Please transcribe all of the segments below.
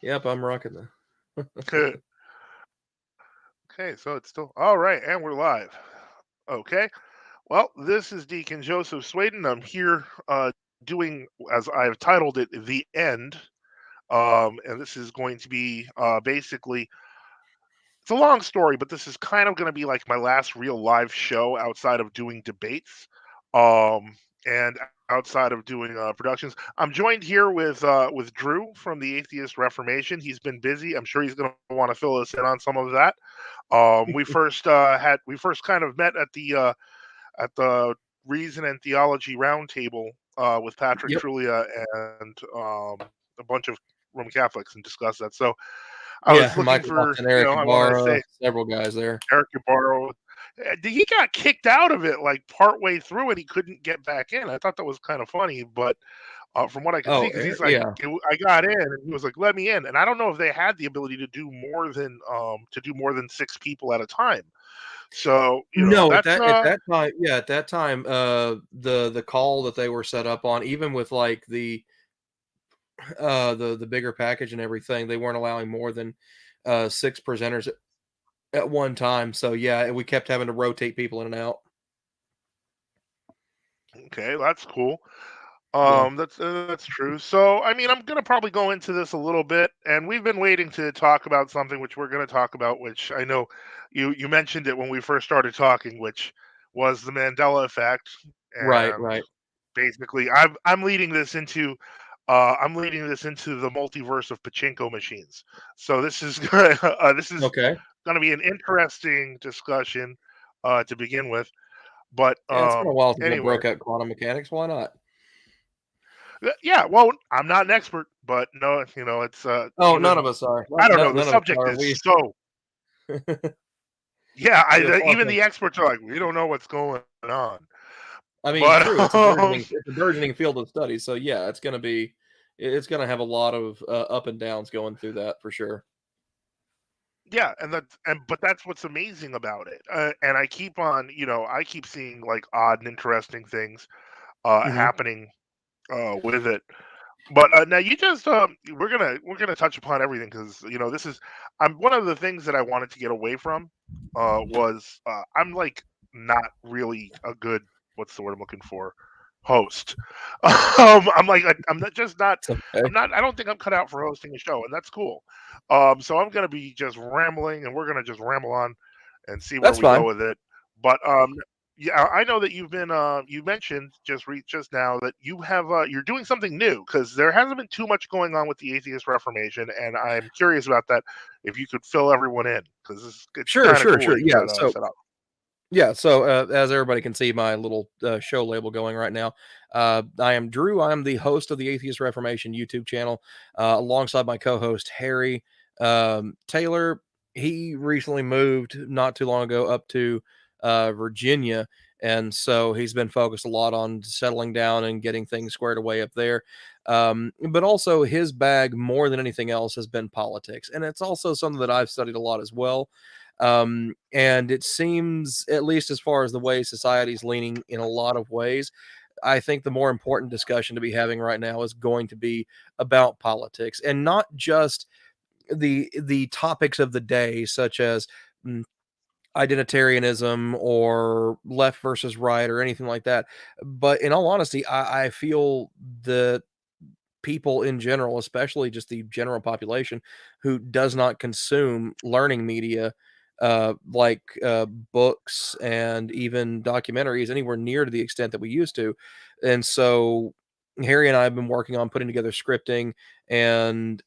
Yep, I'm rocking that. Okay, so it's still all right, and we're live. Okay, well, this is Deacon Joseph Swaden. I'm here doing, as I've titled it, The End. And this is going to be basically, it's a long story, but this is kind of going to be like my last real live show outside of doing debates. And outside of doing productions, I'm joined here with Drew from the Atheist Reformation. He's been busy. I'm sure he's going to want to fill us in on some of that. We first kind of met at the Reason and Theology Roundtable with Patrick Yep. Trulia and a bunch of Roman Catholics and discussed that. So I was Yeah, looking Michael for, Upton, Eric I wanted to Ibarra, say several guys there. Eric Ibarro. He got kicked out of it like partway through and he couldn't get back in. I thought that was kind of funny, but from what I could see, Oh, because he's like, yeah. I got in, and he was like, "Let me in," and I don't know if they had the ability to do more than 6 people at a time. So No, that's at that time, yeah, at that time, the call that they were set up on, even with like the bigger package and everything, they weren't allowing more than 6 presenters at one time. So yeah, we kept having to rotate people in and out. okay. That's cool. Yeah. That's true. So, I mean, I'm gonna probably go into this a little bit, and we've been waiting to talk about something which we're gonna talk about, which I know you mentioned it when we first started talking, which was the Mandela Effect, Right, and right. basically, I'm leading this into the multiverse of pachinko machines. So this is Okay. gonna be an interesting discussion to begin with. But Yeah, it's been a while since I anyway. broke out quantum mechanics. Why not? Yeah, well, I'm not an expert, but no, it's Oh, none of even us are. I don't know. The None of us subject are. is We so yeah. we have far Even from. the experts are like, we don't know what's going on. I mean, But true. It's a burgeoning field of study. So yeah, it's gonna have a lot of up and downs going through that for sure. yeah, but that's what's amazing about it. And I keep seeing like odd and interesting things Hmm. happening with it. But now you just we're gonna touch upon everything because this is I'm one of the things that I wanted to get away from was I'm like not really a good what's the word I'm looking for host. I'm like I'm not just not It's okay. I'm not I don't think I'm cut out for hosting a show and that's cool. So I'm gonna be just rambling and we're gonna just ramble on and see where That's we go fine. with it. But yeah, I know that you mentioned just now that you're doing something new because there hasn't been too much going on with the atheist reformation, and I'm curious about that. If you could fill everyone in, because it's Sure, kind of sure, cool sure. that you Yeah. got So set up. yeah. So as everybody can see, my little show label going right now. I am Drew. I am the host of the Atheist Reformation YouTube channel, alongside my co-host Harry Taylor. He recently moved not too long ago up to Virginia, and so he's been focused a lot on settling down and getting things squared away up there. But also, his bag more than anything else has been politics, and it's also something that I've studied a lot as well. And it seems, at least as far as the way society's leaning in a lot of ways, I think the more important discussion to be having right now is going to be about politics, and not just the topics of the day, such as mm, identitarianism or left versus right or anything like that. But in all honesty, I feel that people in general, especially just the general population who does not consume learning media, like books and even documentaries anywhere near to the extent that we used to. And so Harry and I have been working on putting together scripting and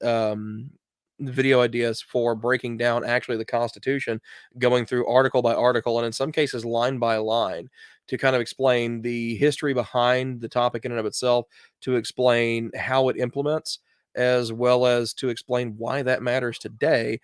video ideas for breaking down actually the Constitution, going through article by article, and in some cases line by line, to kind of explain the history behind the topic in and of itself, to explain how it implements, as well as to explain why that matters today,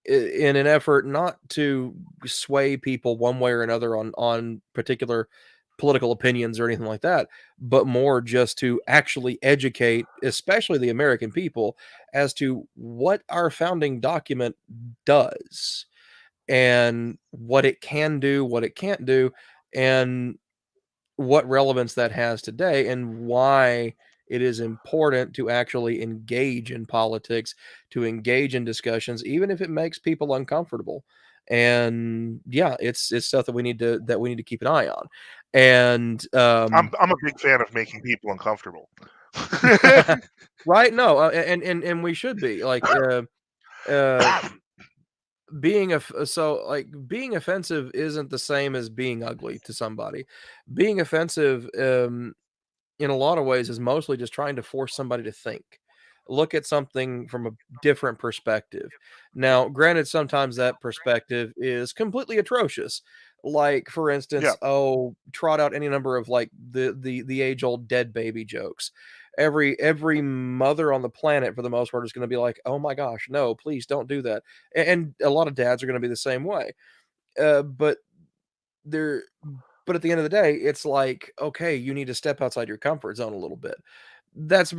in an effort not to sway people one way or another on particular political opinions or anything like that, but more just to actually educate, especially the American people, as to what our founding document does and what it can do, what it can't do, and what relevance that has today, and why it is important to actually engage in politics, to engage in discussions, even if it makes people uncomfortable. And yeah, it's stuff that we need to keep an eye on. And I'm a big fan of making people uncomfortable. right, no, and we should be like uh being offensive isn't the same as being ugly to somebody. Being offensive, in a lot of ways, is mostly just trying to force somebody to think, look at something from a different perspective. Now, granted, sometimes that perspective is completely atrocious. Like, for Yeah. instance, oh, trot out any number of like the age old dead baby jokes. Every mother on the planet, for the most part, is going to be like, "Oh my gosh, no, please don't do that." And a lot of dads are going to be the same way. But they're but at the end of the day, it's like, okay, you need to step outside your comfort zone a little bit. That's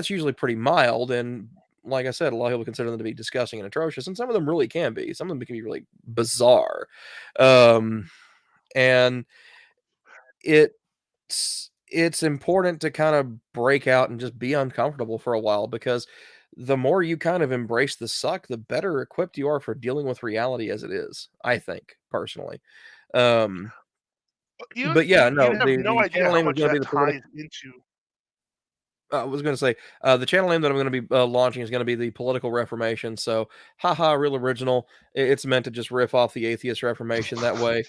usually pretty mild, and like I said, a lot of people consider them to be disgusting and atrocious, and some of them really can be. Some of them can be really bizarre. Um, and it's important to kind of break out and just be uncomfortable for a while, because the more you kind of embrace the suck, the better equipped you are for dealing with reality as it is, I think, personally. Um, but yeah, You no, have no the idea channel how name is much gonna be that the political. ties into. I was gonna say, the channel name that I'm gonna be, launching is gonna be the Political Reformation, so, haha, real original. It's meant to just riff off the atheist Reformation, that way,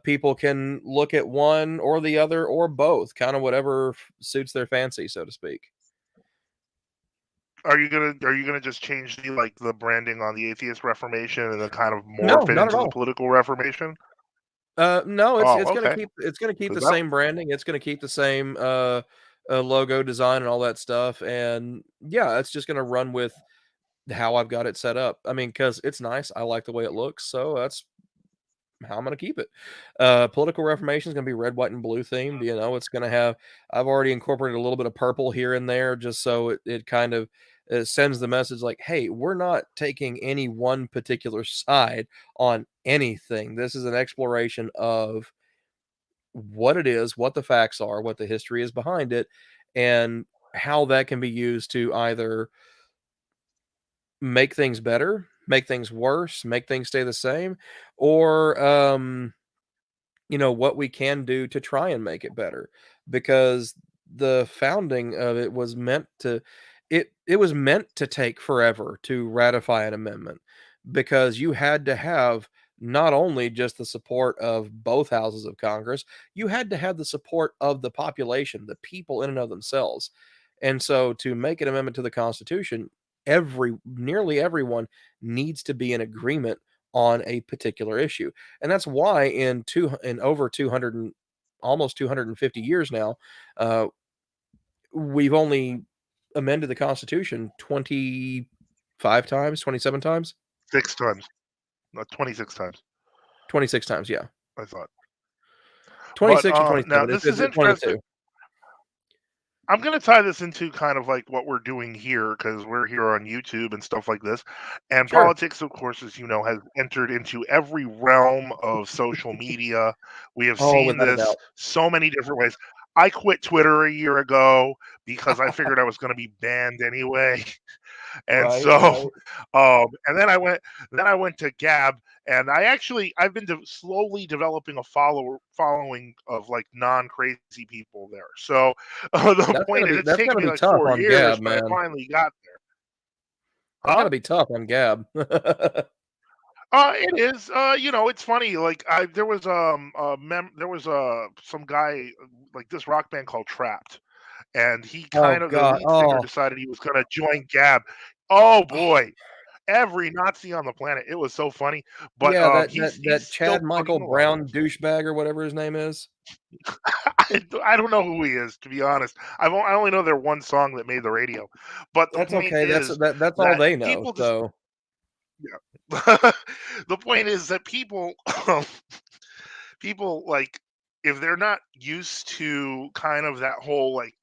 people can look at one or the other or both, kinda whatever suits their fancy, so to speak. Are you gonna just change the branding on the atheist reformation and then kind of No, morph it not at into the all. political reformation? No, Oh, okay. it's gonna keep 'Cause the that same branding, it's gonna keep the same, logo design and all that stuff, and, yeah, it's just gonna run with how I've got it set up. I mean, because it's nice, I like the way it looks, so that's how I'm gonna keep it. Political Reformation is gonna be red, white, and blue themed. It's gonna have. I've already incorporated a little bit of purple here and there, just so it kind of sends the message like, "Hey, we're not taking any one particular side on anything. This is an exploration of what it is, what the facts are, what the history is behind it, and how that can be used to either make things better, make things worse, make things stay the same, or what we can do to try and make it better, because the founding of it was meant to it was meant to take forever to ratify an amendment, because you had to have not only just the support of both houses of Congress, you had to have the support of the population, the people in and of themselves. And so to make an amendment to the Constitution, nearly everyone needs to be in agreement on a particular issue. And that's why in over 200 and almost 250 years now, uh, we've only amended the Constitution 25 times, 27 times, 6 times, not 26 times, 26 times, yeah. I thought. But 26 or now 27, this is it's one of the interesting. two. I'm gonna tie this into kind of like what we're doing here because we're here on YouTube and stuff like this. And Sure. politics, of course, as you know, has entered into every realm of social media. We have Oh, seen without a this doubt. so many different ways. I quit Twitter a year ago because I figured I was going to be banned anyway. And Right, so, right. and then I went to Gab, and I've been slowly developing a following of like non crazy people there. So the point is, it's That's taken gotta me be like tough 4 on years, Gab, but I man. finally got there. That's Huh? gotta be tough on Gab. It is. It's funny. Like there was some guy like this rock band called Trapped, and Oh the god. lead singer Oh, decided he was going to join Gab. Oh boy, every Nazi on the planet. It was so funny, but yeah, he's that still Chad Michael plugging along. Brown douchebag or whatever his name is. I don't know who he is, to be honest. I only know their one song that made the radio. But the That's point okay. is That's all that they know. people just So yeah. The point is that people like if they're not used to kind of that whole like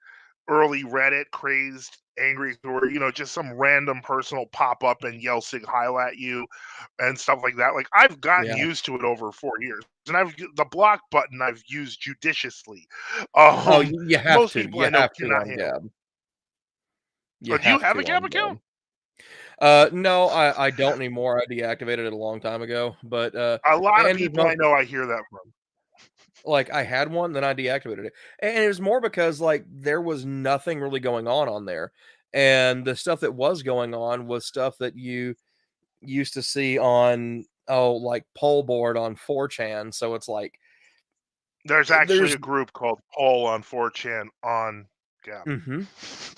early Reddit crazed angry or just some random person will pop up and yell sig heil at you and stuff like that. Like I've gotten yeah. used to it over 4 years. And the block button I've used judiciously. Oh, Um you have Most to. people You I know have to cannot on handle it. Gab. You Do you have have a to Gab on account? no, I don't anymore. I deactivated it a long time ago, but A lot of and there's people no I know I hear that from. like I had one, then I deactivated it, and it was more because like there was nothing really going on there, and the stuff that was going on was stuff that you used to see on like pole board on 4chan. So it's like There's actually there's a group called Poll on 4chan on Gab. hmm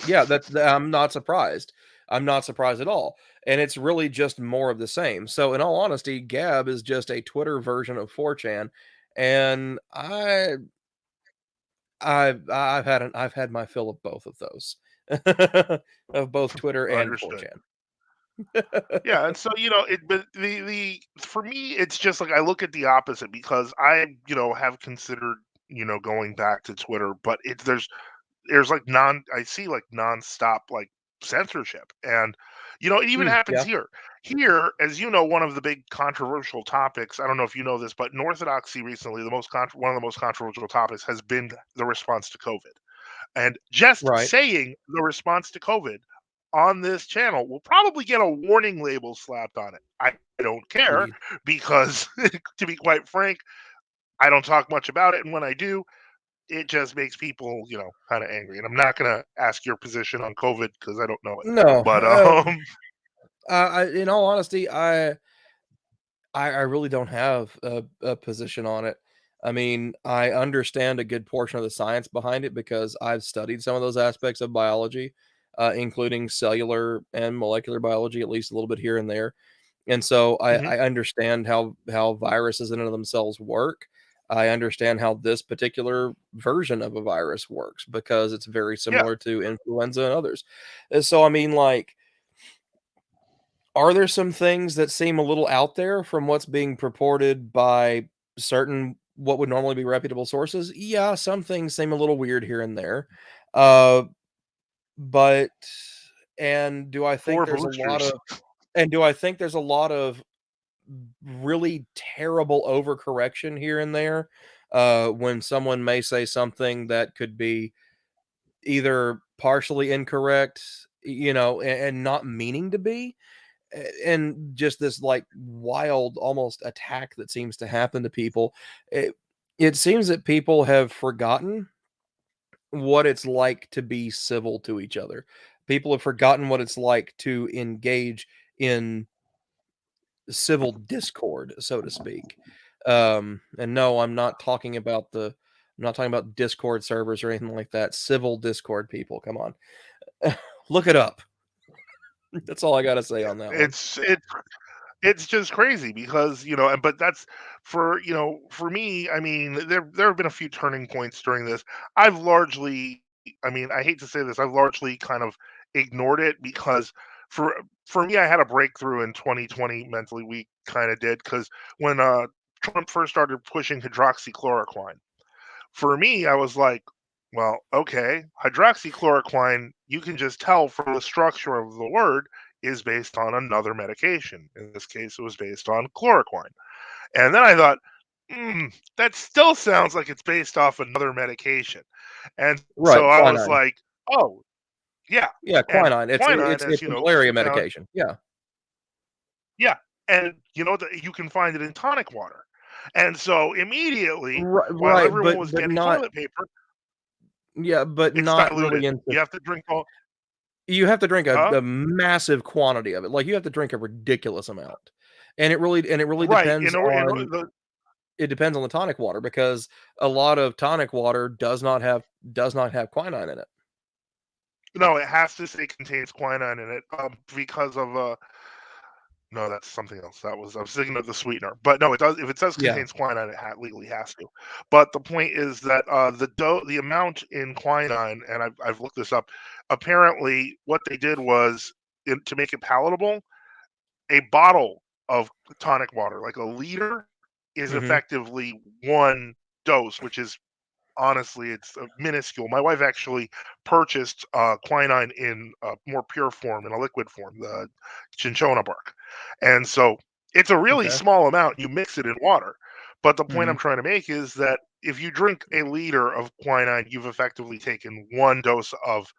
yeah, I'm not surprised. I'm not surprised at all. And it's really just more of the same. So in all honesty, Gab is just a Twitter version of 4chan. And I've had my fill of both of those. Of both Twitter and Understood. 4chan. Yeah, and so but the for me, it's just like I look at the opposite because I have considered going back to Twitter, but there's like I see like nonstop like censorship, and it even happens Yeah, here. Here, as you know, one of the big controversial topics. I don't know if you know this, but in Orthodoxy recently, one of the most controversial topics has been the response to COVID. And just right. saying the response to COVID on this channel will probably get a warning label slapped on it. I don't care Ye- because, to be quite frank, I don't talk much about it. And when I do, it just makes people, kind of angry. And I'm not going to ask your position on COVID because I don't know it. No, But, in all honesty, I really don't have a position on it. I mean, I understand a good portion of the science behind it because I've studied some of those aspects of biology, including cellular and molecular biology, at least a little bit here and there. And so mhm, I understand how viruses in and of themselves work. I understand how this particular version of a virus works because it's very yeah, similar to influenza and others. And so, I mean, like, are there some things that seem a little out there from what's being purported by certain what would normally be reputable sources? Yeah, some things seem a little weird here and there. Uh, but and do I think 4 there's a lot boosters. of and do I think there's a lot of really terrible overcorrection here and there when someone may say something that could be either partially incorrect, and not meaning to be, and just this like wild almost attack that seems to happen to people. It seems that people have forgotten what it's like to be civil to each other. People have forgotten what it's like to engage in civil discord, so to speak. And no, I'm not talking about Discord servers or anything like that. Civil Discord people, come on. Look it up. That's all I got to say Yeah, on that one. it's just crazy because but that's for me. I mean, there have been a few turning points during this. I've largely, I mean, I hate to say this, I've largely kind of ignored it because for for me, I had a breakthrough in 2020 mentally. We kind of did because when Trump first started pushing hydroxychloroquine, for me, I was like, well, okay, hydroxychloroquine, you can just tell from the structure of the word is based on another medication. In this case, it was based on chloroquine. And then I thought, that still sounds like it's based off another medication. And so Right, I was quinine. like, oh, yeah. Yeah, And quinine. It's quinine, it's as it's you a know, can malaria be found, medication. Yeah. yeah. And that you can find it in tonic water. And so immediately, while Right, everyone was but getting not toilet paper, yeah, but it's not really diluted. into You have to drink all, you have to drink huh? a massive quantity of it. Like, you have to drink a ridiculous amount. And it really Right, depends on it depends on the tonic water because a lot of tonic water does not have quinine in it. no, it has to say contains quinine in it, because of, no, that's something else. I was thinking of the sweetener, but no, it does. If it says Yeah. contains quinine, it legally has to. But the point is that the amount in quinine, and I've looked this up. Apparently, what they did was to make it palatable, a bottle of tonic water, like a liter, is Mhm. effectively one dose, which is honestly, it's minuscule. My wife actually purchased quinine in a more pure form, in a liquid form, the cinchona bark, and so it's a really Okay. small amount. You mix it in water, but the point I'm Mhm. trying to make is that if you drink a liter of quinine, you've effectively taken one dose of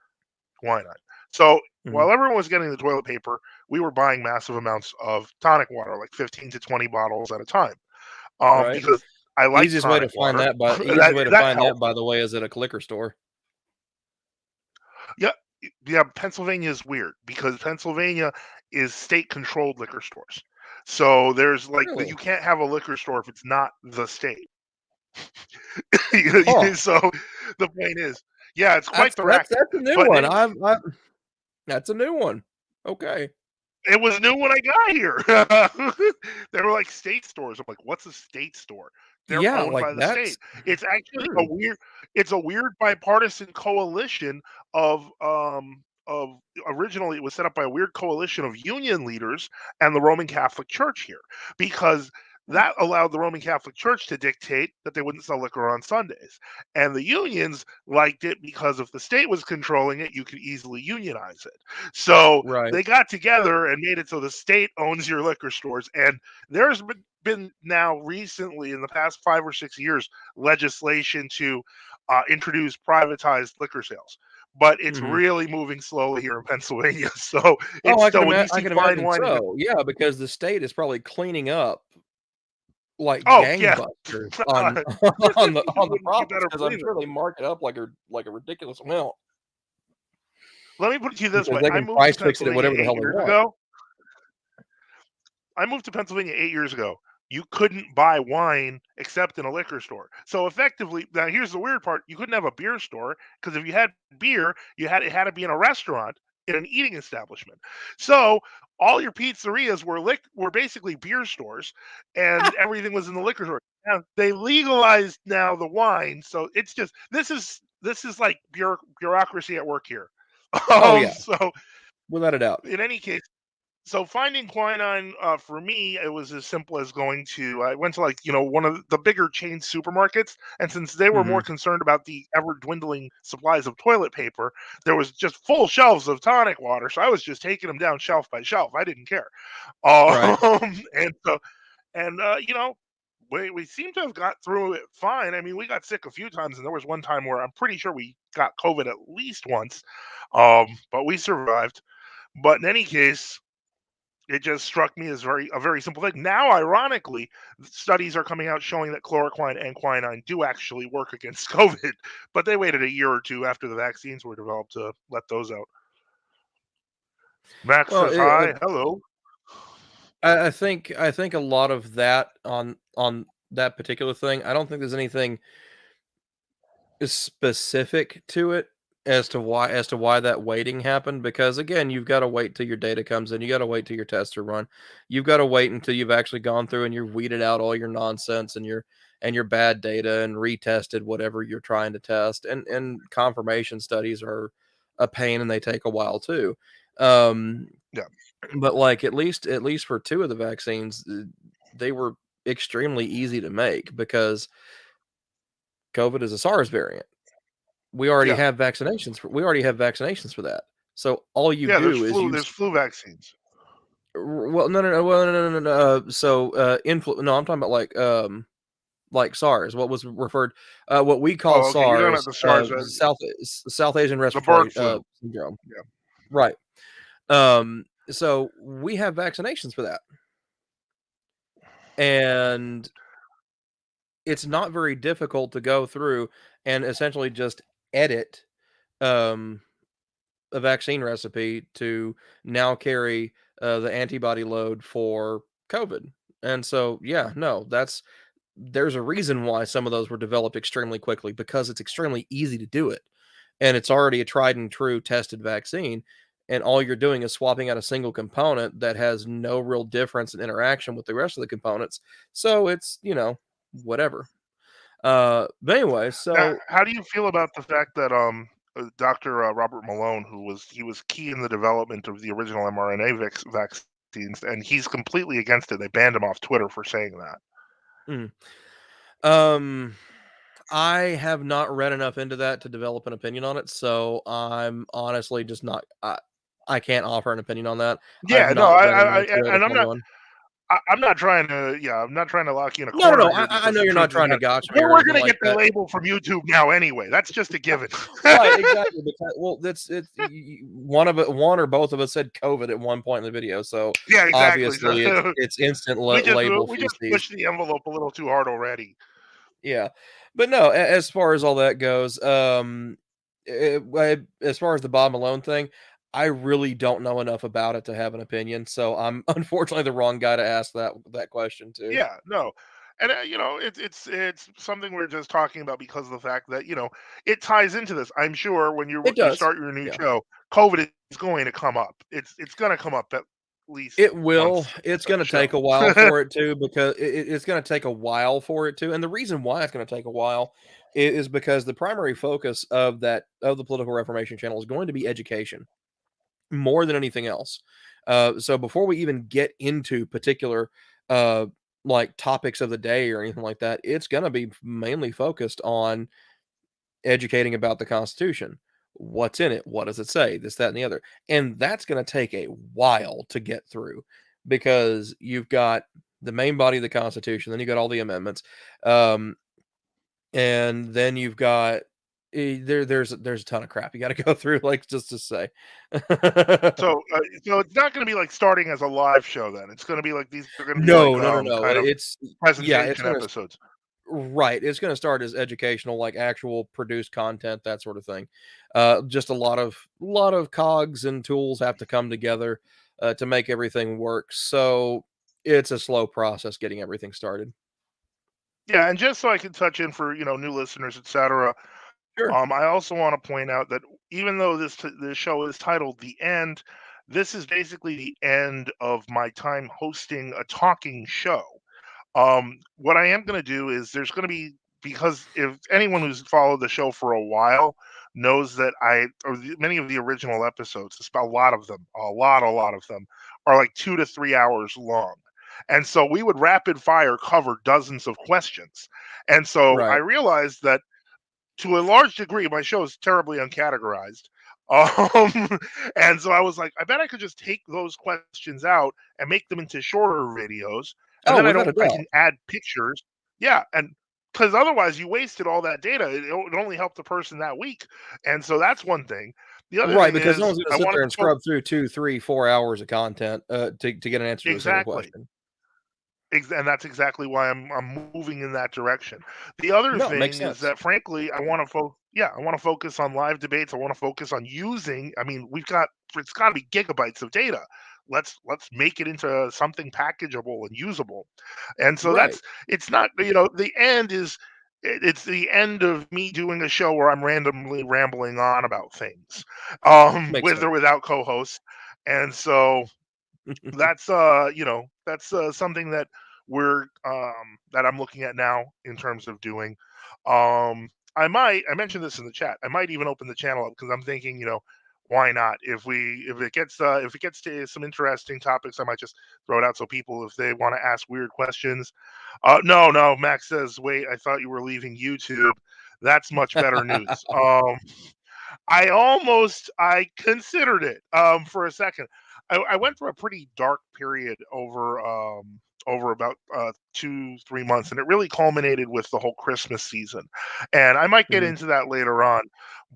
quinine. So Mhm. while everyone was getting the toilet paper, we were buying massive amounts of tonic water, like 15 to 20 bottles at a time, Right. because I like Easiest way to tonic find water. that by easiest that way to that find that, helped. by the way, is at a liquor store. Yeah, yeah. Pennsylvania is weird because Pennsylvania is state-controlled liquor stores. So there's like Really? you can't have a liquor store if it's not the state. Huh. So the point is, yeah, it's quite That's the that's racket. that's a new But one. then I've that's a new one. Okay. it was new when I got here. They were like state stores. I'm like, what's a state store? They're Yeah, owned like by the that's state. It's actually hmm. it's a weird bipartisan coalition of originally it was set up by a weird coalition of union leaders and the Roman Catholic Church here because that allowed the Roman Catholic Church to dictate that they wouldn't sell liquor on Sundays. And the unions liked it because if the state was controlling it, you could easily unionize it. So Right. they got together and made it so the state owns your liquor stores. And there's been now recently, in the past 5 or 6 years, legislation to introduce privatized liquor sales. But it's Mhm. really moving slowly here in Pennsylvania. So Oh, it's still when you I see can fine imagine wine, and so. Yeah, because the state is probably cleaning up like oh yeah, gangbusters you on on the you profits better because I'm believe it. sure they mark it up like a ridiculous amount Let me put it to you this because way: they can price fix it at whatever the hell they want. I moved to Pennsylvania 8 years ago. You couldn't buy wine except in a liquor store. So effectively, now here's the weird part: you couldn't have a beer store because if you had beer, it had to be in a restaurant in an eating establishment. So all your pizzerias were basically beer stores, and everything was in the liquor store. Now they legalized now the wine, so it's just this is like bureaucracy at work here. Oh yeah, So without a doubt. in any case, so finding quinine for me, it was as simple as I went to like one of the bigger chain supermarkets, and since they were more Mhm. concerned about the ever dwindling supplies of toilet paper, there was just full shelves of tonic water. So I was just taking them down shelf by shelf. I didn't care. Right. And so and we seem to have got through it fine. I mean, we got sick a few times, and there was one time where I'm pretty sure we got COVID at least once, but we survived. But in any case, it just struck me as a very simple thing. Now, ironically, studies are coming out showing that chloroquine and quinine do actually work against COVID, but they waited a year or two after the vaccines were developed to let those out. Max Well, says hi. Hello. I think a lot of that on that particular thing. I don't think there's anything specific to it as to why that waiting happened because again you've got to wait till your data comes in, you got to wait till your tests are run, you've got to wait until you've actually gone through and you've weeded out all your nonsense and your bad data and retested whatever you're trying to test, and confirmation studies are a pain and they take a while too. um Yeah. but like at least for two of the vaccines, they were extremely easy to make because COVID is a SARS variant. Yeah. We already have vaccinations for that. So all you Yeah. do is There's use flu vaccines. well, no. So no, I'm talking about like SARS. What was referred what we call Oh, okay. You're talking about SARS, the SARS, South Asian the respiratory bird flu. syndrome. Yeah. Right. So we have vaccinations for that. And it's not very difficult to go through and essentially just edit um a vaccine recipe to now carry the antibody load for COVID. And so, yeah, no, there's a reason why some of those were developed extremely quickly because it's extremely easy to do it. And it's already a tried and true tested vaccine. And all you're doing is swapping out a single component that has no real difference in interaction with the rest of the components. So it's, whatever. But anyway, Now, so how do you feel about the fact that Dr. Robert Malone, he was key in the development of the original mRNA vaccines, and he's completely against it. They banned him off Twitter for saying that. mm, um I have not read enough into that to develop an opinion on it, so I'm honestly just not I can't offer an opinion on that. I've Yeah, no, not read enough to be able and to I'm form not. one. I'm not trying to, I'm not trying to lock you in a No, no, corner no. here I because know the you're not truth is trying to that gotcha me or we're anything gonna like get the that. label from YouTube now anyway. That's just a given. Right, exactly. Because, well, that's it's one or both of us said COVID at one point in the video, so Yeah, exactly. So obviously it's instant we just label we just feces. pushed the envelope a little too hard already. Yeah, but no, as far as all that goes, as far as the Bob Malone thing, I really don't know enough about it to have an opinion. So I'm unfortunately the wrong guy to ask that question to. Yeah, no. And it's something we're just talking about because of the fact that it ties into this. I'm sure when It you does. start your new Yeah. show, COVID is going to come up. It's going to come up at least It will. once It's a gonna take show. a while for it to because it's gonna take a while for it to, and the reason why it's gonna take a while is because the primary focus of the Political Reformation channel is going to be education more than anything else. So before we even get into particular uh, like topics of the day or anything like that, it's gonna be mainly focused on educating about the Constitution. What's in it? What does it say? This, that, and the other. And that's going to take a while to get through because you've got the main body of the Constitution, then you got all the amendments, um, and then you've got there's a ton of crap you got to go through, like just to say. So it's not going to be like starting as a live show. Then it's going to be like these are going to be like No, no, no, no. kind of It's yeah, it's presentation gonna episodes. right. It's going to start as educational, like actual produced content, that sort of thing. Just a lot of cogs and tools have to come together to make everything work. So it's a slow process getting everything started. Yeah, and just so I can touch in for new listeners, etc. Sure. I also want to point out that even though this show is titled "The End," this is basically the end of my time hosting a talking show. What I am going to do is there's going to be because if anyone who's followed the show for a while knows that many of the original episodes, a lot of them, a lot of them are like 2 to 3 hours long. And so we would rapid fire cover dozens of questions. And so I Right. realized that to a large degree, my show is terribly uncategorized. Um, and so I was like, I bet I could just take those questions out and make them into shorter videos, and Oh, then without a I doubt. can add pictures. Yeah, and because otherwise you wasted all that data. It only helped the person that week, and so that's one thing. The other Right, thing because no is one's going to I sit wanted there to and focus scrub through 2, 3, 4 hours of content to get an answer to a single exactly. question. And that's exactly why I'm moving in that direction. The other No, it makes thing is sense. that frankly, I want to focus on live debates. I want to focus on using. I mean, it's got to be gigabytes of data. Let's make it into something packageable and usable. And so Right. it's not the end is it's the end of me doing a show where I'm randomly rambling on about things, Makes with sense. or without co-hosts. And so that's something that I'm looking at now in terms of doing. I mentioned this in the chat. I might even open the channel up because I'm thinking, why not? If it gets to some interesting topics, I might just throw it out so people, if they want to ask weird questions. No, Max says, wait, I thought you were leaving YouTube. That's much better news. I considered it for a second. I went through a pretty dark period over about 2 3 months, and it really culminated with the whole Christmas season. And I might get Mhm. into that later on,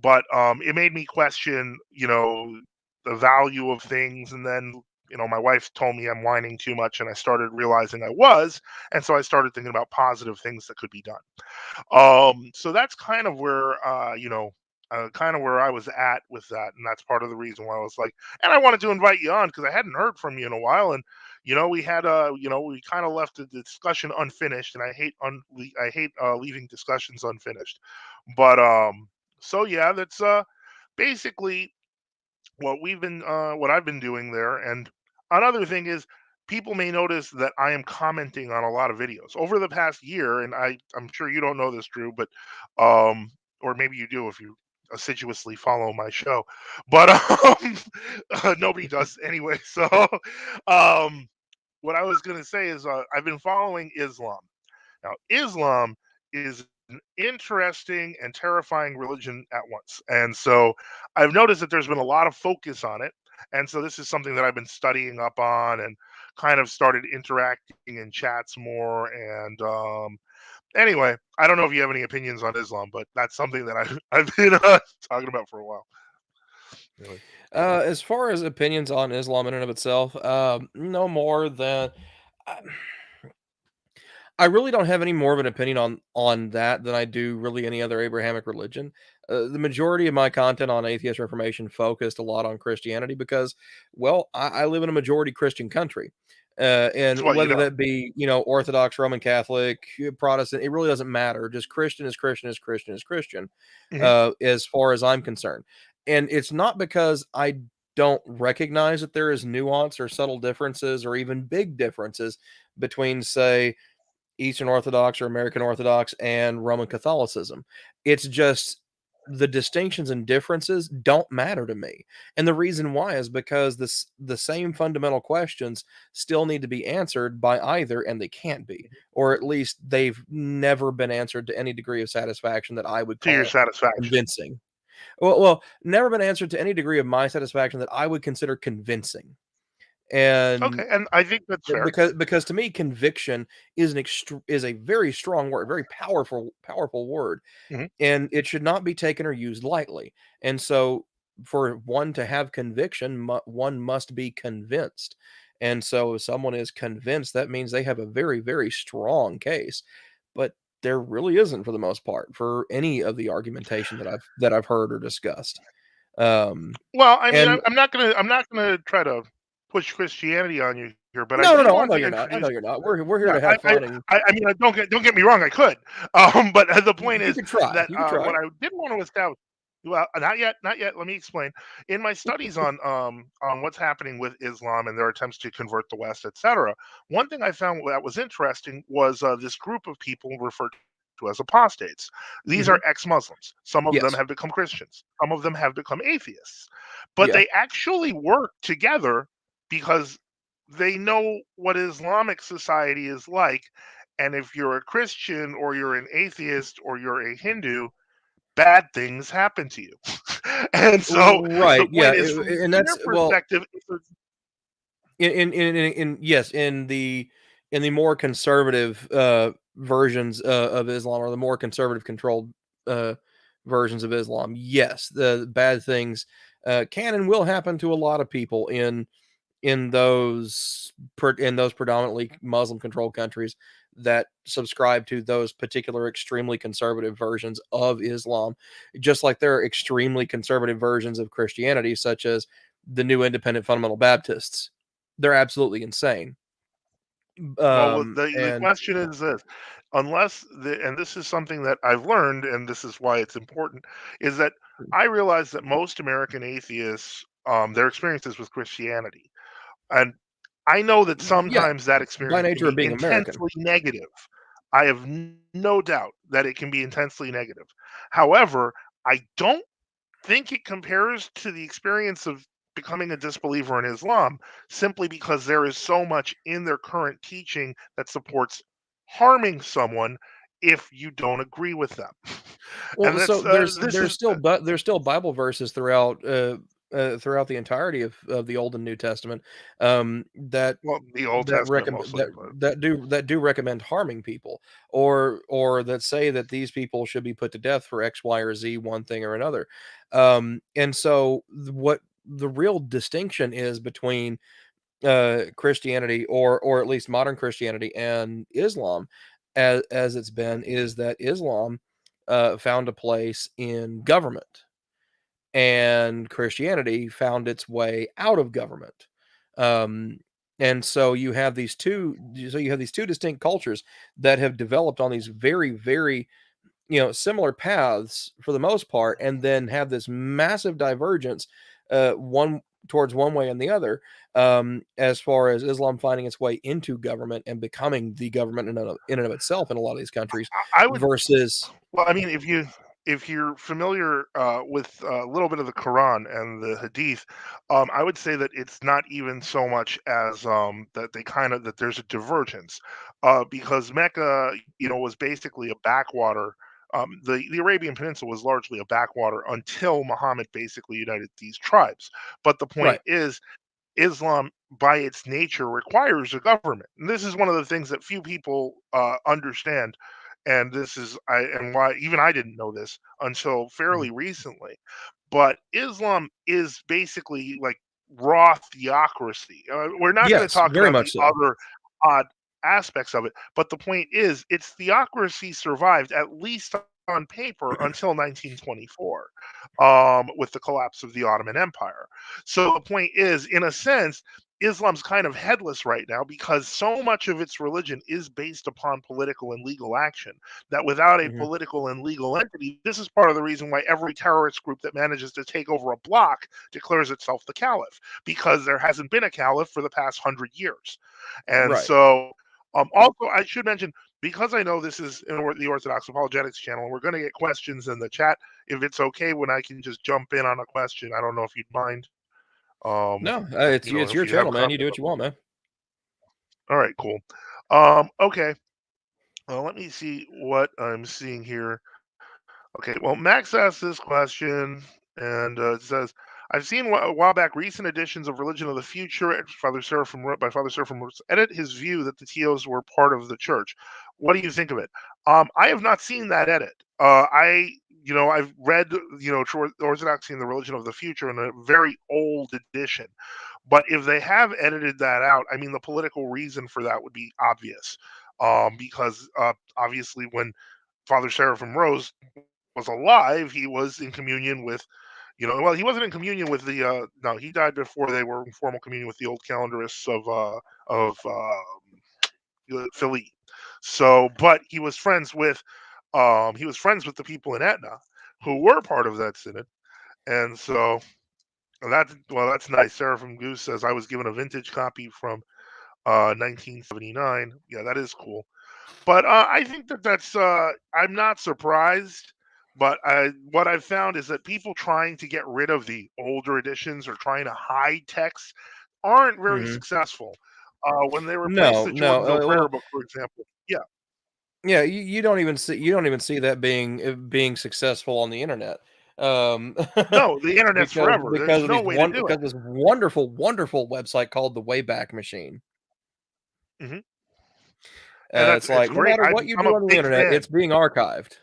but it made me question, the value of things, and then. My wife told me I'm whining too much, and I started realizing I was, and so I started thinking about positive things that could be done. So that's kind of where I was at with that, and that's part of the reason why I was like, and I wanted to invite you on because I hadn't heard from you in a while, and we kind of left the discussion unfinished, and I hate leaving discussions unfinished, but so yeah, that's basically what I've been doing there. And another thing is people may notice that I am commenting on a lot of videos over the past year, and I'm sure you don't know this, Drew, but or maybe you do if you assiduously follow my show, but nobody does anyway. So um, what I was gonna say is I've been following Islam. Now, Islam is an interesting and terrifying religion at once. And so I've noticed that there's been a lot of focus on it. And so this is something that I've been studying up on and kind of started interacting in chats more. And anyway, I don't know if you have any opinions on Islam, but that's something that I've been talking about for a while. Anyway. As far as opinions on Islam in and of itself, no more than I, I really don't have any more of an opinion on that than I do really any other Abrahamic religion. The majority of my content on atheist reformation focused a lot on Christianity because, well, I live in a majority Christian country. That's And what you whether know. that be, Orthodox, Roman Catholic, Protestant, it really doesn't matter. Just Christian is Christian is Christian is Christian, Hmm. as far as I'm concerned. And it's not because I don't recognize that there is nuance or subtle differences or even big differences between, say, Eastern Orthodox or American Orthodox and Roman Catholicism. It's just the distinctions and differences don't matter to me. And the reason why is because the same fundamental questions still need to be answered by either, and they can't be. Or at least they've never been answered to any degree of satisfaction that I would To your call satisfaction. convincing. Well, never been answered to any degree of my satisfaction that I would consider convincing. And Okay, and I think that's fair. because to me conviction is a very strong word, very powerful word, Hmm. and it should not be taken or used lightly. And so for one to have conviction, one must be convinced. And so if someone is convinced, that means they have a very strong case. But there really isn't for the most part for any of the argumentation that I've heard or discussed. Um Well, I mean, and I'm not gonna try to push Christianity on you here, but I no, no, did no, I want know to you're not. I introduce. know you're not. We're here Yeah, to have fun and I mean, don't get me wrong, I could, but the point you is could try. that You could try. what I did want to establish. Well, not yet, not yet. Let me explain. In my studies on what's happening with Islam and their attempts to convert the West, etc., one thing I found that was interesting was this group of people referred to as apostates. These are Mhm. ex-Muslims. Some of them Yes. have become Christians. Some of them have become atheists, but Yeah. they actually work together because they know what Islamic society is like. And if you're a Christian or you're an atheist or you're a Hindu, bad things happen to you. And so the Right. Yeah. point is, from And their that's well, perspective, yes, in the more conservative versions of Islam, or the more conservative controlled uh versions of Islam, yes, the bad things can and will happen to a lot of people in those predominantly Muslim controlled countries that subscribe to those particular extremely conservative versions of Islam, just like there are extremely conservative versions of Christianity, such as the New Independent Fundamental Baptists. They're absolutely insane. well, the And question is this: unless and this is something that I've learned, and this is why it's important, is that I realize that most American atheists, their experiences with Christianity, and I know that yeah, sometimes that by experience can nature of be being American. intensely negative. I have no doubt that it can be intensely negative. However, I don't think it compares to the experience of becoming a disbeliever in Islam, simply because there is so much in their current teaching that supports harming someone if you don't agree with them. And Well, so that's this is there's still Bible verses throughout the entirety of the Old and New Testament, that well, the Old that Testament recommend mostly, but that do recommend harming people, or that say that these people should be put to death for X, Y, or Z, one thing or another. And so what the real distinction is between Christianity, or at least modern Christianity, and Islam, as it's been, is that Islam found a place in government, and Christianity found its way out of government. Um, and so you have these two distinct cultures that have developed on these very similar paths for the most part, and then have this massive divergence, one towards one way and the other, as far as Islam finding its way into government and becoming the government in and of itself in a lot of these countries, I would. versus Well, I mean, if you're familiar with a little bit of the Quran and the Hadith, I would say that it's not even so much as that they kind of that there's a divergence, because Mecca, was basically a backwater. The Arabian Peninsula was largely a backwater until Muhammad basically united these tribes. But the point right. is, Islam, by its nature, requires a government. And this is one of the things that few people understand. And this is and why even I didn't know this until Mhm. fairly recently. But Islam is basically like raw theocracy. We're not going to Yes, talk very about the much so. other odd aspects of it, but the point is, its theocracy survived at least on paper until 1924, with the collapse of the Ottoman Empire. So the point is, in a sense, Islam's kind of headless right now because so much of its religion is based upon political and legal action that without a Mhm. political and legal entity, this is part of the reason why every terrorist group that manages to take over a block declares itself the caliph, because there hasn't been a caliph for the past 100 years. And Right. so, also, I should mention, because I know this is in the Orthodox Apologetics channel, and we're going to get questions in the chat. If it's okay when I can just jump in on a question, I don't know if you'd mind. Um, No, it's if your you have a channel, man. You comment. do what you want, man. All right, cool. Okay. Well, let me see what I'm seeing here. Okay, well, Max asked this question, and it says, "I've seen a while back recent editions of Religion of the Future, by Father Seraphim edit his view that the TOs were part of the church. What do you think of it?" I have not seen that edit. I've read, Orthodoxy and the Religion of the Future in a very old edition, but if they have edited that out, I mean, the political reason for that would be obvious, because obviously when Father Seraphim Rose was alive, he was in communion with, well, he wasn't in communion with the, no, he died before they were in formal communion with the old calendarists of Philly. So, but he was friends with the people in Etna who were part of that synod, and so that's nice. Seraphim Goose says I was given a vintage copy from 1979. Yeah, that is cool. But I think that's. I'm not surprised. But what I've found is that people trying to get rid of the older editions or trying to hide text aren't very Mhm. successful. When they replaced No, the no, Jordanville Prayer well, Book, for example, yeah, yeah, you don't even see that being successful on the internet, um, no, the internet's forever. There's no way to do it. because this wonderful, wonderful website called the Wayback Machine. Hmm. And It's it's like no great. matter what you I'm do a on the big internet, fan. it's being archived.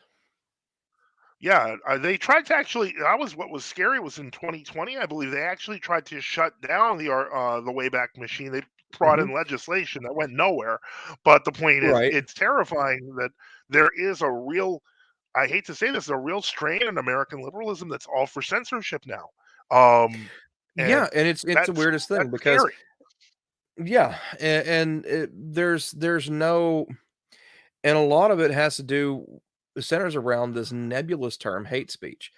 Yeah, they tried to actually. That was what was scary. Was in 2020, I believe they actually tried to shut down the Wayback Machine. They brought Mhm. in legislation that went nowhere. But the point is, Right. it's terrifying that there is a real. I hate to say this, a real strain in American liberalism that's all for censorship now. Um, Yeah, and and it's the weirdest thing that's because scary. yeah, there's no and a lot of it has to do centers around this nebulous term, hate speech.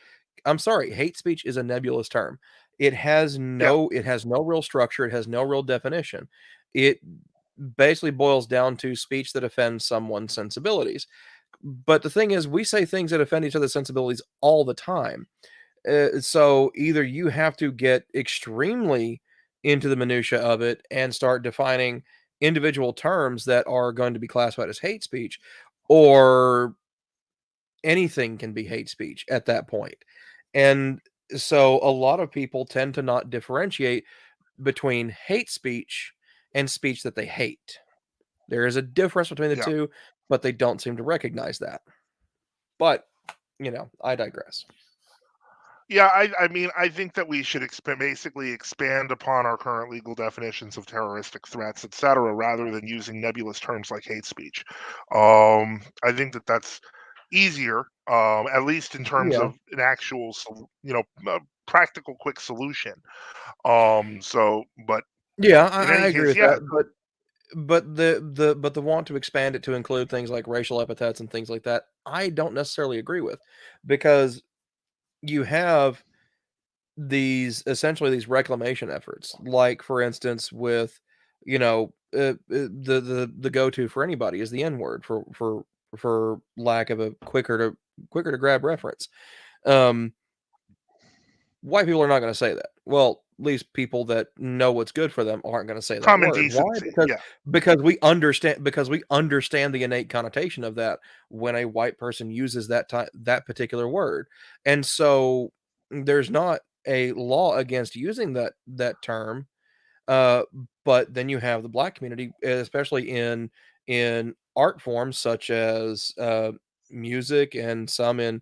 I'm sorry, hate speech is a nebulous term. Yeah, It has no real structure, it has no real definition. It basically boils down to speech that offends someone's sensibilities. But the thing is, we say things that offend each other's sensibilities all the time. So either you have to get extremely into the minutia of it and start defining individual terms that are going to be classified as hate speech, or anything can be hate speech at that point. And so a lot of people tend to not differentiate between hate speech and speech that they hate. There is a difference between the yeah. two, but they don't seem to recognize that. But, I digress. Yeah, I mean, I think that we should basically expand upon our current legal definitions of terroristic threats, etc., rather than using nebulous terms like hate speech. I think that that's easier, at least in terms Yeah. of an actual, practical, quick solution. But Yeah, in I any agree case, with yeah, that, but the want to expand it to include things like racial epithets and things like that, I don't necessarily agree with, because you have these reclamation efforts, like for instance with the go-to for anybody is the N-word for lack of a quicker to grab reference. Um, White people are not going to say that. Well, at least people that know what's good for them aren't going to say that common word. Why? decency. Yeah, Because we understand the innate connotation of that when a white person uses that particular word, and so there's not a law against using that term, Uh, but then you have the black community, especially in art forms such as music and some in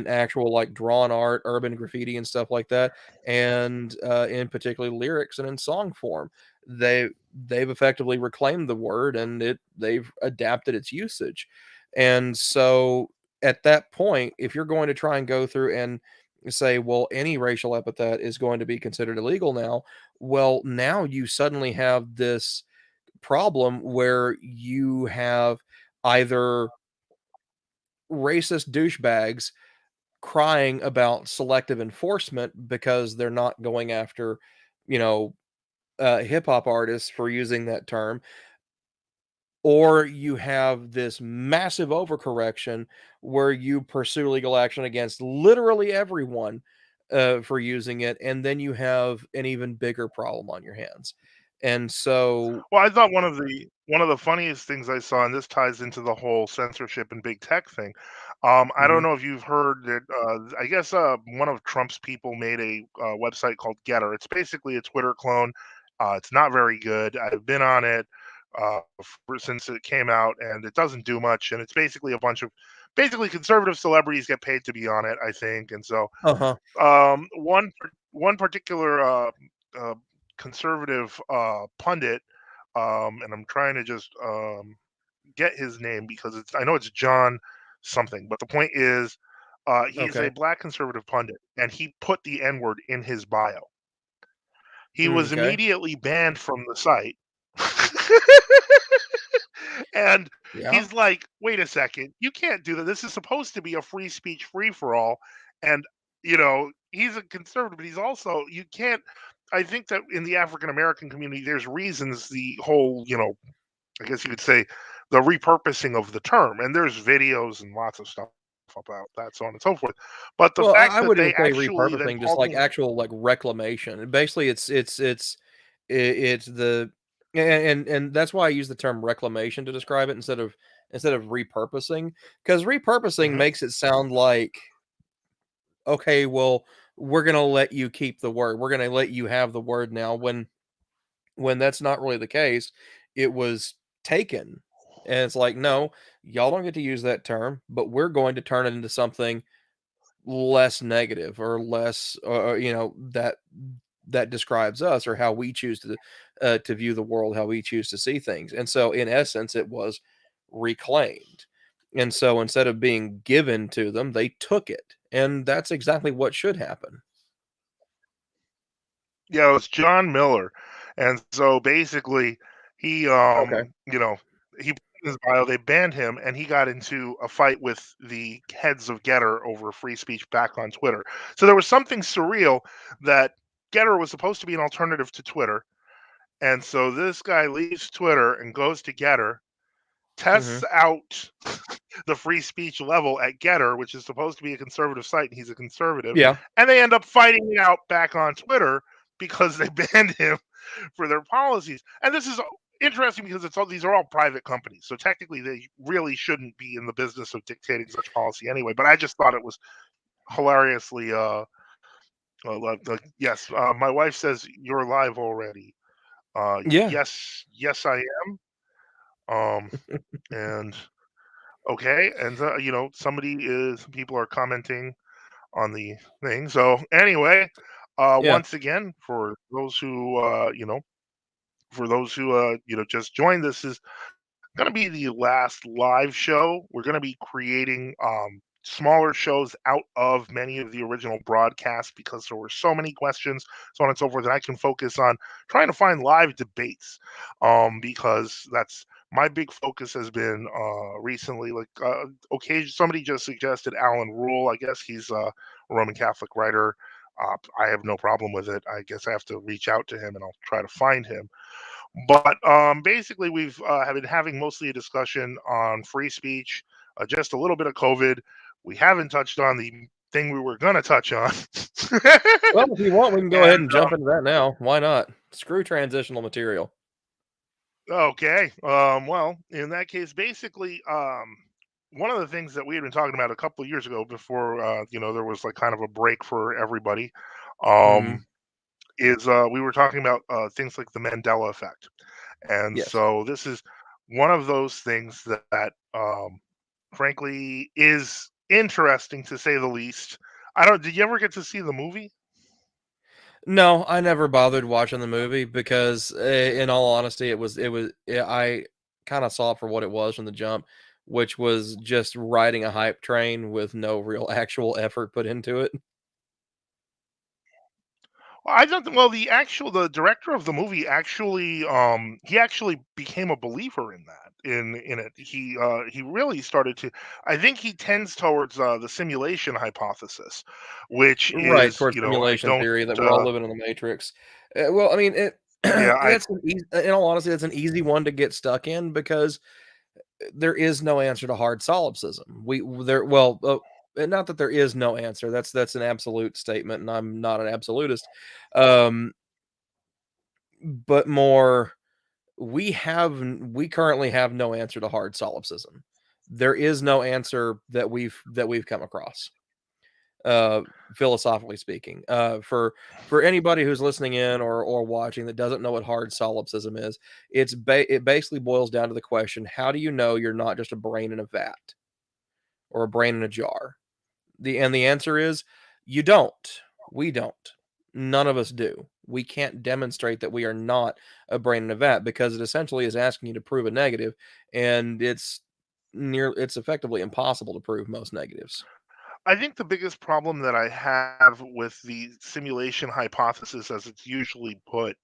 actual like drawn art, urban graffiti, and stuff like that, and in particularly lyrics and in song form. They've effectively reclaimed the word and they've adapted its usage, and so at that point, if you're going to try and go through and say, well, any racial epithet is going to be considered illegal now, well, now you suddenly have this problem where you have either racist douchebags crying about selective enforcement because they're not going after, you know, hip hop artists for using that term, or you have this massive overcorrection where you pursue legal action against literally everyone for using it, and then you have an even bigger problem on your hands. And so, Well, I thought one of the funniest things I saw, and this ties into the whole censorship and big tech thing. I don't mhm, know if you've heard that. I guess one of Trump's people made a website called Getter. It's basically a Twitter clone. It's not very good. I've been on it since it came out, and it doesn't do much. And it's basically a bunch of basically conservative celebrities get paid to be on it, I think. And so uh-huh, one particular uh, conservative pundit, and I'm trying to just get his name because I know it's John something, but the point is, he's a okay, black conservative pundit, and he put the N word in his bio. He was okay, immediately banned from the site. And yeah. he's like, wait a second, you can't do that. This is supposed to be a free speech free for all. And, he's a conservative, but he's also, you can't. I think that in the African American community, there's reasons the whole, I guess you could say the repurposing of the term. And there's videos and lots of stuff about that, so on and so forth. But the Well, fact I that wouldn't they even say actually then repurposing, just called like him, actual like reclamation. And basically, it's the and that's why I use the term reclamation to describe it instead of repurposing, because repurposing Mhm. makes it sound like, okay, well, we're gonna let you keep the word, we're gonna let you have the word now, when that's not really the case. It was taken, and it's like, no, y'all don't get to use that term, but we're going to turn it into something less negative or less that describes us or how we choose to view the world, how we choose to see things. And so in essence it was reclaimed, and so instead of being given to them, they took it, and that's exactly what should happen. yeah, it was John Miller. And so basically he Okay. he put in his bio, they banned him, and he got into a fight with the heads of Getter over free speech back on Twitter. So there was something surreal that Getter was supposed to be an alternative to Twitter. And so this guy leaves Twitter and goes to Getter, tests Hmm. out the free speech level at Getter, which is supposed to be a conservative site, and he's a conservative, Yeah. and they end up fighting it out back on Twitter because they banned him for their policies. And this is interesting because these are all private companies, so technically they really shouldn't be in the business of dictating such policy anyway. But I just thought it was hilariously. Yes, my wife says you're live already. Yeah. Yes, yes, I am. And okay, and some people are commenting on the thing. So anyway, Yeah. once again, for those who just joined, this is going to be the last live show. We're going to be creating smaller shows out of many of the original broadcasts because there were so many questions, so on and so forth, and I can focus on trying to find live debates, because that's my big focus has been recently. Like, occasion somebody just suggested Alan Rule. I guess he's a Roman Catholic writer. I have no problem with it. I guess I have to reach out to him and I'll try to find him. But basically, we've have been having mostly a discussion on free speech, just a little bit of COVID. We haven't touched on the thing we were going to touch on. Well, if you want, we can go ahead And and jump into that now. Why not? Screw transitional material. okay, well, in that case, basically, one of the things that we had been talking about a couple of years ago, before there was like kind of a break for everybody, Hmm. um, is we were talking about things like the Mandela Effect, and Yes. so this is one of those things that frankly is interesting to say the least. I don't. Did you ever get to see the movie? No, I never bothered watching the movie because, in all honesty, I kind of saw it for what it was from the jump, which was just riding a hype train with no real actual effort put into it. Well, I don't. Well, the director of the movie actually he actually became a believer in that in it. He really started to. I think he tends towards the simulation hypothesis, which Right, is towards I simulation don't. theory that we're all living in the matrix. Well, I mean, Yeah, I that's in all honesty, that's an easy one to get stuck in because there is no answer to hard solipsism. Not that there is no answer. That's an absolute statement, and I'm not an absolutist. Um, but more, we currently have no answer to hard solipsism. There is no answer that we've come across, uh, philosophically speaking. For anybody who's listening in or watching that doesn't know what hard solipsism is, it basically boils down to the question: how do you know you're not just a brain in a vat or a brain in a jar? The answer is you don't. We don't. None of us do. We can't demonstrate that we are not a brain in a vat because it essentially is asking you to prove a negative, and it's effectively impossible to prove most negatives. I think the biggest problem that I have with the simulation hypothesis, as it's usually put,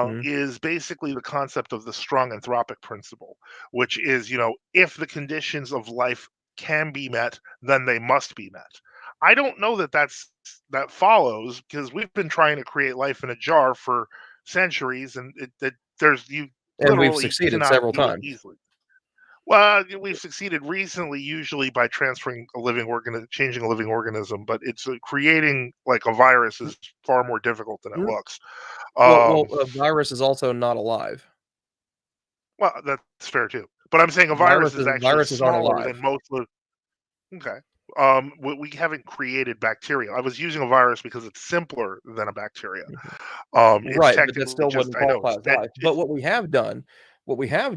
Mhm. is basically the concept of the strong anthropic principle, which is, if the conditions of life can be met, then they must be met. I don't know that follows because we've been trying to create life in a jar for centuries, and you And we've literally succeeded cannot several do it times. easily. Well, we've succeeded recently, usually by changing a living organism, but it's creating like a virus is far more difficult than it Mm, looks. well, Um, a virus is also not alive. well, that's fair too. But I'm saying a virus is actually Viruses aren't smaller than alive. most of. Okay. We haven't created bacteria. I was using a virus because it's simpler than a bacteria. Mhm. It's Right, but that technically still just wouldn't I know qualify as life. But it's what we have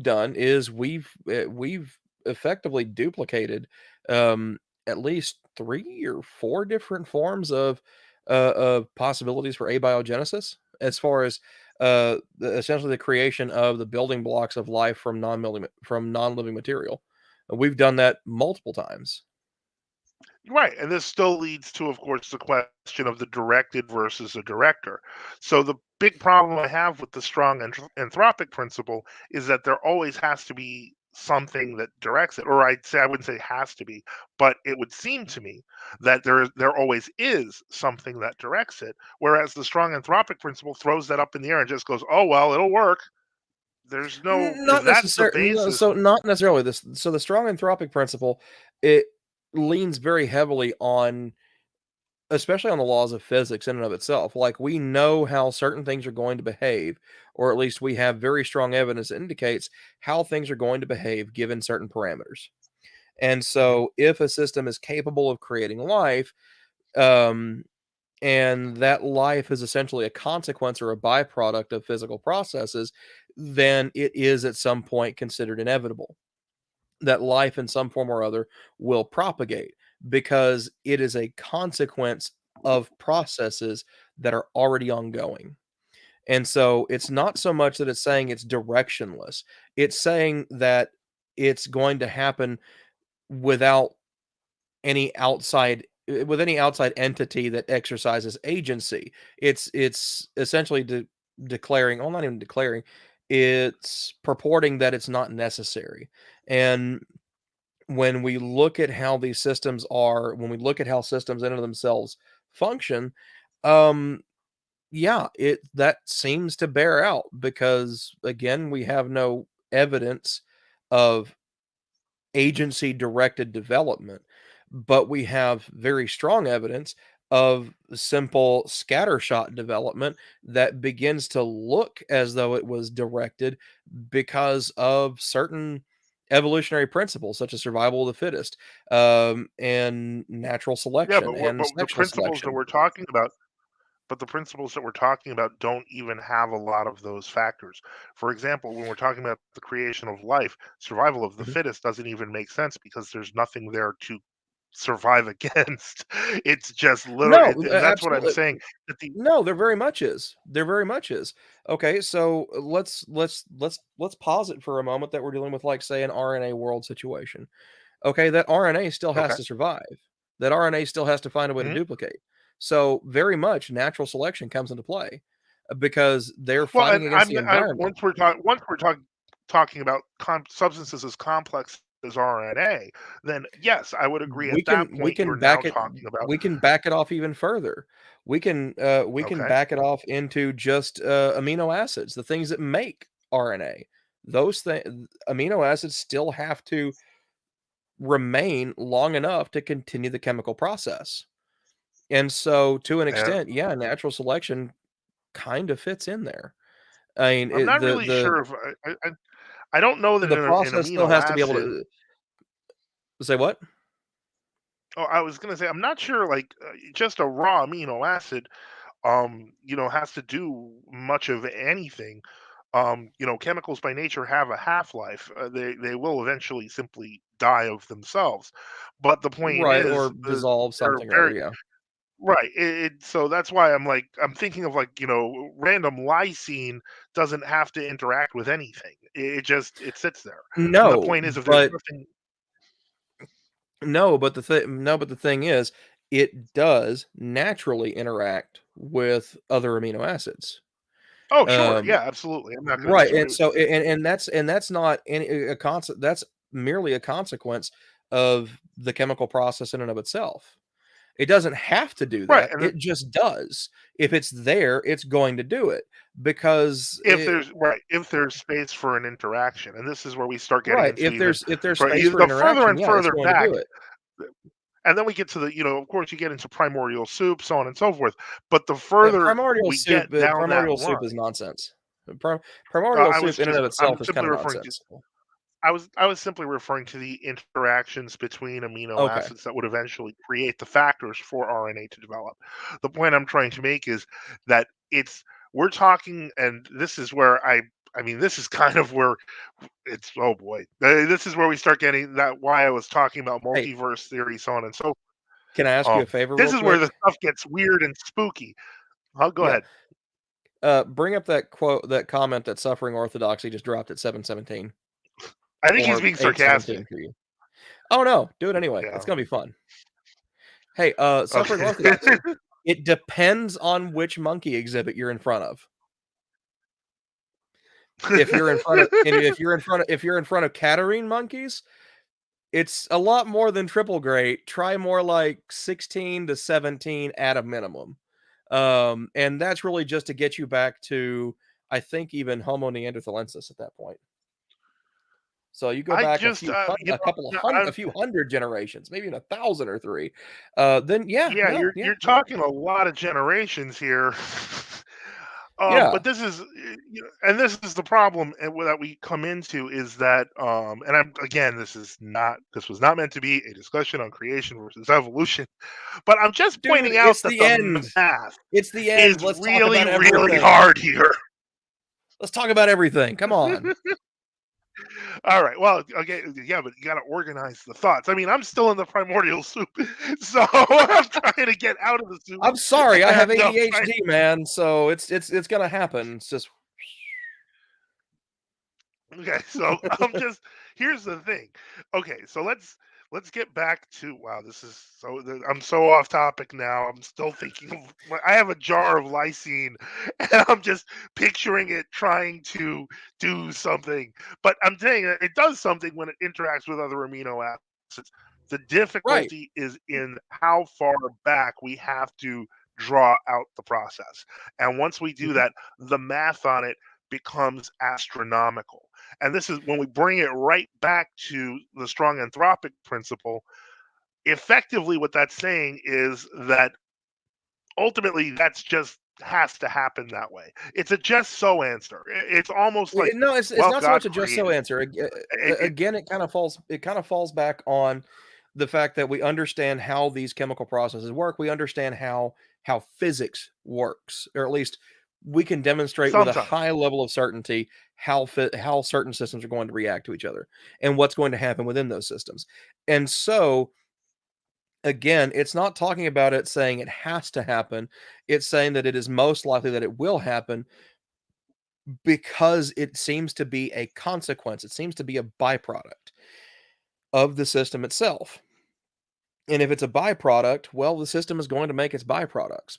done is we've effectively duplicated, at least 3 or 4 different forms of possibilities for abiogenesis as far as, essentially the creation of the building blocks of life from non-living material. We've done that multiple times. right, and this still leads to, of course, the question of the directed versus a director. So the big problem I have with the strong anthropic principle is that there always has to be something that directs it, or I wouldn't say has to be, but it would seem to me that there always is something that directs it. Whereas the strong anthropic principle throws that up in the air and just goes, "Oh well, it'll work." There's no if Not that's the necessarily. basis. So not necessarily this. So the strong anthropic principle, it leans very heavily on, especially on the laws of physics in and of itself. Like we know how certain things are going to behave, or at least we have very strong evidence that indicates how things are going to behave given certain parameters. And Mhm. so, if a system is capable of creating life, um, and that life is essentially a consequence or a byproduct of physical processes, then it is at some point considered inevitable that life in some form or other will propagate because it is a consequence of processes that are already ongoing. And so it's not so much that it's saying it's directionless, it's saying that it's going to happen without any outside entity that exercises agency. It's essentially declaring, well, not even declaring, it's purporting that it's not necessary. And when we look at how systems in and of themselves function, um, yeah, it that seems to bear out because again, we have no evidence of agency directed development, but we have very strong evidence of simple scattershot development that begins to look as though it was directed because of certain evolutionary principles such as survival of the fittest, and natural Yeah, selection but and the sexual principles that selection. we're talking about but the principles that we're talking about don't even have a lot of those factors. For example, when we're talking about the creation of life, survival of the Mhm. fittest doesn't even make sense because there's nothing there to survive against. It's just literally, No, and that's what I'm absolutely. saying. That the No, there very much is. There very much is. Okay, so let's pause it for a moment that we're dealing with, like, say, an RNA world situation. Okay, that RNA still has okay, to survive. That RNA still has to find a way to mhm. duplicate. So very much natural selection comes into play because they're Well, fighting and against the environment. once we're talking about substances as complex as RNA, then yes, I would agree. At We that can we point, you're can now back it talking about we can back it off even further. We can okay, back it off into just amino acids, the things that make RNA. Those amino acids still have to remain long enough to continue the chemical process. And so to an and extent, yeah, natural selection kind of fits in there. I mean, I'm not really sure if I don't know that the an process still amino has to be able acid. to say what? Oh, I was gonna say I'm not sure. Like just a raw amino acid, has to do much of anything. Chemicals by nature have a half life. They will eventually simply die of themselves. But the point Right, is, or dissolve they're something or other, very yeah. right. So that's why I'm thinking of like random lysine doesn't have to interact with anything. It just it sits there. And the No, point is, if there's but nothing. but the thing is, it does naturally interact with other amino acids. Oh, sure, Um, yeah, absolutely. I'm not going to right, disagree and with you so there. and that's not any a concept. That's merely a consequence of the chemical process in and of itself. It doesn't have to do Right, that. and It just does. If it's there, it's going to do it because if there's space for an interaction, and this is where we start getting right. into If even there's space for the further interaction, and yeah, it's further going to do back, it. and then we get to of course, you get into primordial soup, so on and so forth. But the Uh, further primordial we get soup, uh, down that primordial soup is line, nonsense. Primordial soup in and of I'm itself is kind simply of referring to nonsensical. I was simply referring to the interactions between amino Okay. acids that would eventually create the factors for RNA to develop. The point I'm trying to make is that we're talking, and this is where I mean, this is kind of where it's oh boy, this is where we start getting that why I was talking about Hey, multiverse theory, so on and so. can I ask you a Um, favor this real is where quick? the stuff gets weird and spooky. I'll go Yeah. ahead. Bring up that comment that suffering orthodoxy just dropped at 717 I think he's or being 817 sarcastic. for you. Oh no, do it anyway. It's Yeah. gonna be fun. Hey, suffering Okay. orthodoxy. It depends on which monkey exhibit you're in front of. If you're in front of Catarine monkeys, it's a lot more than triple great. Try more like 16 to 17 at a minimum. And that's really just to get you back to, I think, even Homo neanderthalensis at that point. So you go I back just, a couple of a few hundred generations, maybe in 1,000 or three. Then yeah, yeah, no, yeah, you're yeah, talking a lot of generations here. yeah. But this is, and this is the problem that we come into is that, and I'm again, this was not meant to be a discussion on creation versus evolution, but I'm just Dude, pointing out it's that the the end. math It's the is end. Let's talk really, about really everything. hard here. Let's talk about everything. Come on. All right. Well, okay. Yeah, but you got to organize the thoughts. I mean, I'm still in the primordial soup, so I'm trying to get out of the soup, I'm sorry, I have and I'm trying. ADHD, man. So it's gonna happen. It's just Okay, so I'm just here's the thing. Okay, so let's get back to wow. This is I'm so off topic now. I'm still thinking of I have a jar of lysine, and I'm just picturing it trying to do something. But I'm saying that it does something when it interacts with other amino acids. The right. difficulty is in how far back we have to draw out the process. And once we do Mhm. that, the math on it becomes astronomical. And this is when we bring it right back to the strong anthropic principle. Effectively, what that's saying is that ultimately that's just has to happen that way. It's a just so answer. It's almost like, No, it's well, not so God much a just so created. answer. It Again, it kind of falls back on the fact that we understand how these chemical processes work. We understand how how physics works, or at least we can demonstrate with a Sometimes. high level of certainty how certain systems are going to react to each other and what's going to happen within those systems. And so again, it's not talking about it saying it has to happen. It's saying that it is most likely that it will happen because it seems to be a consequence. It seems to be a byproduct of the system itself. And if it's a byproduct, well, the system is going to make its byproducts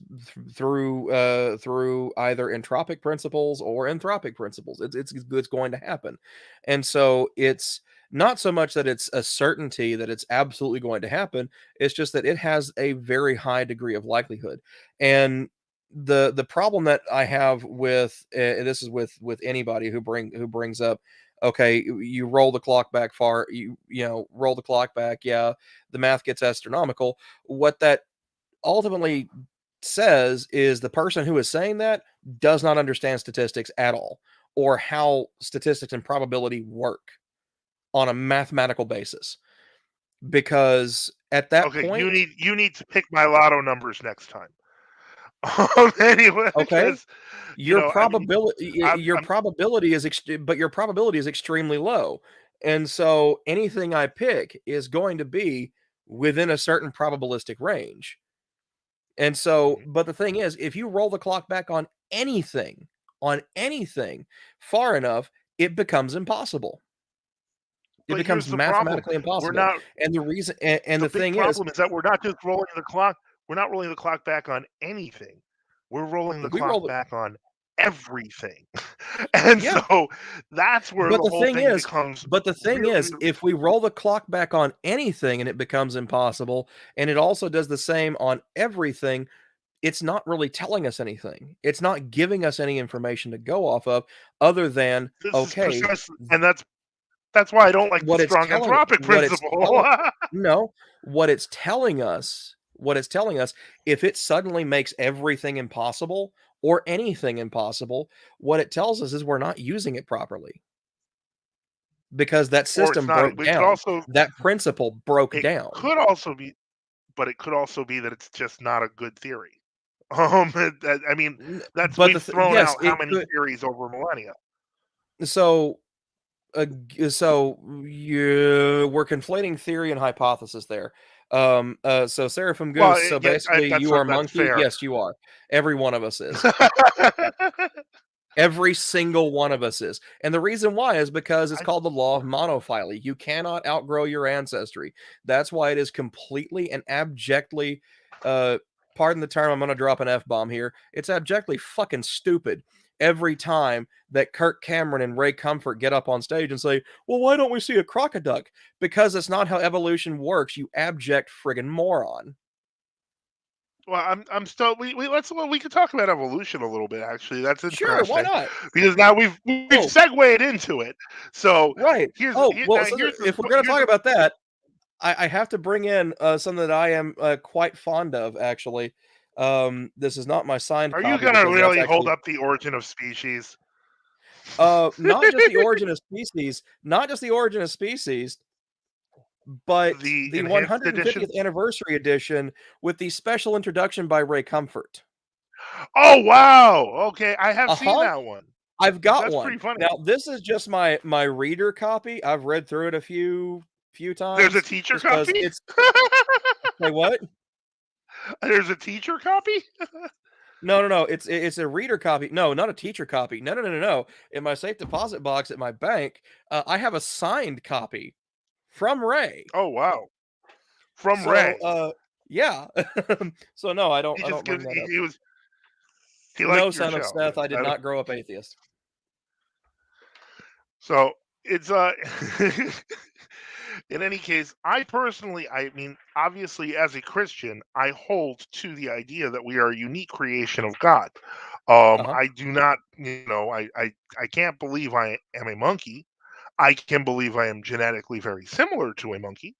through either entropic principles or anthropic principles. It's going to happen, and so it's not so much that it's a certainty that it's absolutely going to happen. It's just that it has a very high degree of likelihood. And the problem that I have with this is with anybody who brings up, okay, you roll the clock back far, you know, roll the clock back, yeah, the math gets astronomical. What that ultimately says is the person who is saying that does not understand statistics at all, or how statistics and probability work on a mathematical basis. Because at that Okay, you point, need to pick my lotto numbers next time. Anyway, okay, because you know, I mean, your I'm probability is but your probability is extremely low. And so anything I pick is going to be within a certain probabilistic range. And so, mhm. but the thing is, if you roll the clock back on anything far enough, it becomes impossible. It But here's becomes the problem: mathematically we're impossible. not. And the reason, and The the big thing is, problem is that we're not just rolling the clock. We're not rolling the clock back on anything. We're rolling the we clock roll the, back on everything, and yeah. so that's where But the the whole thing thing is becomes but the thing really, is, really. if we roll the clock back on anything and it becomes impossible, and it also does the same on everything, it's not really telling us anything. It's not giving us any information to go off of other than, This is okay, precisely, and that's why I don't like the strong anthropic what it's principle. telling no, what it's telling us, if it suddenly makes everything impossible or anything impossible, what it tells us is we're not using it properly because that Or it's system not. broke down. That principle broke It down. could also be, but it could also be that it's just not a good theory. I mean, that's But we've thrown yes, out how it many could. theories over millennia. So, so we're conflating theory and hypothesis there. So Seraphim Well, Goose. So yeah, basically, you are that's monkey. fair. Yes, you are. Every one of us is. Every single one of us is. And the reason why is because it's I, called the law of monophyly. You cannot outgrow your ancestry. That's why it is completely and abjectly, uh, pardon the term, I'm going to drop an F bomb here. It's abjectly fucking stupid every time that Kirk Cameron and Ray Comfort get up on stage and say, well, why don't we see a crocoduck? Because it's not how evolution works, you abject friggin' moron. well, I'm still. We could talk about evolution a little bit. Actually, that's Sure, why interesting not? because now we've Oh, segued into it. So right. Oh, well, so here's if we're going to talk about that, I have to bring in something that I am quite fond of, actually. This is not my signed are you copy gonna because that's really hold actually up the origin of species? not just the origin of species, not just the origin of species, but The the enhanced edition. 150th anniversary edition with the special introduction by Ray Comfort. Oh wow! Okay, I have Uh seen huh. that one. I've got That's one pretty funny. now. This is just my reader copy. I've read through it a few There's a times teacher just because copy. it's say what? There's a teacher copy. No, no, no. It's a reader copy. No, not a teacher copy. No, no, no, no, no. In my safe deposit box at my bank, I have a signed copy from Ray. Oh wow! From So, Ray. yeah. So no, He I just don't gives. bring that up. He No, liked your son of show. Seth, I did not grow up atheist. So it's in any case, I personally, I mean, obviously, as a Christian, I hold to the idea that we are a unique creation of God. Uh huh. I do not, I can't believe I am a monkey. I can believe I am genetically very similar to a monkey.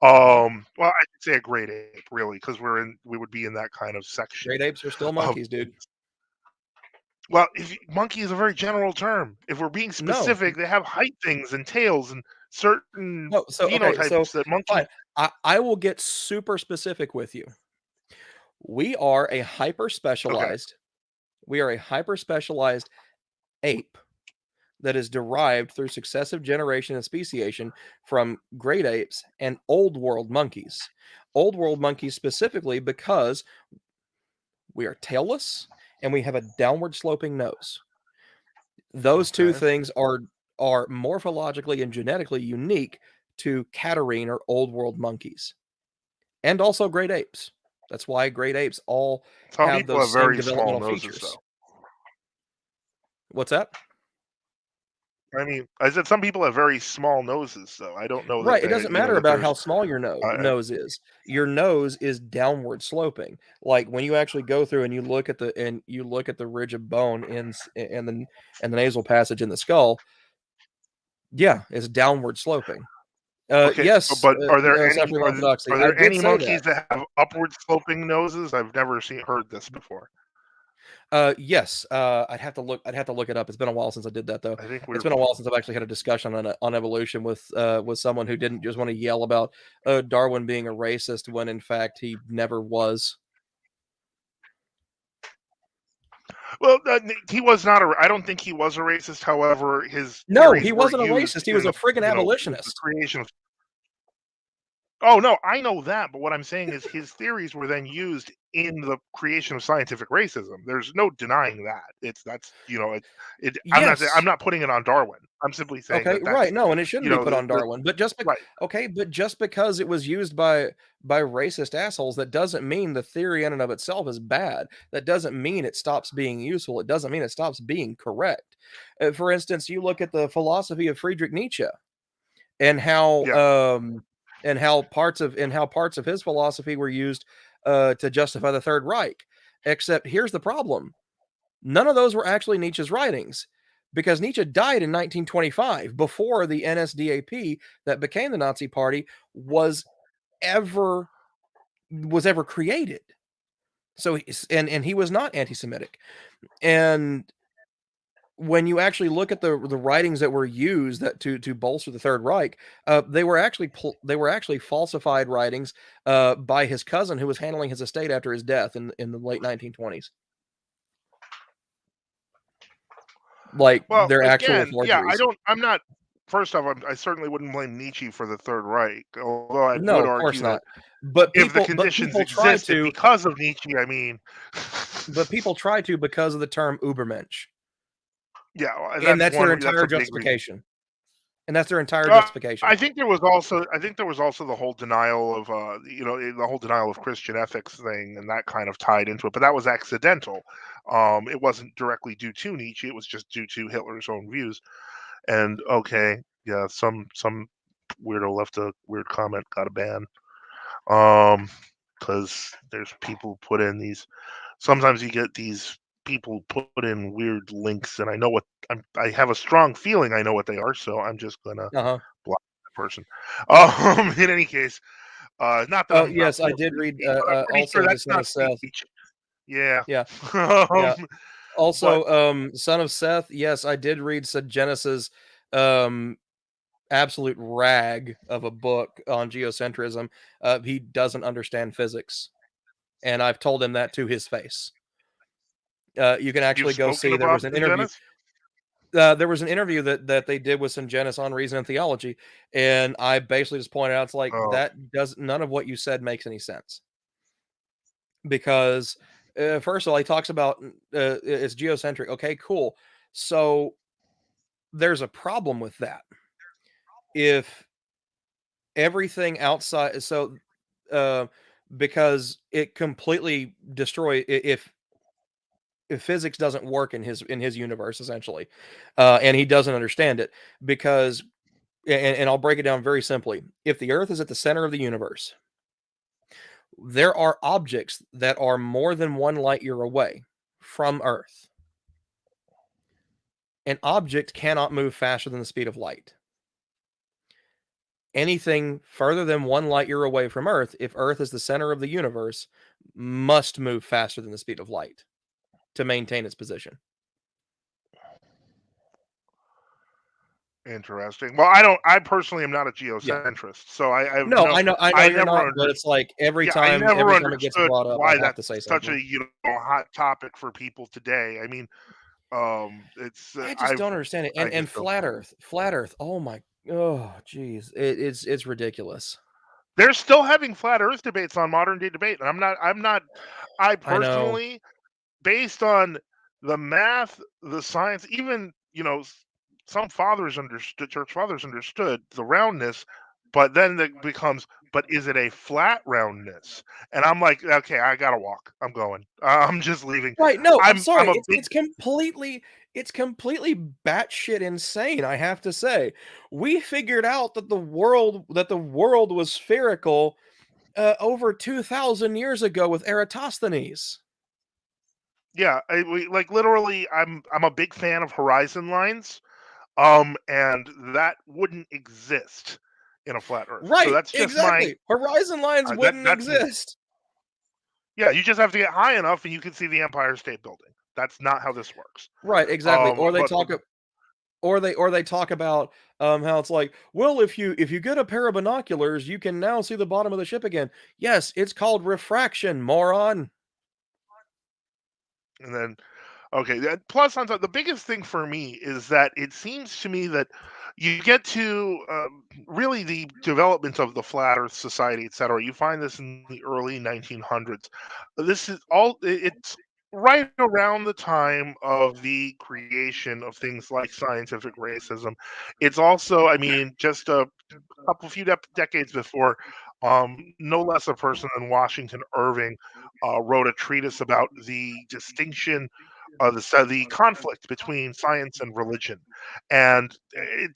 Uh huh. Well, I could say a great ape, really, because we would be in that kind of section Great apes are still of monkeys, dude. things. Well, monkey is a very general term. If we're being No, specific, they have height things and tails and certain no. So okay. So phenotypes that monkey. fine. I will get super specific with you. We are a hyper Okay. specialized. We are a hyper specialized ape that is derived through successive generation and speciation from great apes and old world monkeys. Old world monkeys specifically because we are tailless and we have a downward sloping nose. Those two Okay. things are morphologically and genetically unique to Catarrhine or old world monkeys and also great apes. That's why great apes all Some have people those have same very small developmental noses, features. though. What's that? I mean, I said some people have very small noses, though. I don't know that Right, it they, doesn't matter that about how there's. small your I nose is. Your nose is downward sloping. Like when you actually go through and you look at the ridge of bone in the nasal passage in the skull, yeah, it's downward sloping. Okay, Yes, but are there any suffering orthodoxy. are I there did any say monkeys that. that have upward sloping noses? I've never heard this before. Yes, I'd have to look it up. It's been a while since I did that though. I think It's we're been a while since I've actually had a discussion on evolution with someone who didn't just want to yell about Darwin being a racist when in fact he never was. well. He was not a. I don't think he was a racist. However, his No, he theories were wasn't a used racist. He in was a the friggin' with the abolitionist. creation of. Oh no, I know that, but what I'm saying is his theories were then used in the creation of scientific racism. There's no denying that. That's I'm Yes. not putting it on Darwin. I'm simply saying Okay, that right. that's No, and it shouldn't be put on the Darwin. But right. okay, but just because it was used by racist assholes, that doesn't mean the theory in and of itself is bad. That doesn't mean it stops being useful. It doesn't mean it stops being correct. For instance, you look at the philosophy of Friedrich Nietzsche and Yeah. how parts of his philosophy were used to justify the Third Reich. Except here's the problem: none of those were actually Nietzsche's writings, because Nietzsche died in 1925 before the NSDAP that became the Nazi Party ever was ever created. So and he was not anti-Semitic. And when you actually look at the writings that were used that to bolster the Third Reich, they were actually falsified writings by his cousin who was handling his estate after his death in the late 1920s. Like Well, they're actual again, yeah, forgeries. I'm not. First off, I certainly wouldn't blame Nietzsche for the Third Reich, although I No, would of course argue that not. But if the conditions people try existed to because of Nietzsche, I mean, because of the term Ubermensch, yeah, and and that's their that's entire a big reason. justification. And that's their entire Uh, justification. I think there was also the whole denial of the whole denial of Christian ethics thing, and that kind of tied into it. But that was accidental. It wasn't directly due to Nietzsche; it was just due to Hitler's own views. And okay, yeah, some weirdo left a weird comment, got a ban. Because there's people put in these. Sometimes you get these people put in weird links, and I have a strong feeling I know what they are, so I'm just gonna Uh-huh. block that person. In any case, not that Oh, I'm not yes, I for did free read, speech, but I'm pretty sure also the that's Son not of Seth. speech. Yeah. Yeah, yeah. um, but Also, Son of Seth, yes, I did read Genesis, um, absolute rag of a book on geocentrism. He doesn't understand physics, and I've told him that to his face. You can you've actually go spoken see about the Genesis? there was an interview that they did with Genesis on Reason and Theology, and I basically just pointed out, it's like, Oh, that does none of what you said makes any sense. Because, first of all, he talks about, it's geocentric. Okay, cool. So, there's a problem with that. If everything outside uh, because it completely if physics doesn't work in his universe, essentially, and he doesn't understand it, because and I'll break it down very simply. If the Earth is at the center of the universe, there are objects that are more than one light year away from Earth. An object cannot move faster than the speed of light. Anything further than one light year away from Earth, if Earth is the center of the universe, must move faster than the speed of light to maintain its position. Interesting. Well, I personally am not a Yeah. geocentrist, so I have No, no. I know I you're never not, but understood. it's like Yeah, I never every time it gets understood brought up, I why have that's to say such something. a hot topic for people today. I mean, it's I just don't understand it. I And just don't. flat Earth. Oh my, oh geez, it's ridiculous. They're still having flat Earth debates on modern day debate, and I I know. personally, based on the math, the science, even some fathers understood, church fathers understood the roundness, but then it becomes, but is it a flat roundness? And I'm like, okay, I gotta walk. I'm going. I'm just leaving. Right, no, I'm I'm sorry. a big It's completely batshit insane, I have to say. We figured out that the world was spherical over 2000 years ago with Eratosthenes. yeah. Like literally, I'm a big fan of horizon lines. And that wouldn't exist in a flat Earth. So Right, that's just my exactly. Horizon lines wouldn't that's me. exist. Yeah, you just have to get high enough, and you can see the Empire State Building. That's not how this works. Right, exactly. But Or they talk about how it's like, well, if you get a pair of binoculars, you can now see the bottom of the ship again. Yes, it's called refraction, moron. and then okay, plus on top, the biggest thing for me is that it seems to me that you get to really the development of the flat Earth society, etc. You find this in the early 1900s. This is all. It's right around the time of the creation of things like scientific racism. It's also, I mean, just a few decades before, no less a person than Washington Irving wrote a treatise about the distinction, the conflict between science and religion, and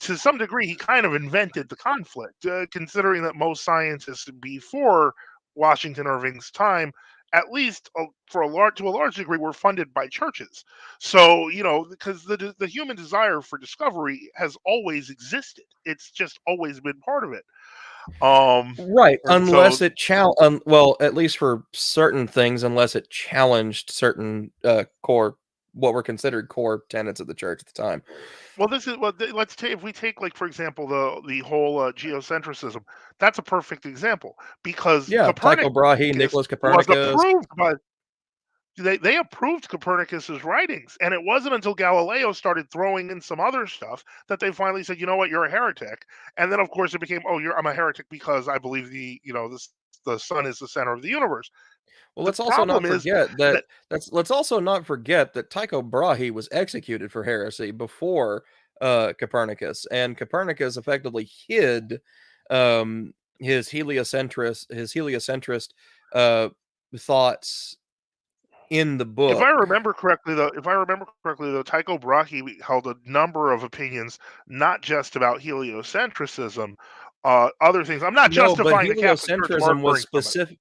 to some degree, he kind of invented the conflict, considering that most scientists before Washington Irving's time, at least to a large degree, were funded by churches. So because the human desire for discovery has always existed, it's just always been part of it. Right, And so, well, at least for certain things, unless it challenged certain core, what were considered core tenets of the church at the time. well, this is what let's take if we take, like, for example, the whole geocentrism. That's a perfect example because Yeah, Tycho Brahe, Copernicus Nicholas was Copernicus. approved by they approved Copernicus's writings, and it wasn't until Galileo started throwing in some other stuff that they finally said, you know what, you're a heretic. And then, of course, it became, oh, I'm a heretic because I believe the sun is the center of the universe. Well, The problem is that let's also not forget that Tycho Brahe was executed for heresy before Copernicus, and Copernicus effectively hid his heliocentrist uh, thoughts in the if I book. remember correctly, Tycho Brahe held a number of opinions, not just about heliocentrism, other things. I'm not No, but justifying the Catholic Church heliocentrism was murmuring from it. specific.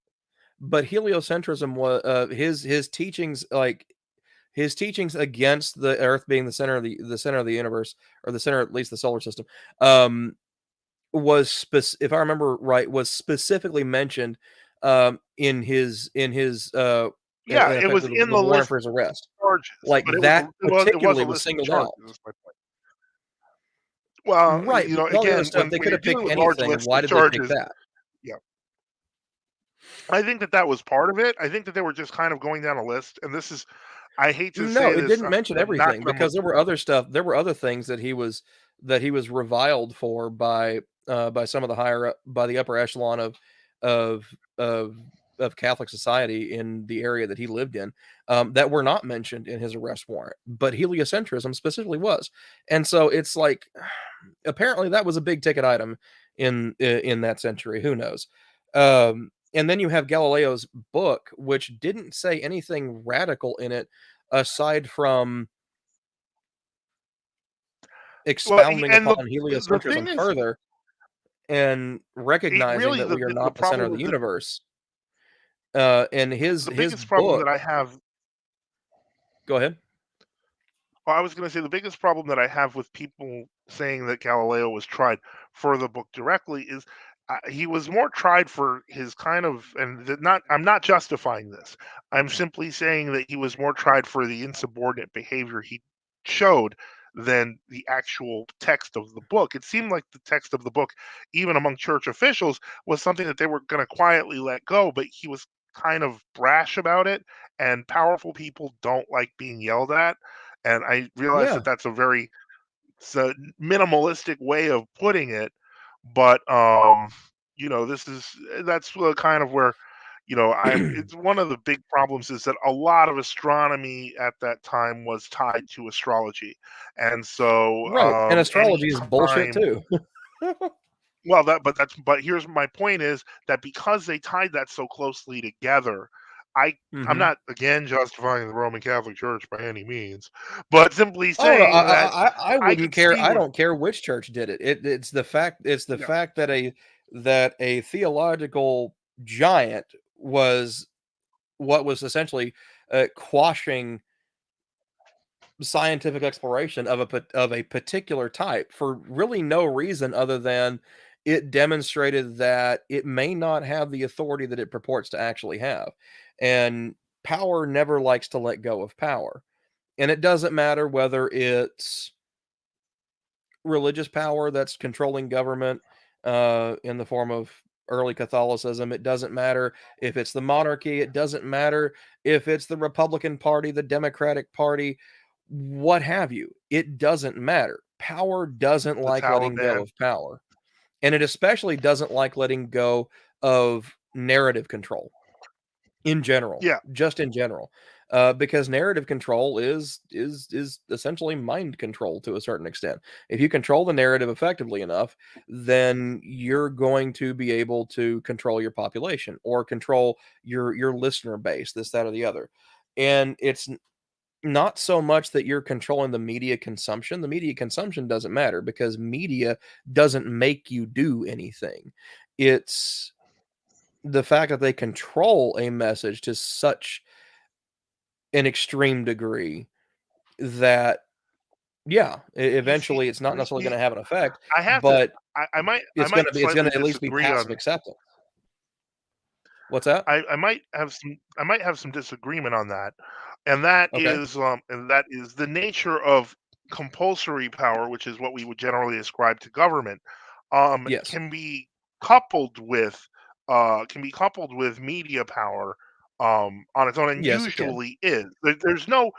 But heliocentrism was his teachings, like his teachings against the Earth being the center of the universe, or the center, at least the solar system, um, if I remember right, was specifically mentioned in his Yeah, in it effect was in the the warrant list for his arrest. of charges, Like but that it was a particularly was list of singled charges. out. Is my point. Well, Right, but with all the other again, stuff, they when could you're have picked dealing with large anything, and lists why of did they pick charges, that? yeah, I think that was part of it. I think that they were just kind of going down a list, and this is, I hate to No, say it this, didn't mention I'm not everything, gonna because there were other things that he was reviled for by some of the by the upper echelon of of of Catholic society in the area that he lived in, that were not mentioned in his arrest warrant, but heliocentrism specifically was. And so it's like, apparently that was a big ticket item in that century. Who knows? And then you have Galileo's book, which didn't say anything radical in it aside from well, expounding and upon the thing heliocentrism is, further and it recognizing really that we are the not the center problem of the with universe. And the his biggest problem that book. I have. Go ahead. Well, I was going to say the biggest problem that I have with people saying that Galileo was tried for the book directly is, he was more tried for his kind of, and not, I'm not justifying this. I'm simply saying that he was more tried for the insubordinate behavior he showed than the actual text of the book. It seemed like the text of the book, even among church officials, was something that they were going to quietly let go, but he was kind of brash about it, and powerful people don't like being yelled at. And I realized Yeah. that that's a very it's a minimalistic way of putting it, but this is that's kind of where I'm it's one of the big problems is that a lot of astronomy at that time was tied to astrology. And so Right. And any astrology is bullshit time too. well but here's my point is that because they tied that so closely together, I I'm Hmm. not again justifying the Roman Catholic Church by any means, but simply Oh no, saying that I I wouldn't could care. see I where don't care which church did it. It's the fact. It's the yeah, fact that a theological giant was what was essentially quashing scientific exploration of of a particular type for really no reason other than it demonstrated that it may not have the authority that it purports to actually have. And power never likes to let go of power. And it doesn't matter whether it's religious power that's controlling government in the form of early Catholicism. It doesn't matter if it's the monarchy. It doesn't matter if it's the Republican Party, the Democratic Party, what have you. It doesn't matter. Power doesn't the like letting go Taliban. of power. And it especially doesn't like letting go of narrative control in general, Yeah, just in general, because narrative control is essentially mind control to a certain extent. If you control the narrative effectively enough, then you're going to be able to control your population or control your listener base, this, that, or the other. And it's not so much that you're controlling the media consumption. The media consumption doesn't matter because media doesn't make you do anything. It's the fact that they control a message to such an extreme degree that yeah, you see, eventually it's not you necessarily see, going to have an effect, I have to. but I might it's going slightly to at least be disagree passive on. acceptance. What's that? I might have some disagreement on that, and that Okay. is the nature of compulsory power, which is what we would generally ascribe to government. Yes. Can be coupled with media power on its own, and Yes, it can. usually is. There's no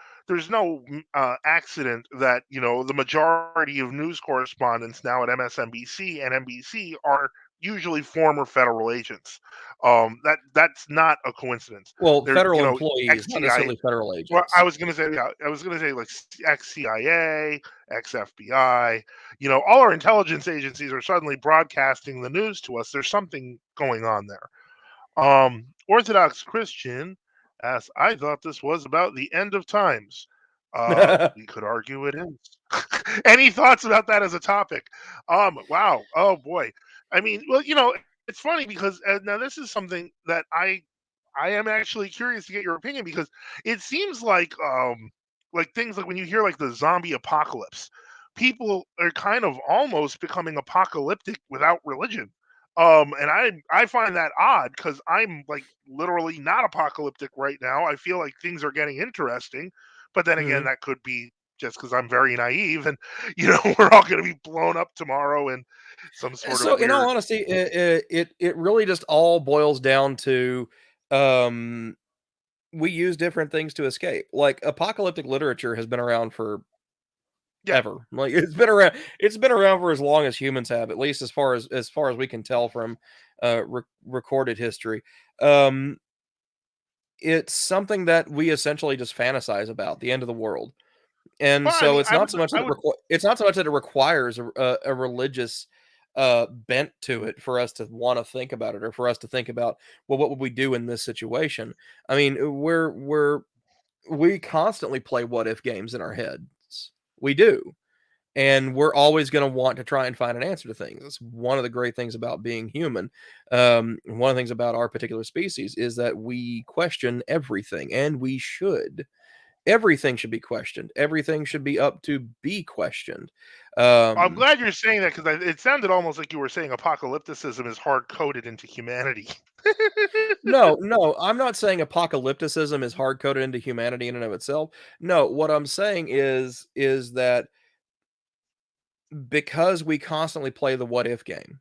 accident that the majority of news correspondents now at MSNBC and NBC are usually former federal agents. That's not a coincidence. Well, They're federal ex employees, not CIA. necessarily federal Well, I agents. was gonna say, yeah, I was gonna say like ex CIA, ex FBI. All our intelligence agencies are suddenly broadcasting the news to us. There's something going on there. Orthodox Christian asks, I thought this was about the end of times. We could argue it is. Any thoughts about that as a topic? Wow. Oh boy. I mean, well, it's funny because now this is something that I am actually curious to get your opinion because it seems like things like when you hear like the zombie apocalypse, people are kind of almost becoming apocalyptic without religion. And I find that odd because I'm like literally not apocalyptic right now. I feel like things are getting interesting, but then again, Mhm. that could be just because I'm very naive and we're all going to be blown up tomorrow in some sort of So, in all weird. honesty, it really just all boils down to um, we use different things to escape. Like apocalyptic literature has been around for Yeah, ever. Like it's been around for as long as humans have, at least as far as we can tell from recorded history. Um it's something that we essentially just fantasize about, the end of the world. And well, I so mean, it's not so much I that would. it's not so much that it requires a religious bent to it for us to want to think about it or for us to think about, well, what would we do in this situation? I mean, we constantly play what if games in our heads. We do. And we're always going to want to try and find an answer to things. That's one of the great things about being human. One of the things about our particular species is that we question everything, and we should. Everything should be questioned. Everything should be up to be questioned. I'm Um, glad you're saying that because it sounded almost like you were saying apocalypticism is hard coded into humanity. no, no, I'm not saying apocalypticism is hard coded into humanity in and of itself. No, what I'm saying is that because we constantly play the what if game.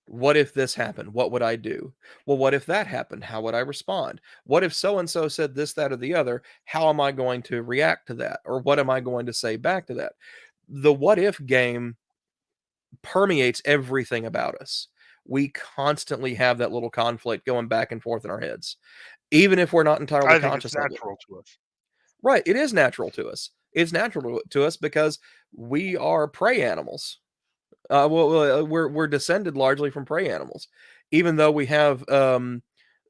What if this happened? What would I do? Well, what if that happened? How would I respond? What if so and so said this, that, or the other? How am I going to react to that? Or what am I going to say back to that? The what if game permeates everything about us. We constantly have that little conflict going back and forth in our heads, even if we're not entirely I think it's conscious of it. natural to us. Right. It is natural to us. It's natural to us because we are prey animals. We're descended largely from prey animals, even though we have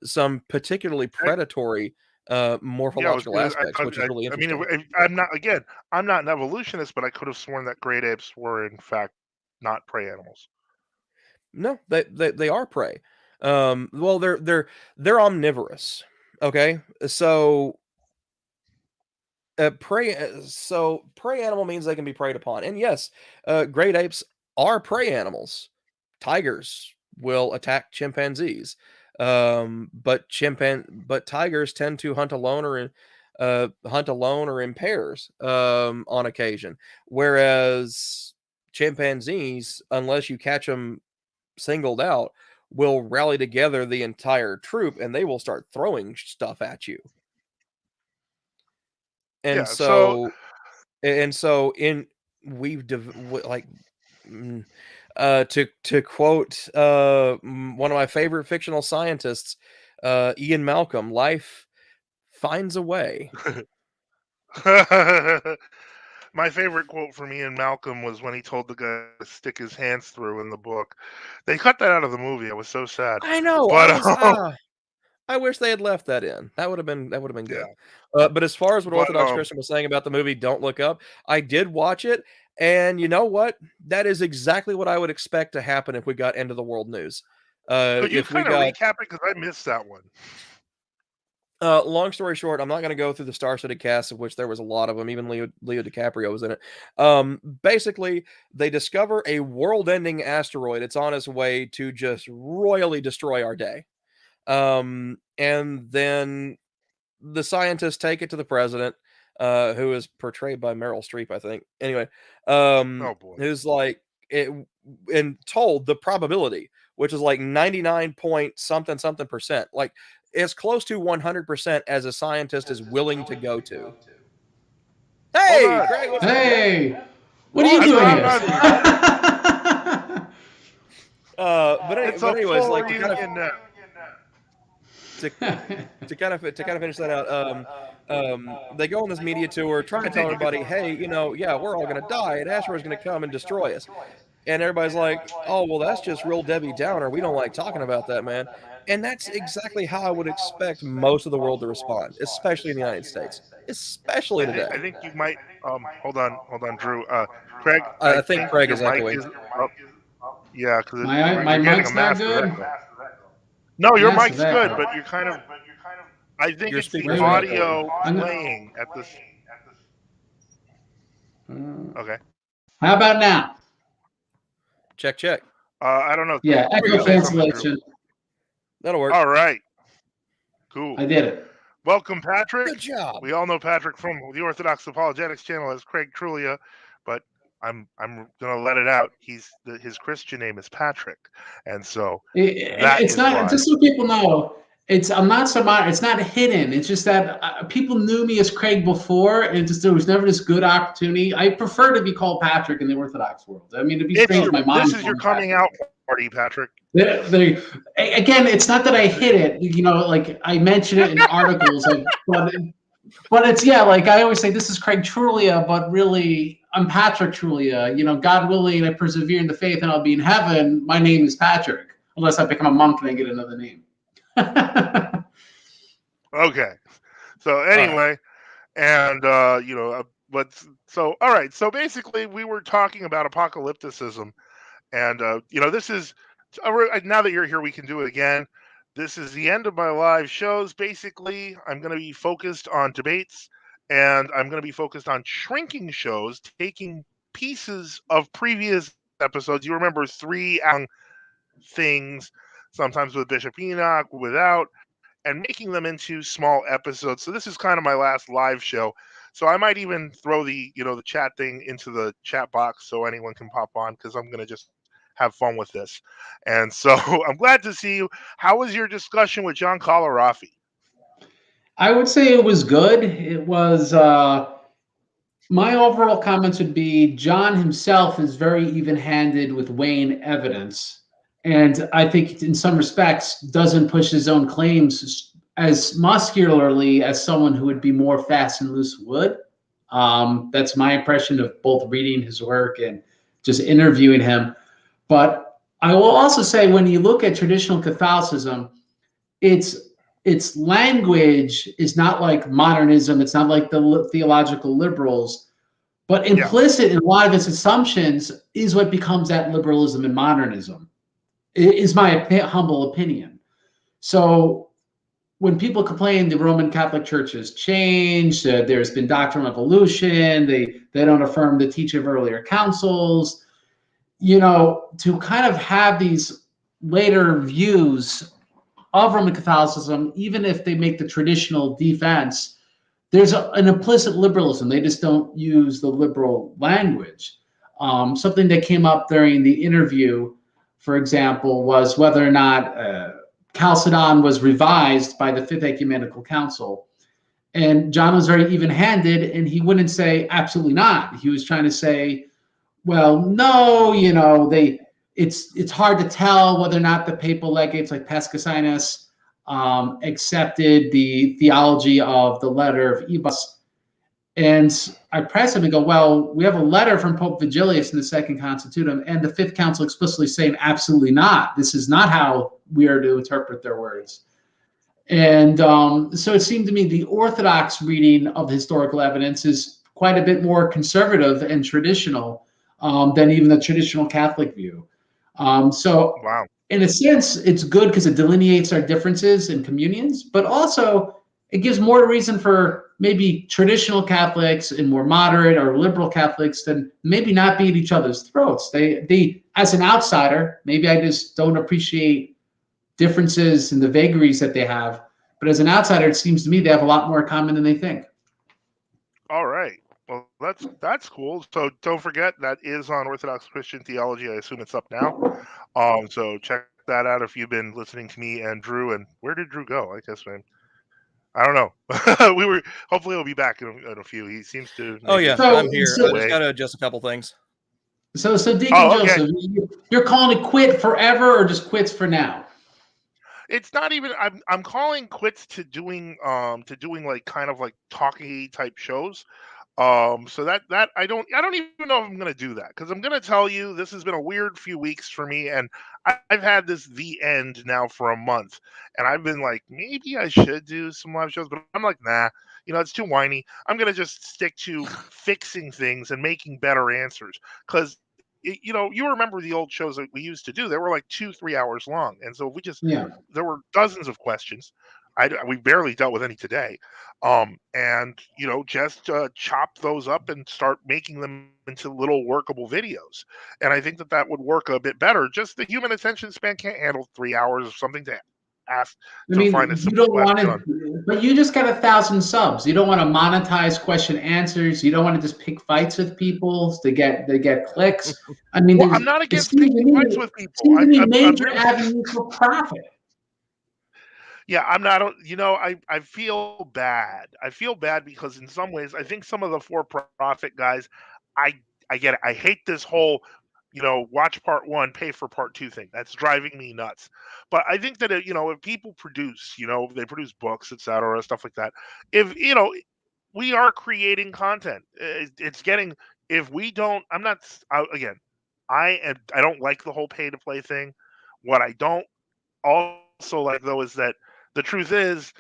some particularly predatory Yeah, I was morphological gonna. aspects, which is really I mean, interesting. I'm not. Again, I'm not an evolutionist, but I could have sworn that great apes were in fact not prey animals. No, they are prey. Well, they're omnivorous. Okay, so prey animal means they can be preyed upon, and yes, great apes are prey animals. Tigers will attack chimpanzees, but tigers tend to hunt alone or in pairs on occasion, whereas chimpanzees, unless you catch them singled out, will rally together the entire troop and they will start throwing stuff at you. And Yeah. So so and so in we've like mm, to quote one of my favorite fictional scientists, Ian Malcolm, life finds a way. my favorite quote from Ian Malcolm was when he told the guy to stick his hands through in the book. They cut that out of the movie. I was so sad. I know. But I wish they had left that in. That would have been good. yeah. But as far as what But Orthodox Christian was saying about the movie Don't Look Up, I did watch it, and you know what? That is exactly what I would expect to happen if we got end of the world news. could you If we kind of got recap it because I missed that one. long story short, I'm not going to go through the star-studded cast, of which there was a lot of them. Even Leo DiCaprio was in it. Basically, they discover a world-ending asteroid. It's on its way to just royally destroy our day. And then the scientists take it to the president, who is portrayed by Meryl Streep, I think. Anyway, Oh boy. who's like it, and told the probability, which is like 99 point something something percent, like as close to 100% as a scientist is willing to go to. Hold Hey, on. Craig, what's up, man? Hey, what are you Long I'm doing time I'm here? no not. see. It's But a anyways, full like to kind of reunion now. to to kind of finish that out, they go on this media tour trying to tell Continue. everybody, hey, yeah, we're all going to die. An asteroid's going to come and destroy us. And everybody's like, oh, well, that's just real Debbie Downer. We don't like talking about that, man. And that's exactly how I would expect most of the world to respond, especially in the United States, especially I today. think you might. Hold on, Drew. Craig, I I think think Craig your is mic echoing. is up. Yeah, because My you're getting a mic's not massive good. echo. No, your Massive mic's good, echo. but you're kind of. I think Your it's the Wait, speakers are wait. echoing. audio I'm not, playing at this. Okay. how about now? Check, check. I don't know. Yeah, There we You echo go. say something, Drew. cancellation. That'll work. All right. Cool. I did it. Welcome, Patrick. Good job. We all know Patrick from the Orthodox Apologetics channel as Craig Trulia, but I'm gonna let it out. His Christian name is Patrick, and so that It's is not, why. just so people know. I'm not so much. It's not hidden. It's just that people knew me as Craig before, and just there was never this good opportunity. I prefer to be called Patrick in the Orthodox world. I mean, it'd be strange if my mom This is called your me coming Patrick. out party, Patrick. Again, it's not that I hid it. Like I mention it in articles, but it's, yeah. Like I always say, this is Craig Trulia, but really I'm Patrick Trulia. God willing, I persevere in the faith, and I'll be in heaven. My name is Patrick, unless I become a monk and I get another name. Okay. So All right. anyway, and but so all right. So basically, we were talking about apocalypticism, and this is now that you're here, we can do it again. This is the end of my live shows. Basically, I'm going to be focused on debates, and I'm going to be focused on shrinking shows, taking pieces of previous episodes. You remember 3 hour things, sometimes with Bishop Enoch, without, and making them into small episodes. So this is kind of my last live show. So I might even throw the the chat thing into the chat box so anyone can pop on, because I'm gonna just have fun with this. And so I'm glad to see you. How was your discussion with John Colarafi? I would say it was good. It was my overall comments would be John himself is very even-handed with weighing evidence, and I think in some respects doesn't push his own claims as muscularly as someone who would be more fast and loose would. That's my impression of both reading his work and just interviewing him. But I will also say, when you look at traditional Catholicism, its its language is not like modernism. It's not like the theological liberals, but Yeah. implicit in a lot of its assumptions is what becomes that liberalism and modernism. Is my humble opinion. So when people complain the Roman Catholic Church has changed, there's been doctrinal evolution, they don't affirm the teaching of earlier councils, to kind of have these later views of Roman Catholicism, even if they make the traditional defense, there's an implicit liberalism. They just don't use the liberal language. Something that came up during the interview, for example, was whether or not Chalcedon was revised by the Fifth Ecumenical Council. And John was very even-handed, and he wouldn't say absolutely not. He was trying to say, well, no, it's hard to tell whether or not the papal legates like Pascasinus accepted the theology of the letter of Ebus. And I press him and go, well, we have a letter from Pope Vigilius in the Second Constitutum, and the Fifth Council explicitly saying absolutely not. This is not how we are to interpret their words. And so it seemed to me the Orthodox reading of the historical evidence is quite a bit more conservative and traditional than even the traditional Catholic view. So Wow. in a sense, it's good because it delineates our differences in communions, but also it gives more reason for maybe traditional Catholics and more moderate or liberal Catholics to maybe not be at each other's throats. They, as an outsider, maybe I just don't appreciate differences and the vagaries that they have, but as an outsider, it seems to me they have a lot more in common than they think. All right. Well, that's cool. So don't forget, that is on Orthodox Christian Theology. I assume it's up now. So check that out if you've been listening to me and Drew. And where did Drew go? I guess, man, I don't know. Hopefully he'll be back in a few. He seems to. Oh yeah, So- I'm here. so- I just gotta adjust a couple things. So Deacon Oh, okay. Joseph, you're calling it quit forever or just quits for now? It's not even. I'm calling quits to doing like kind of like talky type shows. So that I don't even know if I'm gonna do that, because I'm gonna tell you this has been a weird few weeks for me, and I've had this the end now for a month, and I've been like, maybe I should do some live shows, but I'm like, nah, it's too whiny. I'm gonna just stick to fixing things and making better answers, because you remember the old shows that we used to do, they were like 2-3 hours long, and so if we just Yeah. there were dozens of questions. We barely dealt with any today. And just chop those up and start making them into little workable videos. And I think that would work a bit better. Just the human attention span can't handle 3 hours of something to ask I to mean, find a you simple don't want question on. to, but you just got 1,000 subs. You don't want to monetize question answers. You don't want to just pick fights with people to get clicks. I mean, Well, I'm not it against seems to picking fights me, with people. seems to me I'm major really. avenues for profit. Yeah, I'm not. I feel bad. I feel bad because in some ways, I think some of the for-profit guys, I I get it. I hate this whole, watch part one, pay for part two thing. That's driving me nuts. But I think that if people produce, they produce books, etc., stuff like that. If we are creating content. It's getting. If we don't, I'm not. Again, I don't like the whole pay to play thing. What I don't also like, though, is that the truth is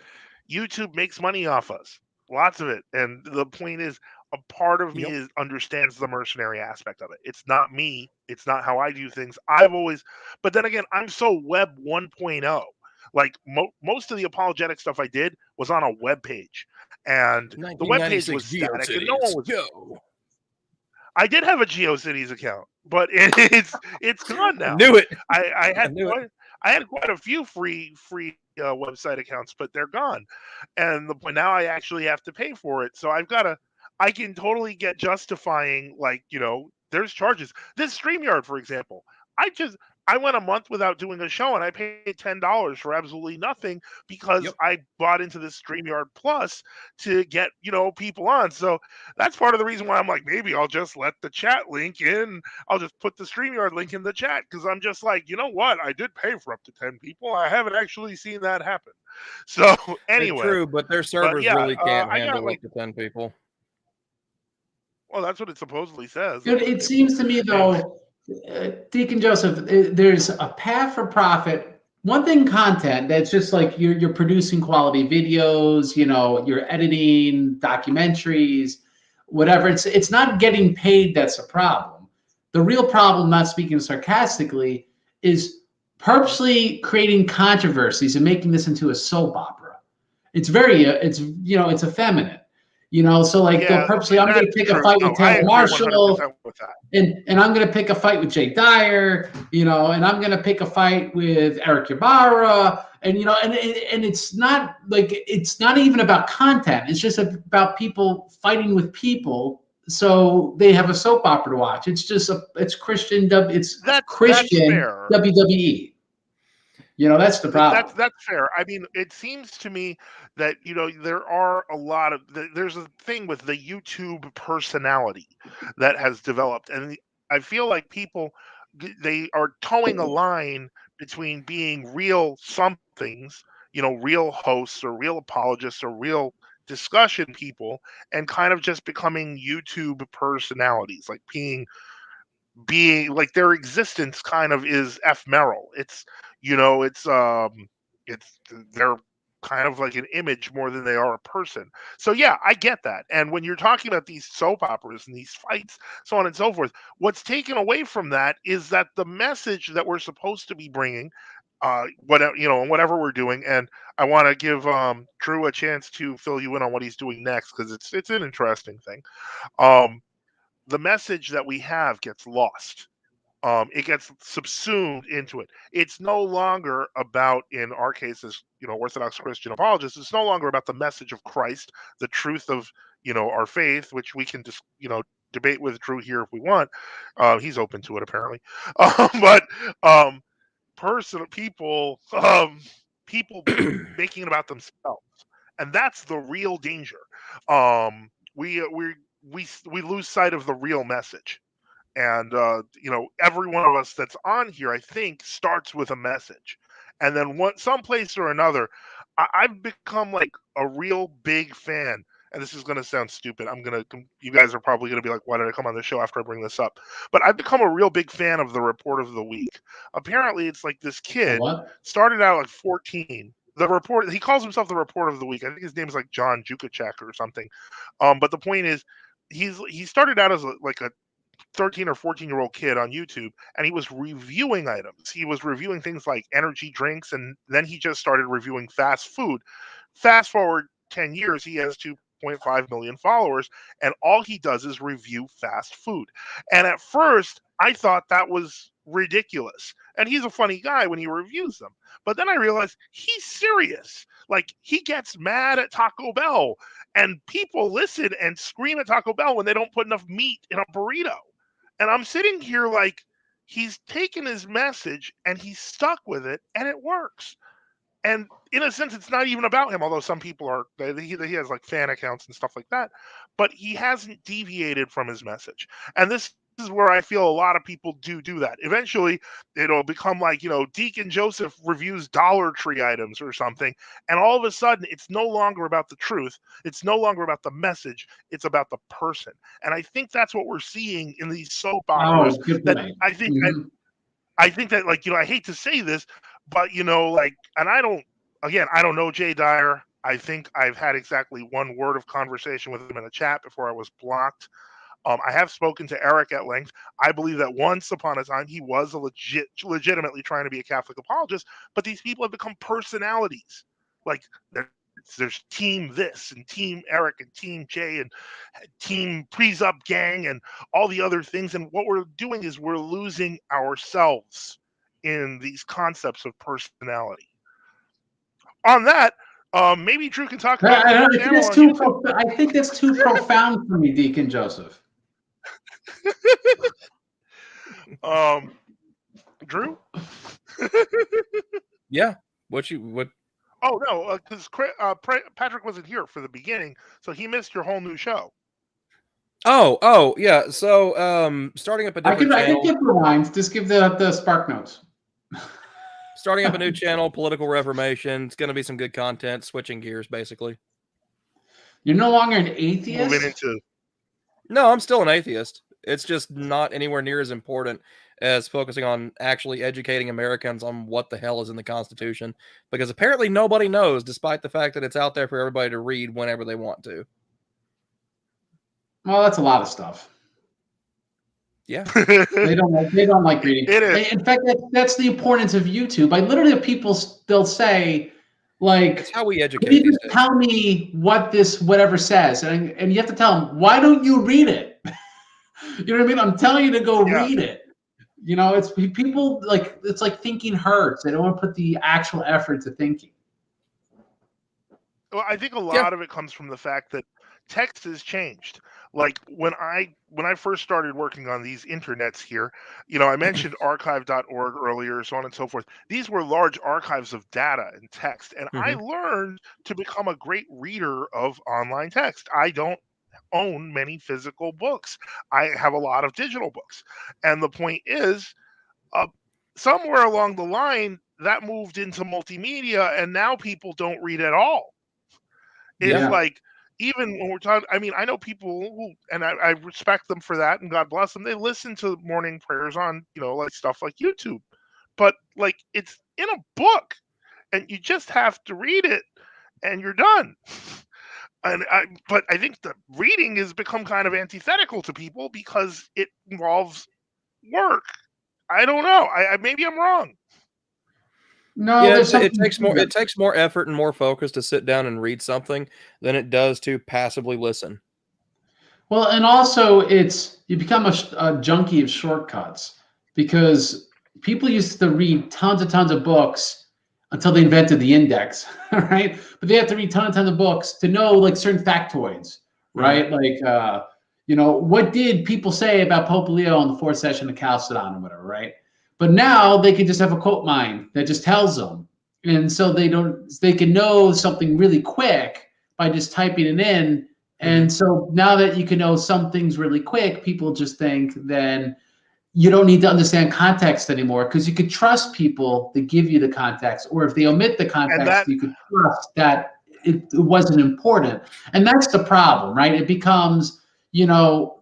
YouTube makes money off us, lots of it. And the point is, a part of me Yep. understands the mercenary aspect of it. It's not me. It's not how I do things. I've always, but then again, I'm so web 1.0. Like most of the apologetic stuff I did was on a web page, and the web page was 1996 static, and no one GeoCities. was. Go. I did have a GeoCities account, but it's gone I now. knew it. I I had knew it. I had quite a few free website accounts, but they're gone. And the point now, I actually have to pay for it. So I've got to. I can totally get justifying, like, there's charges. This StreamYard, for example, I went a month without doing a show and I paid $10 for absolutely nothing because Yep. I bought into this StreamYard Plus to get, people on. So that's part of the reason why I'm like, maybe I'll just let the chat link in. I'll just put the StreamYard link in the chat because I'm just like, you know what? I did pay for up to 10 people. I haven't actually seen that happen. So It's anyway, true, but their but servers yeah, really can't I got handle like, up to 10 people. well, that's what it supposedly says. Up to It 10 people. seems to me, Anyway. though, Deacon Joseph, there's a path for profit. One thing, content that's just like you're producing quality videos, you're editing documentaries, whatever. It's not getting paid that's a problem. The real problem, not speaking sarcastically, is purposely creating controversies and making this into a soap opera. It's very, it's effeminate. So like they'll Yeah, purposely, I'm going that's to pick a true. fight No, with I Taylor agree Marshall, 100% with that. and I'm going to pick a fight with Jay Dyer, and I'm going to pick a fight with Eric Ybarra, and it's not like, it's not even about content. It's just about people fighting with people, so they have a soap opera to watch. It's just it's Christian That's fair. WWE. That's the problem. That's fair. I mean, it seems to me that there are a lot of there's a thing with the YouTube personality that has developed, and I feel like people they are towing a line between being real somethings, real hosts or real apologists or real discussion people, and kind of just becoming YouTube personalities, like being like their existence kind of is ephemeral. It's they're kind of like an image more than they are a person. So yeah, I get that. And when you're talking about these soap operas and these fights, so on and so forth, what's taken away from that is that the message that we're supposed to be bringing, whatever whatever we're doing. And I want to give Drew a chance to fill you in on what he's doing next, because it's an interesting thing. um the message that we have gets lost. It gets subsumed into it. It's no longer about, in our case as Orthodox Christian apologists, it's no longer about the message of Christ, the truth of our faith, which we can just debate with Drew here if we want. He's open to it apparently. But personal people making it about themselves, and that's the real danger. We lose sight of the real message. And every one of us that's on here, I think, starts with a message, and then some place or another, I've become like a real big fan. And this is going to sound stupid. You guys are probably going to be like, why did I come on the show after I bring this up? But I've become a real big fan of the Report of the Week. Apparently, it's like this A kid what? started out like 14. He calls himself the Report of the Week. I think his name is like John Jukacek or something. But the point is, he started out as like a 13 or 14-year-old kid on YouTube, and he was reviewing items. He was reviewing things like energy drinks, and then he just started reviewing fast food. Fast forward 10 years, he has 2.5 million followers, and all he does is review fast food. And at first, I thought that was ridiculous. And he's a funny guy when he reviews them. But then I realized he's serious. Like, he gets mad at Taco Bell, and people listen and scream at Taco Bell when they don't put enough meat in a burrito. And I'm sitting here like, he's taken his message and he's stuck with it, and it works. And in a sense, it's not even about him, although some people are, he has like fan accounts and stuff like that, but he hasn't deviated from his message. And this is where I feel a lot of people do that. Eventually, it'll become like, Deacon Joseph reviews Dollar Tree items or something. And all of a sudden, it's no longer about the truth. It's no longer about the message. It's about the person. And I think that's what we're seeing in these soap operas. Oh, good That point. I think that, like, I hate to say this, but like, and I don't know Jay Dyer. I think I've had exactly one word of conversation with him in a chat before I was blocked. I have spoken to Eric at length. I believe that once upon a time he was legitimately trying to be a Catholic apologist, but these people have become personalities. Like, there's team this and team Eric and team Jay and team Please Up Gang and all the other things. And what we're doing is we're losing ourselves in these concepts of personality. On that, Maybe Drew can talk about the new channel on YouTube. I think that's too profound for me, Deacon Joseph. Drew? Yeah. What? Oh no, because Patrick wasn't here for the beginning, so he missed your whole new show. Oh, yeah. So, starting up a different channel. I can give rewinds. Just give the spark notes. Starting up a new channel, Political Reformation. It's going to be some good content. Switching gears, basically. You're no longer an atheist? Moving into... No, I'm still an atheist. It's just not anywhere near as important as focusing on actually educating Americans on what the hell is in the Constitution. Because apparently nobody knows, despite the fact that it's out there for everybody to read whenever they want to. Well, that's a lot of stuff. Yeah. They don't like reading. It is. In fact, that's the importance of YouTube. Like literally people they'll say, like, it's how we educate. You just tell me what this whatever says, and you have to tell them, why don't you read it? You know what I mean? I'm telling you to go read it. You know, it's people like it's like thinking hurts. They don't want to put the actual effort to thinking. Well, I think a lot of it comes from the fact that text has changed. Like when I first started working on these internets here, you know, I mentioned archive.org earlier, so on and so forth. These were large archives of data and text, and I learned to become a great reader of online text. I don't own many physical books. I have a lot of digital books. And the point is, somewhere along the line, that moved into multimedia, and now people don't read at all. It's like, even when we're talking, I mean, I know people who, and I respect them for that, and God bless them, they listen to morning prayers on, you know, like stuff like YouTube. But like, it's in a book, and you just have to read it, and you're done. But I think the reading has become kind of antithetical to people because it involves work. I don't know. Maybe I'm wrong. No, yeah, it takes more effort and more focus to sit down and read something than it does to passively listen. Well, and also you become a junkie of shortcuts because people used to read tons of books until they invented the index, right? But they have to read tons of books to know like certain factoids, right? Like, you know, what did people say about Pope Leo on the fourth session of Chalcedon or whatever, right? But now they can just have a quote mine that just tells them. And so they can know something really quick by just typing it in. And so now that you can know some things really quick, people just think then you don't need to understand context anymore because you could trust people to give you the context, or if they omit the context, you could trust that it wasn't important. And that's the problem, right? It becomes, you know,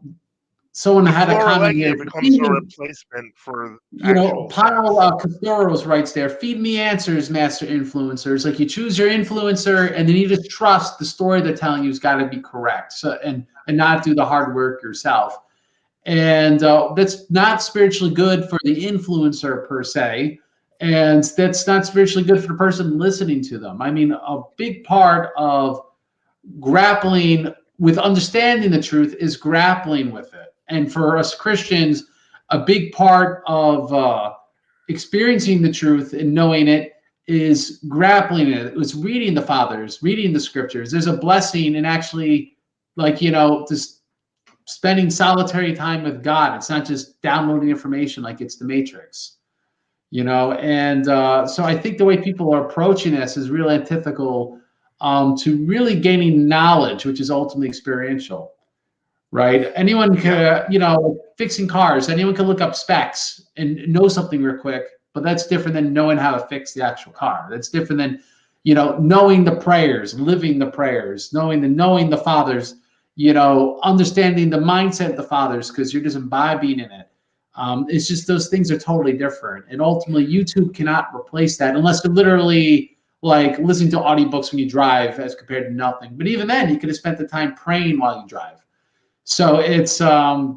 someone had a comment here. It becomes a replacement for, you know, Paolo Castoros writes there, feed me answers, master influencers. Like you choose your influencer and then you just trust the story they're telling you has got to be correct. So, and not do the hard work yourself. And that's not spiritually good for the influencer per se. And that's not spiritually good for the person listening to them. I mean, a big part of grappling with understanding the truth is grappling with it. And for us Christians, a big part of experiencing the truth and knowing it is grappling it. It's reading the fathers, reading the scriptures. There's a blessing in actually, like, you know, just spending solitary time with God. It's not just downloading information like it's the Matrix, you know. And so I think the way people are approaching this is really antithetical to really gaining knowledge, which is ultimately experiential. Right? Anyone can, you know, fixing cars, anyone can look up specs and know something real quick, but that's different than knowing how to fix the actual car. That's different than, you know, knowing the prayers, living the prayers, knowing the fathers, you know, understanding the mindset of the fathers because you're just imbibing in it. It's just those things are totally different. And ultimately, YouTube cannot replace that unless you're literally like listening to audiobooks when you drive as compared to nothing. But even then, you could have spent the time praying while you drive. So it's silly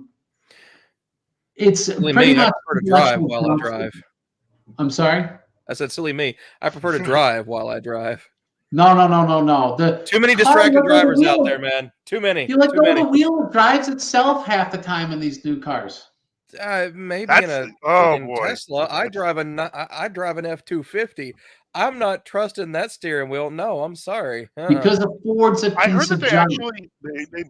pretty me, much I prefer to drive while I drive. I'm sorry? I said silly me. I prefer to drive while I drive. No. Too many distracted drivers out there, man. Too many. You let go of the wheel, it drives itself half the time in these new cars. Maybe in That's a oh freaking boy. Tesla. I drive an F-250. I'm not trusting that steering wheel. No, I'm sorry. Because a Ford's a I heard piece that of they junk. actually they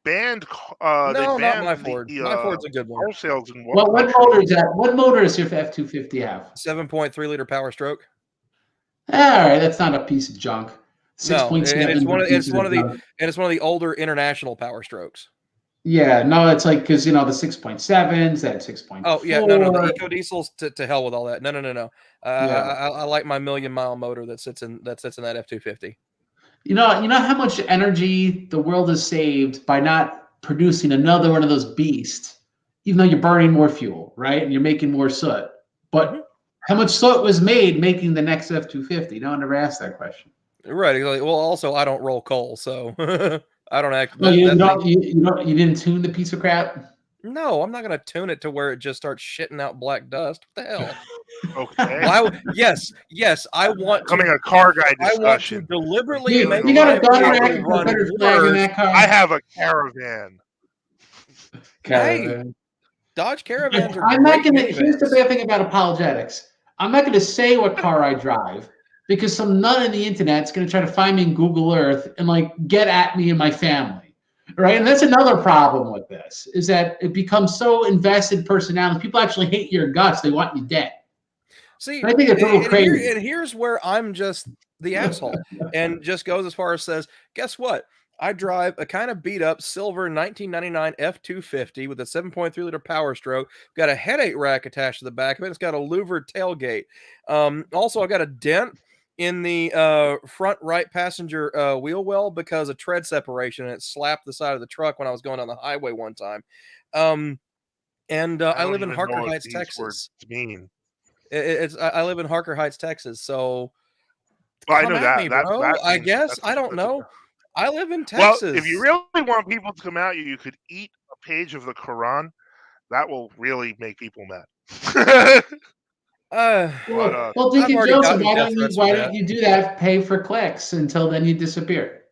banned No, not my the Ford. My Ford's a good one. car sales in one Well, what country. motor is that? What motor does your F-250 have? 7.3 liter Power Stroke. All right, that's not a piece of junk. No, and 6.7 it's is one of the junk. older international Power Strokes. Yeah, no, it's like because the 6.7s, then 6.4. Oh yeah, no, the eco diesels to hell with all that. No. Yeah. I like my 1,000,000-mile motor that sits in that F-250. You know how much energy the world has saved by not producing another one of those beasts, even though you're burning more fuel, right? And you're making more soot. But how much soot was made making the next F-250? No one ever asked that question. Right. Well, also I don't roll coal, so I don't act. No, you didn't tune the piece of crap. No, I'm not going to tune it to where it just starts shitting out black dust. What the hell? Okay. Why? Yes, I want Coming to. a car guy I want to discussion. deliberately You make got a gun my rack vehicle and run Confederate flag in worse. that car? I have a Caravan. Hey, Dodge Caravans are I'm not great gonna. Here's the minivans. bad thing about apologetics. I'm not gonna say what car I drive because some nut on the internet's gonna try to find me in Google Earth and get at me and my family, right? And that's another problem with this is that it becomes so invested personality. People actually hate your guts. They want you dead. See, and I think it's a little crazy. here's where I'm just the asshole, and just goes as far as says, guess what? I drive a kind of beat up silver 1999 F-250 with a 7.3 liter Power Stroke. Got a headache rack attached to the back of it. It's got a louvered tailgate. Also, I got a dent in the front right passenger wheel well because of tread separation, and it slapped the side of the truck when I was going down the highway one time. I live in Harker Heights, Texas. I live in Harker Heights, Texas. So Well, I come know at me, bro. I guess I don't know. I live in Texas. Well, if you really want people to come at you, you could eat a page of the Quran. That will really make people mad. Well, Deacon Joseph, why don't you do that? Pay for clicks until then you disappear.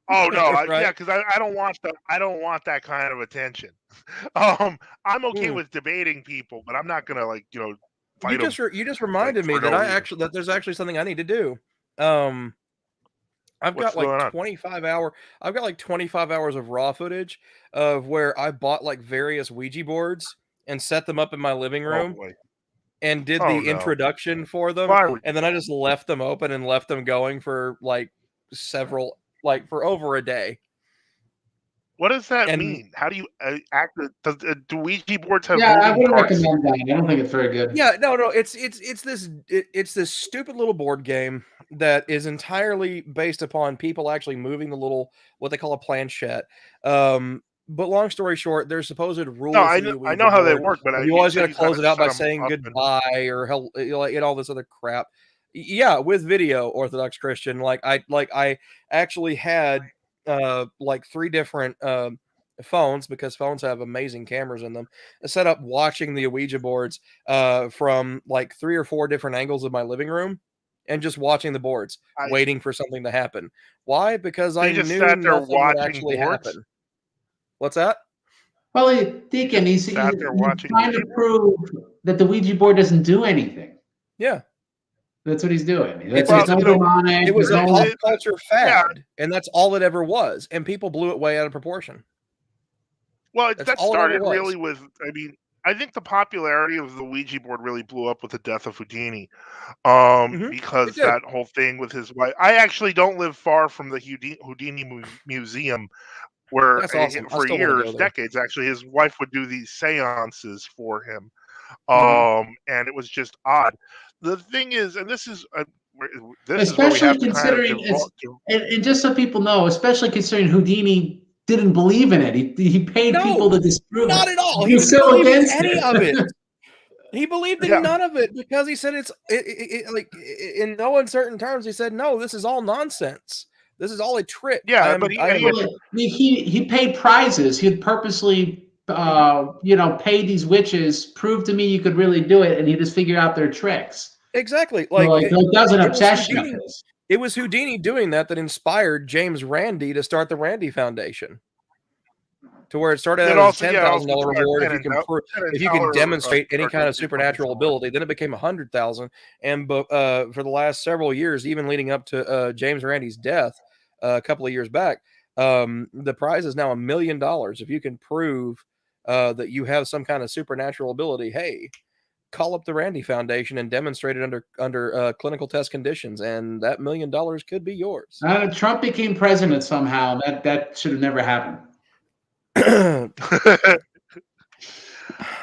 Oh no, Right. yeah, because I don't want that. I don't want that kind of attention. I'm okay with debating people, but I'm not gonna fight them. You just reminded me that that there's actually something I need to do. I've got like 25 hours of raw footage of where I bought like various Ouija boards and set them up in my living room and did the introduction for them. And then I just left them open and left them going for like for over a day. What does that mean? How do you act? Do Ouija boards have? Yeah, I wouldn't recommend that. I don't think it's very good. Yeah, no, it's this stupid little board game that is entirely based upon people actually moving the little what they call a planchette. But long story short, there's supposed rules. No, I know how they work, but you always got to close it out by saying goodbye or hell, and all this other crap. Yeah, with video, Orthodox Christian. I actually had like 3 different phones, because phones have amazing cameras in them, set up watching the Ouija boards from like 3 or 4 different angles of my living room, and just watching the boards, waiting for something to happen. Why? Because I knew nothing would actually happen. What's that? Well, Deacon, he's trying to prove that the Ouija board doesn't do anything. Yeah. That's what he's doing. It was a pop culture fad, and that's all it ever was. And people blew it way out of proportion. Well, that started really with, I think the popularity of the Ouija board really blew up with the death of Houdini, because that whole thing with his wife. I actually don't live far from the Houdini Museum, where for years, decades, actually, his wife would do these seances for him, and it was just odd. The thing is, and this is especially considering, and just so people know, especially considering Houdini didn't believe in it. He paid people to disprove it. Not at all. He didn't believe in any of it. He believed in none of it because he said like in no uncertain terms. He said, "No, this is all nonsense. This is all a trick." Yeah, but he paid prizes. He'd purposely, pay these witches, prove to me you could really do it, and he just figure out their tricks. Exactly. It does an obsession of this. It was Houdini doing that inspired James Randi to start the Randi Foundation. to where it started It out as a also, yeah, $10,000 also reward if you $10 can if you $10 can demonstrate any kind of cartoons supernatural ability. Then it became 100,000, and for the last several years, even leading up to James Randi's death a couple of years back, the prize is now $1 million if you can prove that you have some kind of supernatural ability. Hey, call up the Randi Foundation and demonstrate it under clinical test conditions, and that $1 million could be yours. Trump became president somehow. That should have never happened.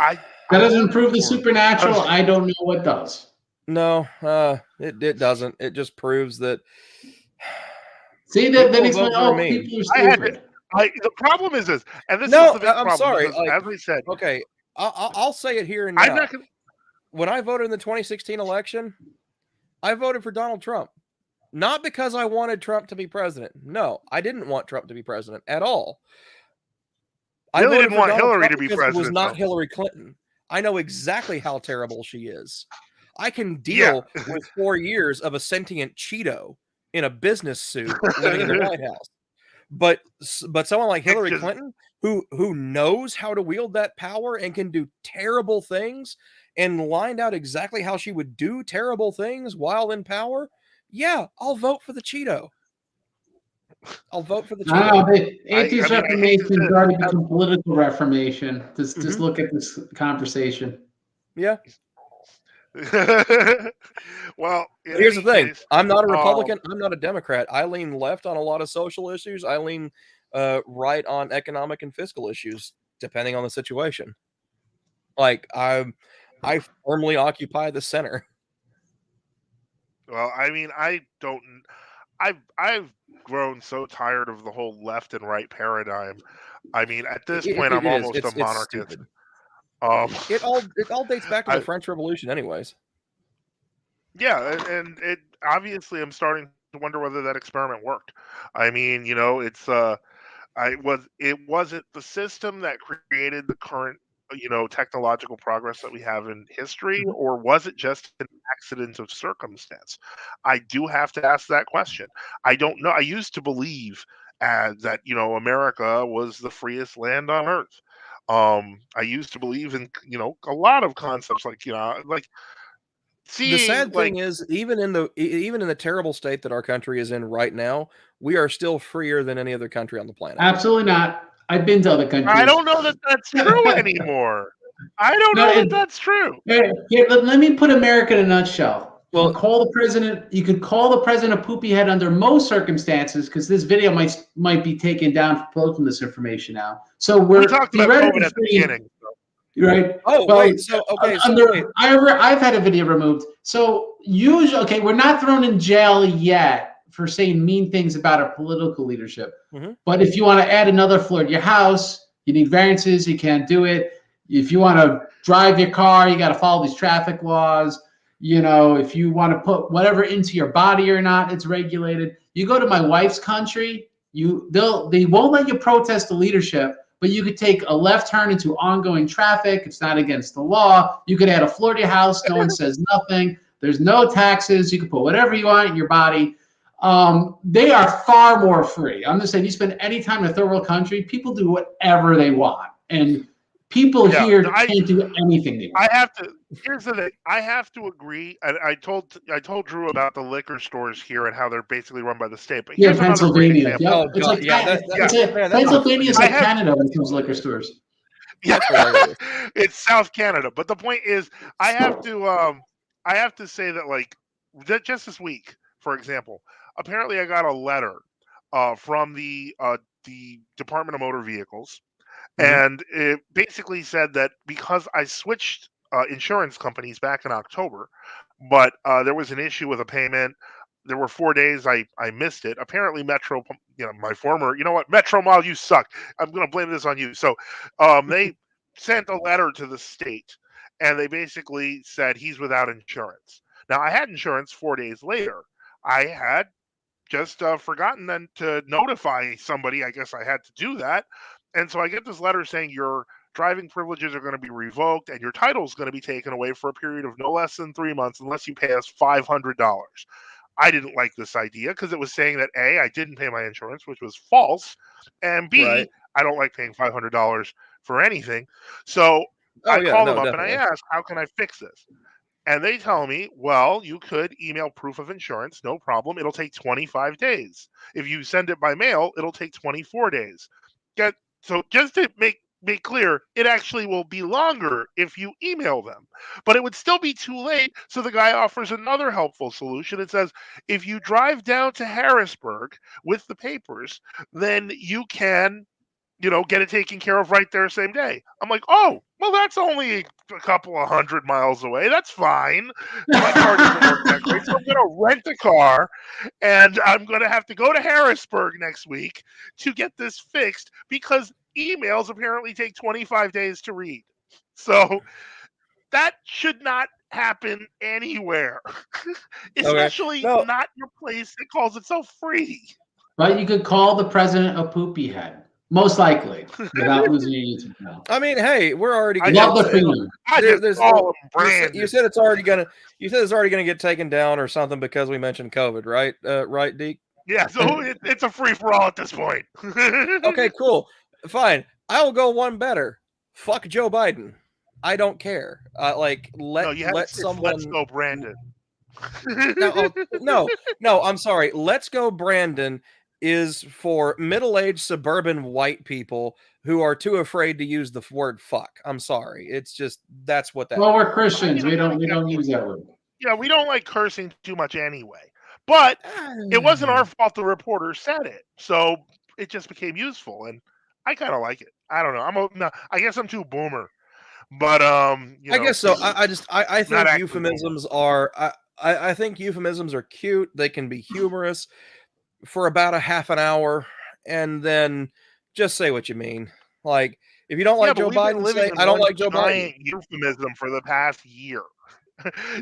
I That doesn't prove the supernatural. I don't know what does. No, it doesn't. It just proves that. See, that then explains. Oh, people are stupid. The problem is this, and this is No, the big I'm problem. sorry. Because, Like, as we said, okay, I'll say it here and now. I'm not gonna, when I voted in the 2016 election, I voted for Donald Trump. Not because I wanted Trump to be president. No, I didn't want Trump to be president at all. I really voted didn't for want Donald Hillary Trump to be because president. It was not though. Hillary Clinton. I know exactly how terrible she is. I can deal with 4 years of a sentient Cheeto in a business suit living in the White House. But someone like Hillary Clinton, who knows how to wield that power and can do terrible things and lined out exactly how she would do terrible things while in power, yeah, I'll vote for the Cheeto. I'll vote for the Cheeto. The atheist reformation has already become political reformation. Just look at this conversation. Yeah. Well, here's the thing. I'm not a Republican. I'm not a Democrat. I lean left on a lot of social issues. I lean right on economic and fiscal issues, depending on the situation. Like I firmly occupy the center. Well, I mean, I've grown so tired of the whole left and right paradigm. I mean, at this point, I'm almost a monarchist. It all dates back to the French Revolution, anyways. Yeah, and it obviously I'm starting to wonder whether that experiment worked. I mean, it wasn't the system that created the current technological progress that we have in history, or was it just an accident of circumstance? I do have to ask that question. I don't know. I used to believe that America was the freest land on earth. I used to believe in a lot of concepts like the sad thing is, even in the terrible state that our country is in right now, we are still freer than any other country on the planet. Absolutely not. I've been to other countries. I don't know that that's true anymore. I don't know that that's true. Here, let me put America in a nutshell. Well, you could call the president a poopy head under most circumstances, because this video might be taken down for posting this information now. So we talked about COVID at the beginning. Right. Oh, well, wait. So okay. I've had a video removed. So usually, we're not thrown in jail yet for saying mean things about our political leadership. Mm-hmm. But if you want to add another floor to your house, you need variances. You can't do it. If you want to drive your car, you got to follow these traffic laws. If you want to put whatever into your body or not, it's regulated. You go to my wife's country, they won't let you protest the leadership. But you could take a left turn into ongoing traffic. It's not against the law. You could add a floor to your house. No one says nothing. There's no taxes. You can put whatever you want in your body. They are far more free. I'm just saying, you spend any time in a third world country, people do whatever they want. And people here can't do anything they want. Here's the thing. I have to agree. I told Drew about the liquor stores here and how they're basically run by the state. But here's Pennsylvania. Pennsylvania is like Canada when it comes to liquor stores. Yeah, it's South Canada. But the point is, I have to say that just this week, for example, apparently I got a letter from the Department of Motor Vehicles. And it basically said that because I switched insurance companies back in October, but there was an issue with a payment. There were 4 days I missed it. Apparently Metro, my former, Metro Mile, you suck. I'm going to blame this on you. So they sent a letter to the state, and they basically said he's without insurance. Now, I had insurance 4 days later. I had just forgotten then to notify somebody. I guess I had to do that. And so I get this letter saying your driving privileges are going to be revoked and your title is going to be taken away for a period of no less than 3 months unless you pay us $500. I didn't like this idea because it was saying that A, I didn't pay my insurance, which was false, and B, I don't like paying $500 for anything. So Oh I yeah, call no, them up and I definitely. ask, how can I fix this? And they tell me, well, you could email proof of insurance, no problem. It'll take 25 days. If you send it by mail, it'll take 24 days. So just to make clear, it actually will be longer if you email them, but it would still be too late. So the guy offers another helpful solution. It says, if you drive down to Harrisburg with the papers, then you can get it taken care of right there same day. I'm like, oh, well, that's only a couple of 100 miles away. That's fine. My car doesn't work that great, so I'm going to rent a car, and I'm going to have to go to Harrisburg next week to get this fixed because emails apparently take 25 days to read. So that should not happen anywhere, Okay. especially No, not your place that calls itself free. But you could call the president a poopy head, most likely, without losing your YouTube channel. I mean, hey, we're already I gonna. Love the freedom. There's call him you Brandon. said it's already gonna. You said it's already gonna get taken down or something because we mentioned COVID, right? Right, Deke? Yeah, so it's a free for all at this point. Okay, cool, fine. I'll go one better. Fuck Joe Biden. I don't care. Like No, you had to let say, someone. let's go, Brandon. No, I'm sorry. Let's go, Brandon is for middle-aged suburban white people who are too afraid to use the word fuck. I'm sorry. It's just that's what that. Well, we're Christians. I We don't don't use that word. Yeah, we don't like cursing too much anyway. But it wasn't our fault the reporter said it, so it just became useful, and I kind of like it. I don't know. I guess I'm too boomer, but I guess so. I not think actually euphemisms are. I think euphemisms are cute. They can be humorous for about a half an hour, and then just say what you mean. Like if you don't like but Joe we've been Biden, living say in I don't one like Joe Biden. giant euphemism for the past year.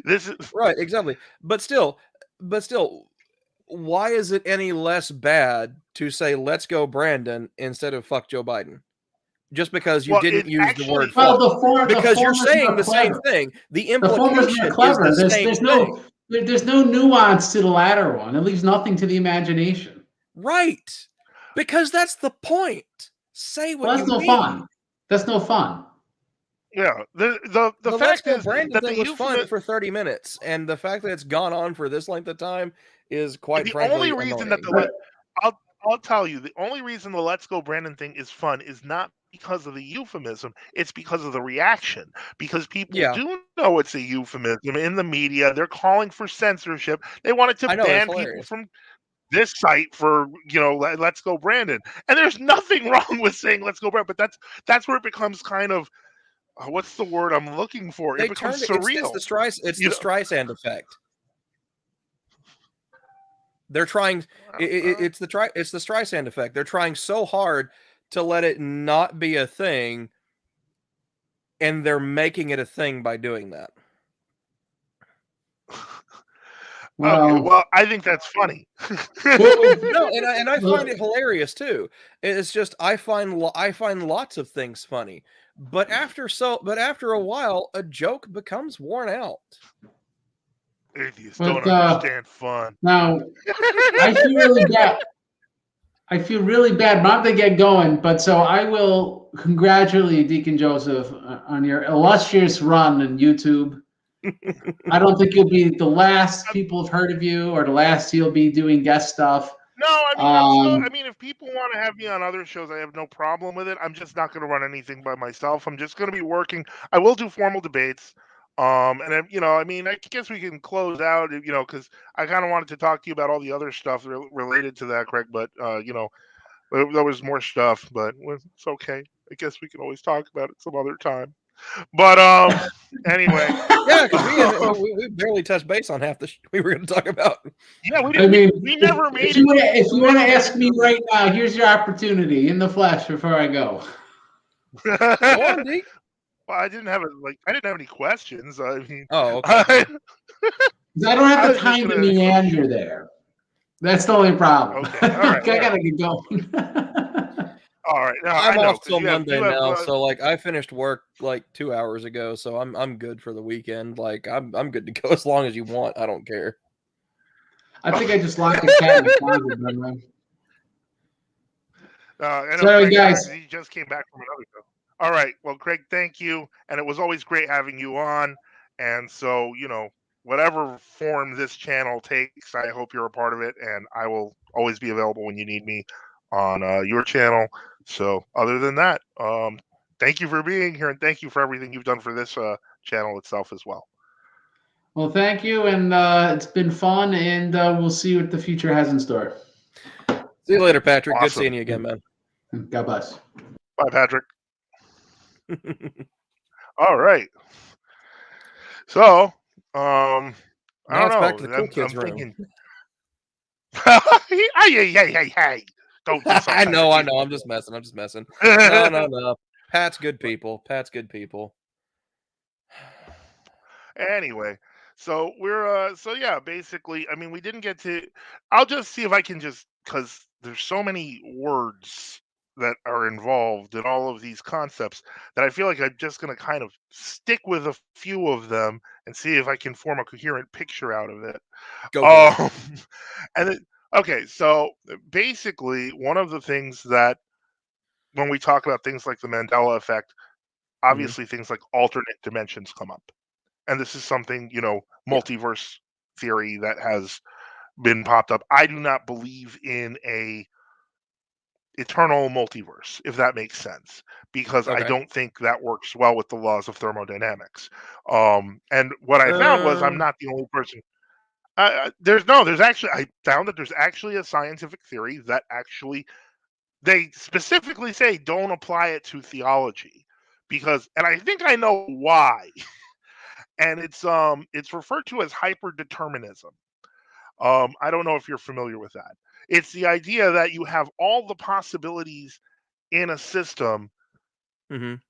This is Right, exactly. But still, why is it any less bad to say "Let's go, Brandon" instead of "Fuck Joe Biden"? Just because you well, didn't it's use the actually word "fuck." Because you're form is saying more the same clever. thing. The The form is more implication is clever. the same thing. There's no nuance to the latter one. It leaves nothing to the imagination. Right. Because that's the point. Say what Well, you that's no mean. fun. That's no fun. Yeah. The The "Let's fact Go is Brandon" that the thing was fun euphemism. for 30 minutes, and the fact that it's gone on for this length of time is quite The only frankly reason that annoying. I'll tell you, the only reason the "Let's Go Brandon" thing is fun is not because of the euphemism, it's because of the reaction. Because people Yeah, do know it's a euphemism in the media. They're calling for censorship. They wanted to I know, it's ban people hilarious. from this site for, "Let's Go Brandon." And there's nothing wrong with saying "Let's Go Brandon," but that's where it becomes kind of what's the word I'm looking for? It They becomes turned it. It's surreal. the Streisand effect. They're trying. It's the Streisand effect. They're trying so hard to let it not be a thing, and they're making it a thing by doing that. Okay, Well, well, I think that's funny. No, and I find it hilarious too. It's just I find lots of things funny, but after a while, a joke becomes worn out. Atheists but don't understand fun. now I feel really bad. I feel really bad not to get going, but so I will congratulate you, Deacon Joseph, on your illustrious run on YouTube. I don't think you'll be the last people have heard of you, or the last you'll be doing guest stuff. No, I mean, I'm still. I mean, if people want to have me on other shows, I have no problem with it. I'm just not going to run anything by myself. I'm just going to be working. I will do formal debates. And then, I mean, I guess we can close out, because I kind of wanted to talk to you about all the other stuff related to that, Craig. But there was more stuff, but it's okay. I guess we can always talk about it some other time. But anyway, Yeah, because we barely touched base on half the we were going to talk about. yeah, I mean, we never made if it. you want to ask me right now, here's your opportunity in the flesh before I go. Go on, Deke. Well, I didn't have any questions. I mean, Oh, okay. I don't have I the was just time to gonna meander there. That's the only problem. Okay, all right, I gotta get going. all right. No, I'm I know off till because Monday now, so like I finished work like 2 hours ago, so I'm good for the weekend. Like I'm good to go as long as you want. I don't care. I think I just locked the cat in the closet, by the way. I know Sorry, Craig's here guys. because he just came back from another show. All right. Well, Craig, thank you. And it was always great having you on. And so, whatever form this channel takes, I hope you're a part of it. And I will always be available when you need me on your channel. So, other than that, thank you for being here. And thank you for everything you've done for this channel itself as well. Well, thank you, and it's been fun, and we'll see what the future has in store. See you later, Patrick. Good Awesome. seeing you again, man. God bless. Bye, Patrick. All right. So, I Now don't it's know. back to the cool I'm kids room. thinking. Hey! Don't insult I know. Patrick. I'm just messing. No. Pat's good people. Anyway, so we're so yeah, basically, I mean, we didn't get to. I'll just see if I can just because there's so many words that are involved in all of these concepts that I feel like I'm just going to kind of stick with a few of them and see if I can form a coherent picture out of it. Go for it. And then, okay, so basically, one of the things that when we talk about things like the Mandela effect, obviously things like alternate dimensions come up. And this is something, multiverse theory that has been popped up. I do not believe in a eternal multiverse, if that makes sense, because I Okay. don't think that works well with the laws of thermodynamics. And what I found was I'm not the only person. There's actually, I found that there's actually a scientific theory that actually they specifically say don't apply it to theology because, and I think I know why. And it's referred to as hyper-determinism. I don't know if you're familiar with that. It's the idea that you have all the possibilities in a system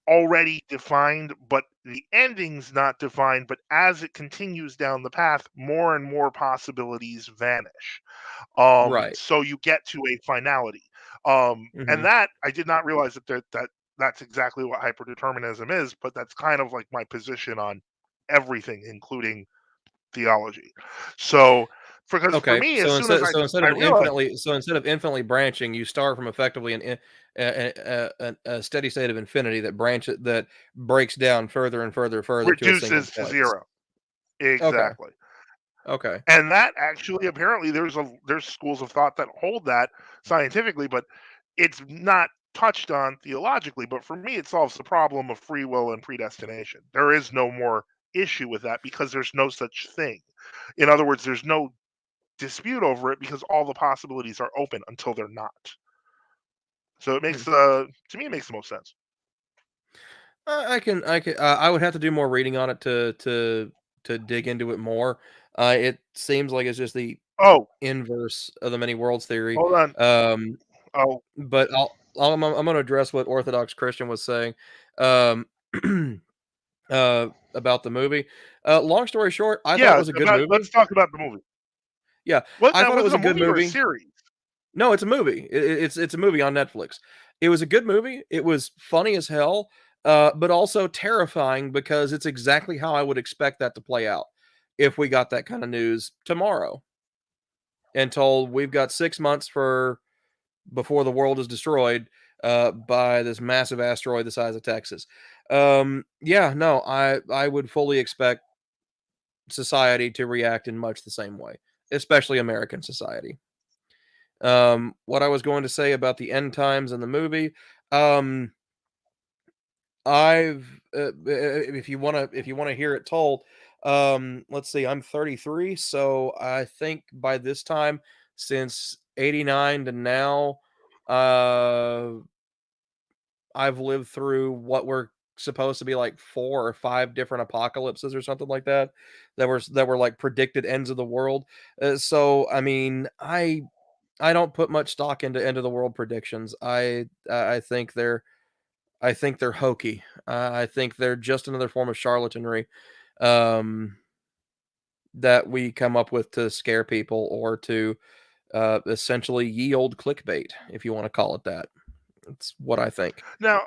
already defined, but the ending's not defined. But as it continues down the path, more and more possibilities vanish. Right. So you get to a finality. And that I did not realize that's exactly what hyperdeterminism is, but that's kind of like my position on everything, including theology. So, because for Okay. me, as So soon as instead I of realized, infinitely branching, you start from effectively a steady state of infinity that breaks down further and further to a single reduces to place. zero. Okay. Exactly. Okay. And that actually apparently there's schools of thought that hold that scientifically, but it's not touched on theologically. But for me, it solves the problem of free will and predestination. There is no more issue with that because there's no such thing. In other words, there's no dispute over it because all the possibilities are open until they're not. So it makes to me it makes the most sense. I would have to do more reading on it to dig into it more. It seems like it's just the Oh, inverse of the many worlds theory. hold on. Um, Oh, but I'm going to address what Orthodox Christian was saying um, about the movie. Long story short, I thought it yeah. was a good movie. Let's talk about the movie. Yeah, What I now? thought it Was was it a a good movie or a movie. series? No, it's a movie. It's a movie on Netflix. It was a good movie. It was funny as hell, but also terrifying because it's exactly how I would expect that to play out if we got that kind of news tomorrow and told we've got 6 months before the world is destroyed by this massive asteroid the size of Texas. Yeah, no, I would fully expect society to react in much the same way, especially American society. What I was going to say about the end times in the movie, um, I've if you wanna hear it told, let's see, I'm 33, so I think by this time, since '89 to now, uh, I've lived through what were supposed to be like 4 or 5 different apocalypses or something like that, that were like predicted ends of the world. So I mean, I don't put much stock into end of the world predictions. I think they're hokey. I think they're just another form of charlatanry um, that we come up with to scare people or to essentially ye old clickbait, if you want to call it that. That's what I think. Now,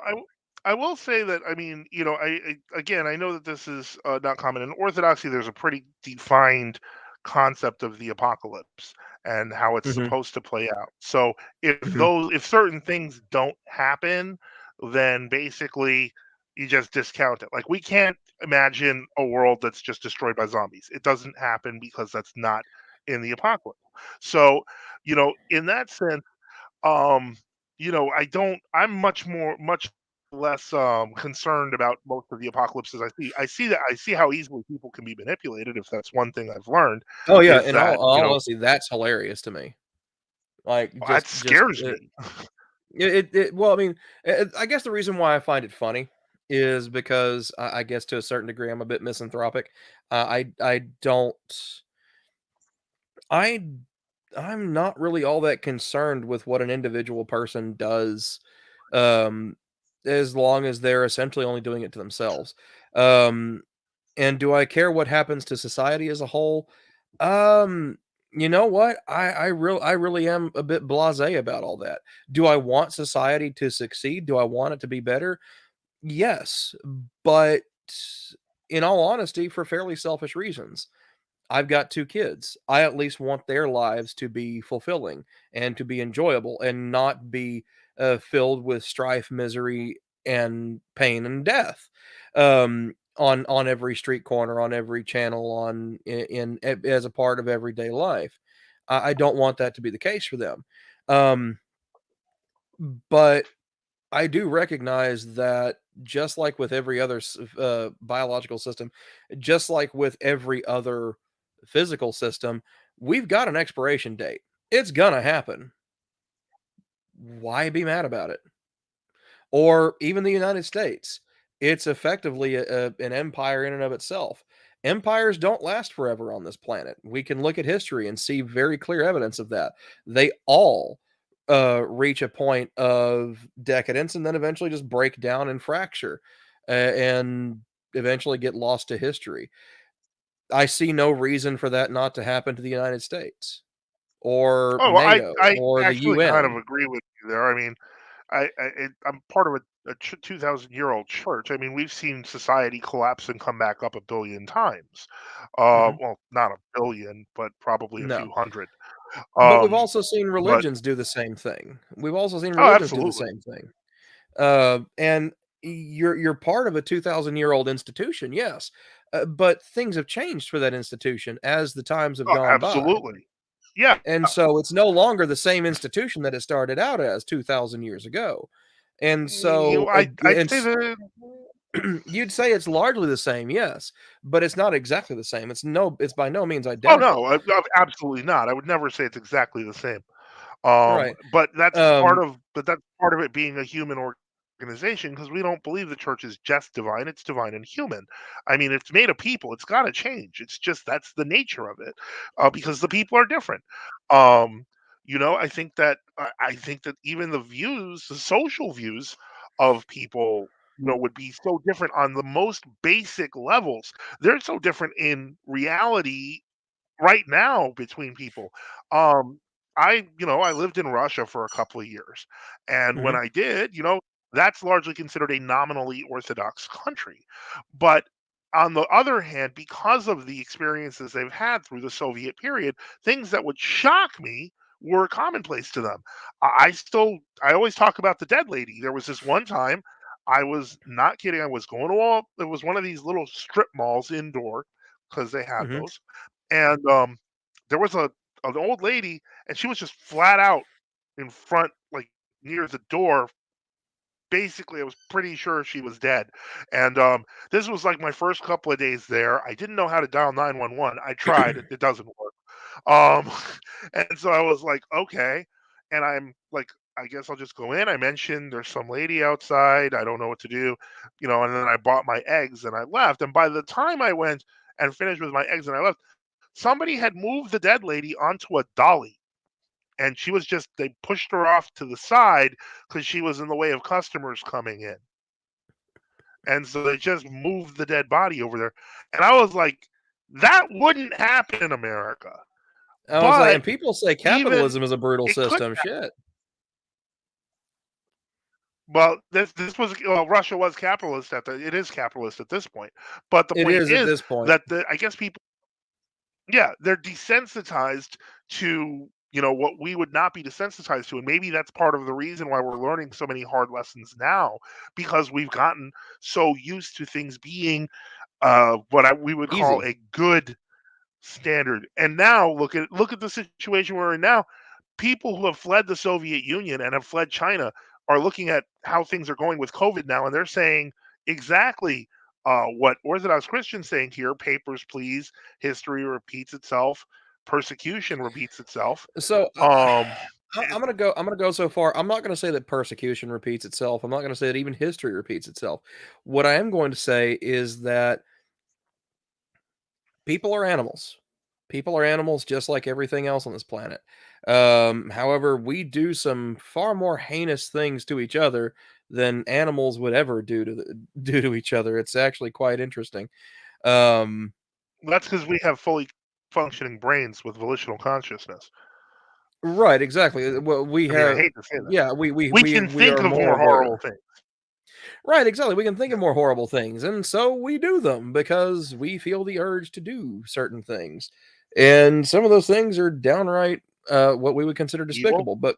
I will say that I mean, again I know that this is not common in Orthodoxy. There's a pretty defined concept of the apocalypse, and how it's Mhm. supposed to play out. So Mhm. if certain things don't happen, then basically you just discount it. Like we can't imagine a world that's just destroyed by zombies. It doesn't happen because that's not in the apocalypse. So, in that sense, um, I'm much less concerned about most of the apocalypses I see. I see how easily people can be manipulated. If that's one thing I've learned, Oh, yeah, is in that all honesty, that's hilarious to me. Like, that just, scares me. well, I mean, I guess the reason why I find it funny is because I guess to a certain degree, I'm a bit misanthropic. I don't I I'm not really all that concerned with what an individual person does, um, as long as they're essentially only doing it to themselves. Um, and do I care what happens to society as a whole? Um, you know what? I really am a bit blasé about all that. Do I want society to succeed? Do I want it to be better? Yes, but in all honesty, for fairly selfish reasons. I've got 2 kids. I at least want their lives to be fulfilling and to be enjoyable and not be, filled with strife, misery, and pain and death, on every street corner, on every channel, on as a part of everyday life. I don't want that to be the case for them. Um, but I do recognize that just like with every other biological system, just like with every other physical system, we've got an expiration date. It's gonna happen. Why be mad about it? Or even the United States, it's effectively an empire in and of itself. Empires don't last forever on this planet. We can look at history and see very clear evidence of that. They all reach a point of decadence and then eventually just break down and fracture and eventually get lost to history. I see no reason for that not to happen to the United States or Oh, well, NATO I or the actually kind of UN. agree with you there. I mean, I'm part of a 2,000-year-old church. I mean, we've seen society collapse and come back up a billion times. Mhm. Well, not a billion, but probably a No. few hundred. But we've Um, also seen but religions do the same thing. We've also seen oh, religions do the absolutely. same thing. And you're part of a 2,000-year-old institution, yes, but things have changed for that institution as the times have Oh, gone by. absolutely. Yeah. And so it's no longer the same institution that it started out as 2,000 years ago. And so I'd say that. you'd say it's largely the same, yes, but it's not exactly the same. It's by no means Oh no, identical. absolutely not. I would never say it's exactly the same. Right. But Um, that's part of it being a human organization because we don't believe the church is just divine; it's divine and human. I mean, it's made of people; it's got to change. It's just that's the nature of it, because the people are different. Um, I think that even the social views of people, would be so different on the most basic levels. They're so different in reality right now between people. Um, I lived in Russia for a couple of years, and when mhm, I did, that's largely considered a nominally Orthodox country. But on the other hand, because of the experiences they've had through the Soviet period, things that would shock me were commonplace to them. I always talk about the dead lady. There was this one time I was not kidding. I was going to it was one of these little strip malls indoor because they had mhm. those, and there was an old lady, and she was just flat out in front, like near the door. Basically, I was pretty sure she was dead. And this was like my first couple of days there. I didn't know how to dial 911. I tried; it doesn't work. Um, and so I was like, okay. And I'm like, I guess I'll just go in. I mentioned there's some lady outside. I don't know what to do, And then I bought my eggs and I left. And by the time I went and finished with my eggs and I left, somebody had moved the dead lady onto a dolly, and they pushed her off to the side because she was in the way of customers coming in. And so they just moved the dead body over there. And I was like, that wouldn't happen in America. I was like, But and people say even capitalism is a brutal it could system. Shit. well, this was well, Russia was capitalist it is capitalist at this point. But the It point is at is this point. that the I guess people yeah, they're desensitized to, what we would not be desensitized to, and maybe that's part of the reason why we're learning so many hard lessons now, because we've gotten so used to things being we would call Easy. a good standard. And now look at the situation we're in now. People who have fled the Soviet Union and have fled China are looking at how things are going with COVID now, and they're saying exactly what Orthodox Christians saying here: "Papers, please. History repeats itself. Persecution repeats itself." So Um, I'm gonna go. I'm gonna go so far. I'm not gonna say that persecution repeats itself. I'm not gonna say that even history repeats itself. What I am going to say is that people are animals. People are animals just like everything else on this planet. However, we do some far more heinous things to each other than animals would ever do to each other. It's actually quite interesting. Um, that's because we have fully functioning brains with volitional consciousness. right, exactly. Well, we I mean, I have, hate to say that. yeah, we We we can we think are of more more horrible aware. things. Right, exactly. We can think Yeah. of more horrible things, and so we do them because we feel the urge to do certain things. And some of those things are downright what we would consider Evil. despicable. But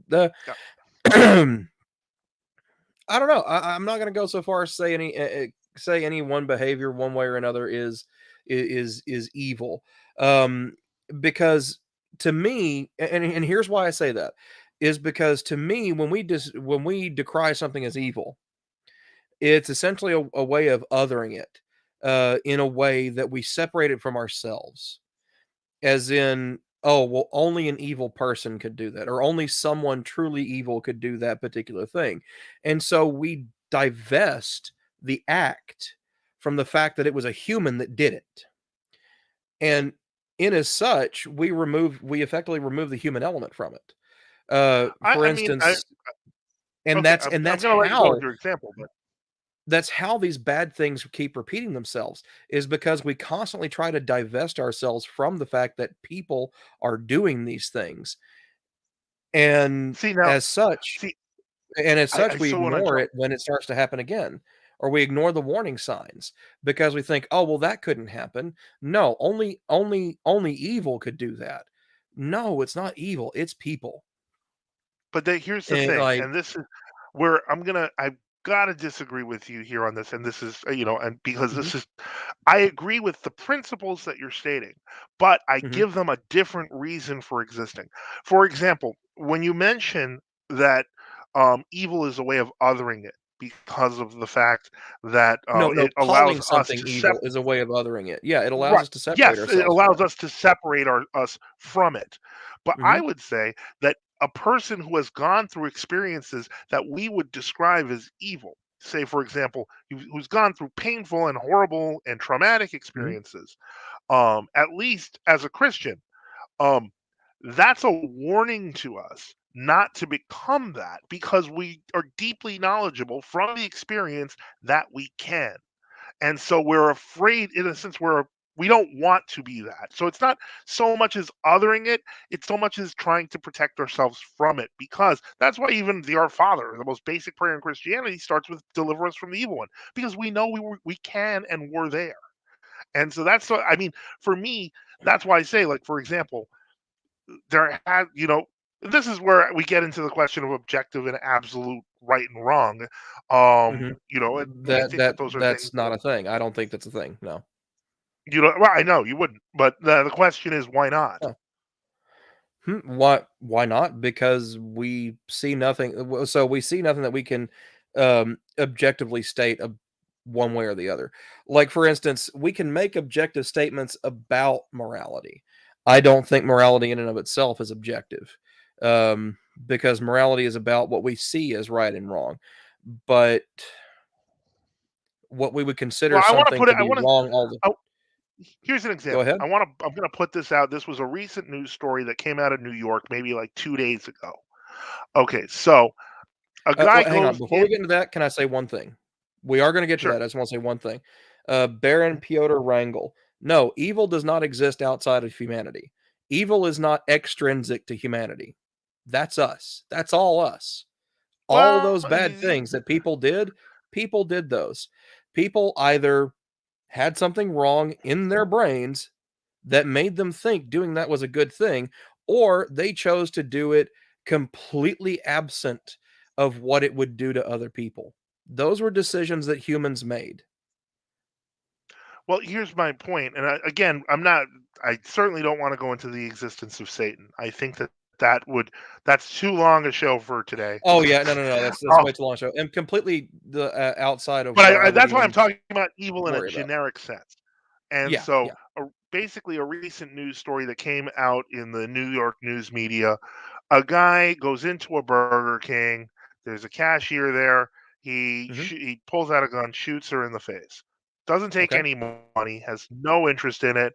the Yeah. I don't know. I'm not going to go so far as say any one behavior, one way or another, is evil. Um, because to me, and here's why I say that, is because to me, when we decry something as evil, it's essentially a way of othering it, in a way that we separate it from ourselves, as in, oh, well, only an evil person could do that, or only someone truly evil could do that particular thing. And so we divest the act from the fact that it was a human that did it. And in as such, we effectively remove the human element from it. For I mean, instance, okay, and I'm gonna let you go with your example, but that's how these bad things keep repeating themselves, is because we constantly try to divest ourselves from the fact that people are doing these things. And see now, as such see, and as I such, we so when I ignore try, it when it starts to happen again, or we ignore the warning signs because we think, "Oh, well, that couldn't happen." No, only evil could do that. No, it's not evil, it's people. but here's the And thing, like, and this is where I've got to disagree with you here on this, and this is and because mhm, this is, I agree with the principles that you're stating, but I mhm. give them a different reason for existing. For example, when you mention that evil is a way of othering it because of the fact that No, no, it allows calling us something to evil is a way of othering it. Yeah, it allows right. us to separate Yes, it ourselves from allows it. us to separate us from it. But I Mhm, would say that a person who has gone through experiences that we would describe as evil, say, for example, who's gone through painful and horrible and traumatic mhm. experiences, at least as a Christian, um, that's a warning to us not to become that, because we are deeply knowledgeable from the experience that we can. And so we're afraid, in a sense, we don't want to be that. So it's not so much as othering it, it's so much as trying to protect ourselves from it, because that's why even the Our Father, the most basic prayer in Christianity, starts with "Deliver us from the evil one," because we know we can and we're there. And so that's what I mean. For me, that's why I say, like, for example, there had this is where we get into the question of objective and absolute right and wrong. Mhm. And I think that those are things That's that not a thing. I don't think that's a thing, no. well, I know you wouldn't, but the question is, why not? No. Why not? Because we see nothing so we see nothing that we can, objectively state one way or the other. Like, for instance, we can make objective statements about morality. I don't think morality in and of itself is objective, because morality is about what we see as right and wrong. But what we would consider Well, I want to something put it. to be wrong all the I, here's an Go example. ahead. I'm going to put this out. This was a recent news story that came out of New York, maybe like 2 days ago. Okay, so a guy Well, hang on. goes Before we in. get into that, can I say one thing? We are going to get to Sure. that. I just want to say one thing. Baron Pyotr Wrangel. No, evil does not exist outside of humanity. Evil is not extrinsic to humanity. That's us. That's all us. All Well, those bad things that people did those. People either had something wrong in their brains that made them think doing that was a good thing, or they chose to do it completely absent of what it would do to other people. Those were decisions that humans made. Well, here's my point, and again, I certainly don't want to go into the existence of Satan. I think that's too long a show for today. Oh yeah, no. That's Oh, way too long show, and completely the outside of but what I would that's why I'm even talking about evil in a worry about. generic sense. And Yeah, so, yeah. basically, a recent news story that came out in the New York news media: a guy goes into a Burger King. There's a cashier there. Hmm. He pulls out a gun, shoots her in the face. Doesn't take Okay. any money. Has no interest in it.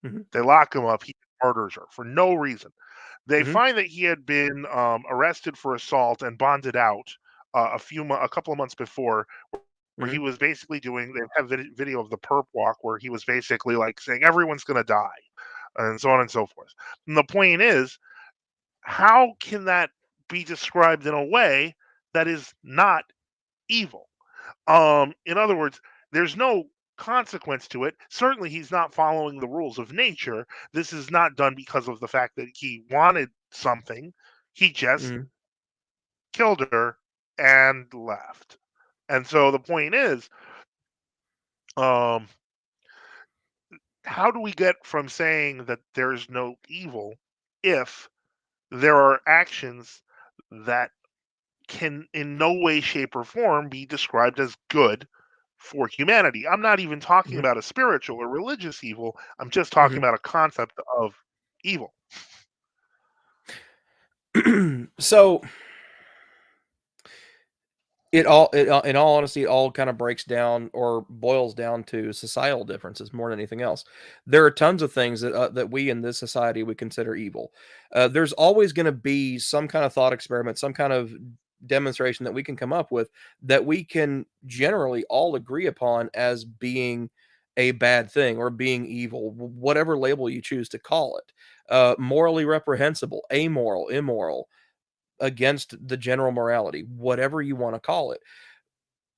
Hmm. They lock him up. He murders her for no reason. They Hmm. find that he had been arrested for assault and bonded out a couple of months before, where he Hmm. was basically doing. They have video of the perp walk where he was basically like saying everyone's going to die, and so on and so forth. And the point is, how can that be described in a way that is not evil? In other words, there's no consequence to it. Certainly, he's not following the rules of nature. This is not done because of the fact that he wanted something. He just Hmm. killed her and left. And so the point is, um, how do we get from saying that there's no evil if there are actions that can in no way, shape, or form be described as good for humanity? I'm not even talking Hmm. about a spiritual or religious evil. I'm just talking about a concept of evil. So in all honesty, it all kind of breaks down or boils down to societal differences more than anything else. There are tons of things that we in this society would consider evil. There's always going to be some kind of thought experiment, some kind of demonstration that we can come up with that we can generally all agree upon as being a bad thing or being evil, whatever label you choose to call it. Morally reprehensible, amoral, immoral, against the general morality, whatever you want to call it.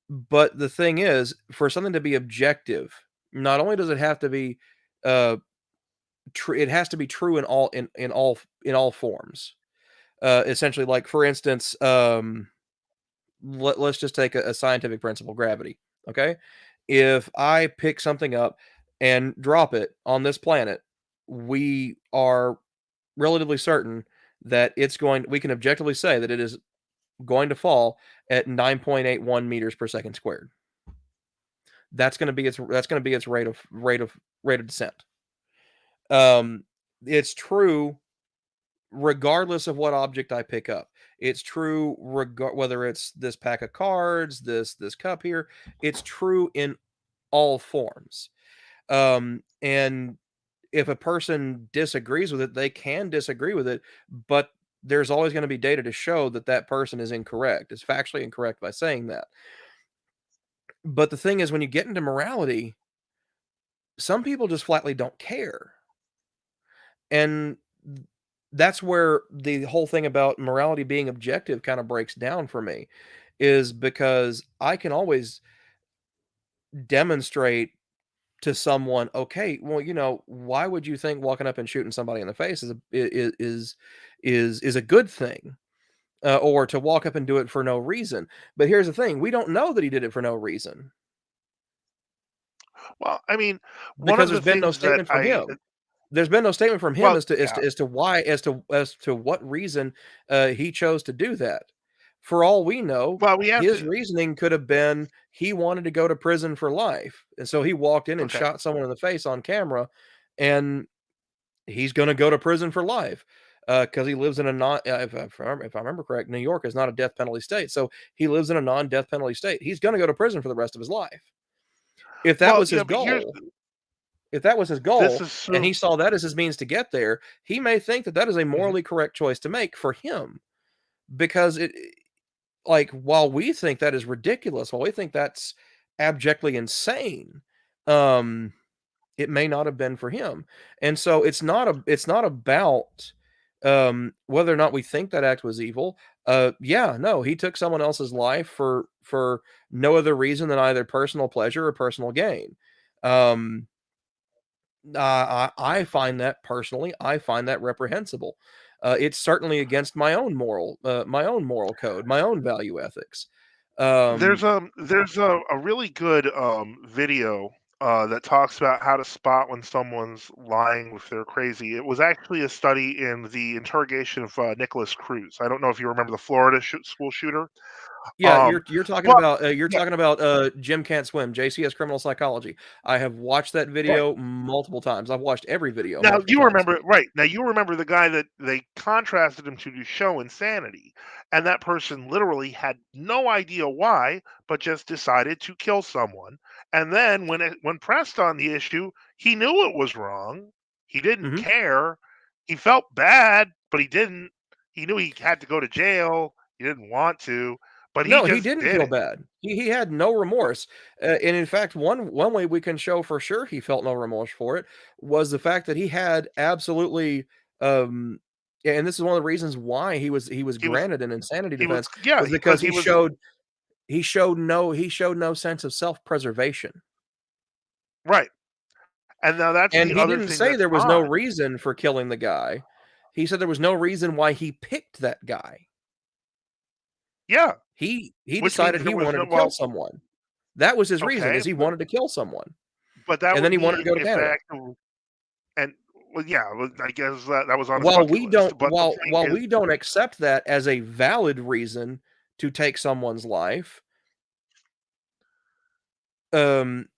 But the thing is, for something to be objective, not only does it have to be uh it has to be true in all forms. Essentially, like for instance, let's just take a scientific principle, gravity. Okay, if I pick something up and drop it on this planet, we are relatively certain that we can objectively say that it is going to fall at 9.81 meters per second squared. That's going to be its rate of descent. Um, it's true regardless of what object I pick up. It's true whether it's this pack of cards, this cup here. It's true in all forms. And if a person disagrees with it, they can disagree with it, but there's always going to be data to show that that person is incorrect. Is factually incorrect by saying that. But the thing is, when you get into morality, some people just flatly don't care. And that's where the whole thing about morality being objective kind of breaks down for me, is because I can always demonstrate to someone, okay, well, why would you think walking up and shooting somebody in the face is a good thing? Or to walk up and do it for no reason. But here's the thing: we don't know that he did it for no reason Well, I mean, one because of there's the been no things that statement from him. There's been no statement from him well, as to as yeah, to as to why as to what reason he chose to do that. For all we know, well, we have his to. reasoning could have been he wanted to go to prison for life, and so he walked in and Okay. shot someone in the face on camera, and he's going to go to prison for life because he lives in a non. If I remember correct, New York is not a death penalty state, so he lives in a non-death penalty state. He's going to go to prison for the rest of his life. If that Well, was his yeah, but goal, if that was his this goal is and so. he saw that as his means to get there, he may think that that is a Mhm. morally correct choice to make for him because like while we think that is ridiculous, while we think that's abjectly insane, um it may not have been for him. And so it's not about whether or not we think that act was evil. Yeah, no, he took someone else's life for no other reason than either personal pleasure or personal gain. Um I find that personally, I find that reprehensible. It's certainly against my own moral code, my own value ethics. There's Um, a really good video that talks about how to spot when someone's lying if they're crazy. It was actually a study in the interrogation of Nicholas Cruz. I don't know if you remember the Florida school shooter. yeah, Um, you're talking but about yeah, Jim Can't Swim, JCS Criminal Psychology. I have watched that right. video multiple times. I've watched every video Now multiple you times. remember, right? Now you remember the guy that they contrasted him to show insanity, and that person literally had no idea why, but just decided to kill someone. And then when pressed on the issue, he knew it was wrong. He didn't Hmm. care. He felt bad, but he didn't. He knew he had to go to jail. He didn't want to, but he No, he just didn't did feel it. bad. He had no remorse, and in fact, one way we can show for sure he felt no remorse for it was the fact that he had absolutely, um, and this is one of the reasons why he was He was granted an insanity he was defense yeah was because because he was he showed no sense of self preservation, right. And now that's and the he other didn't thing say that's there was no odd. reason for killing the guy. He said there was no reason why he picked that guy. Yeah, He which means decided there he was wanted no to kill well, someone. That was his reason, okay, is he wanted to kill someone, but that and then would he wanted to mean go to Canada. effective and well, yeah, well, I guess that was on his bucket list. But the thing While is, we don't accept that as a valid reason to take someone's life, um,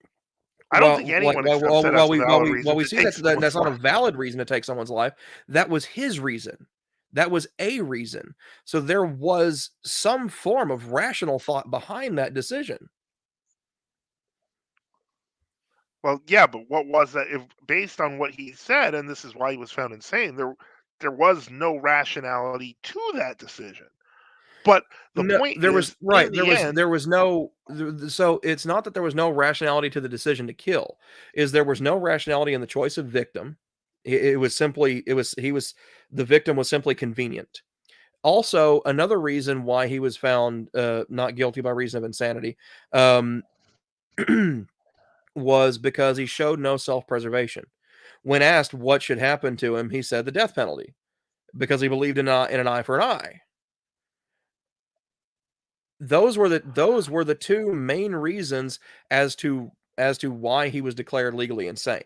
I don't think anyone accepts that as a valid reason while we to see take that's someone's not a life. valid reason to take someone's life, that was his reason. That was a reason. So there was some form of rational thought behind that decision. Well, yeah, but what was that? If based on what he said, and this is why he was found insane, there was no rationality to that decision. But the No, point there is, was right, in the end, there was no so it's not that there was no rationality to the decision to kill, is there was no rationality in the choice of victim. It was simply he was the victim was simply convenient. Also, another reason why he was found not guilty by reason of insanity um, was because he showed no self-preservation. When asked what should happen to him, he said the death penalty because he believed in an eye for an eye. Those were the two main reasons as to why he was declared legally insane.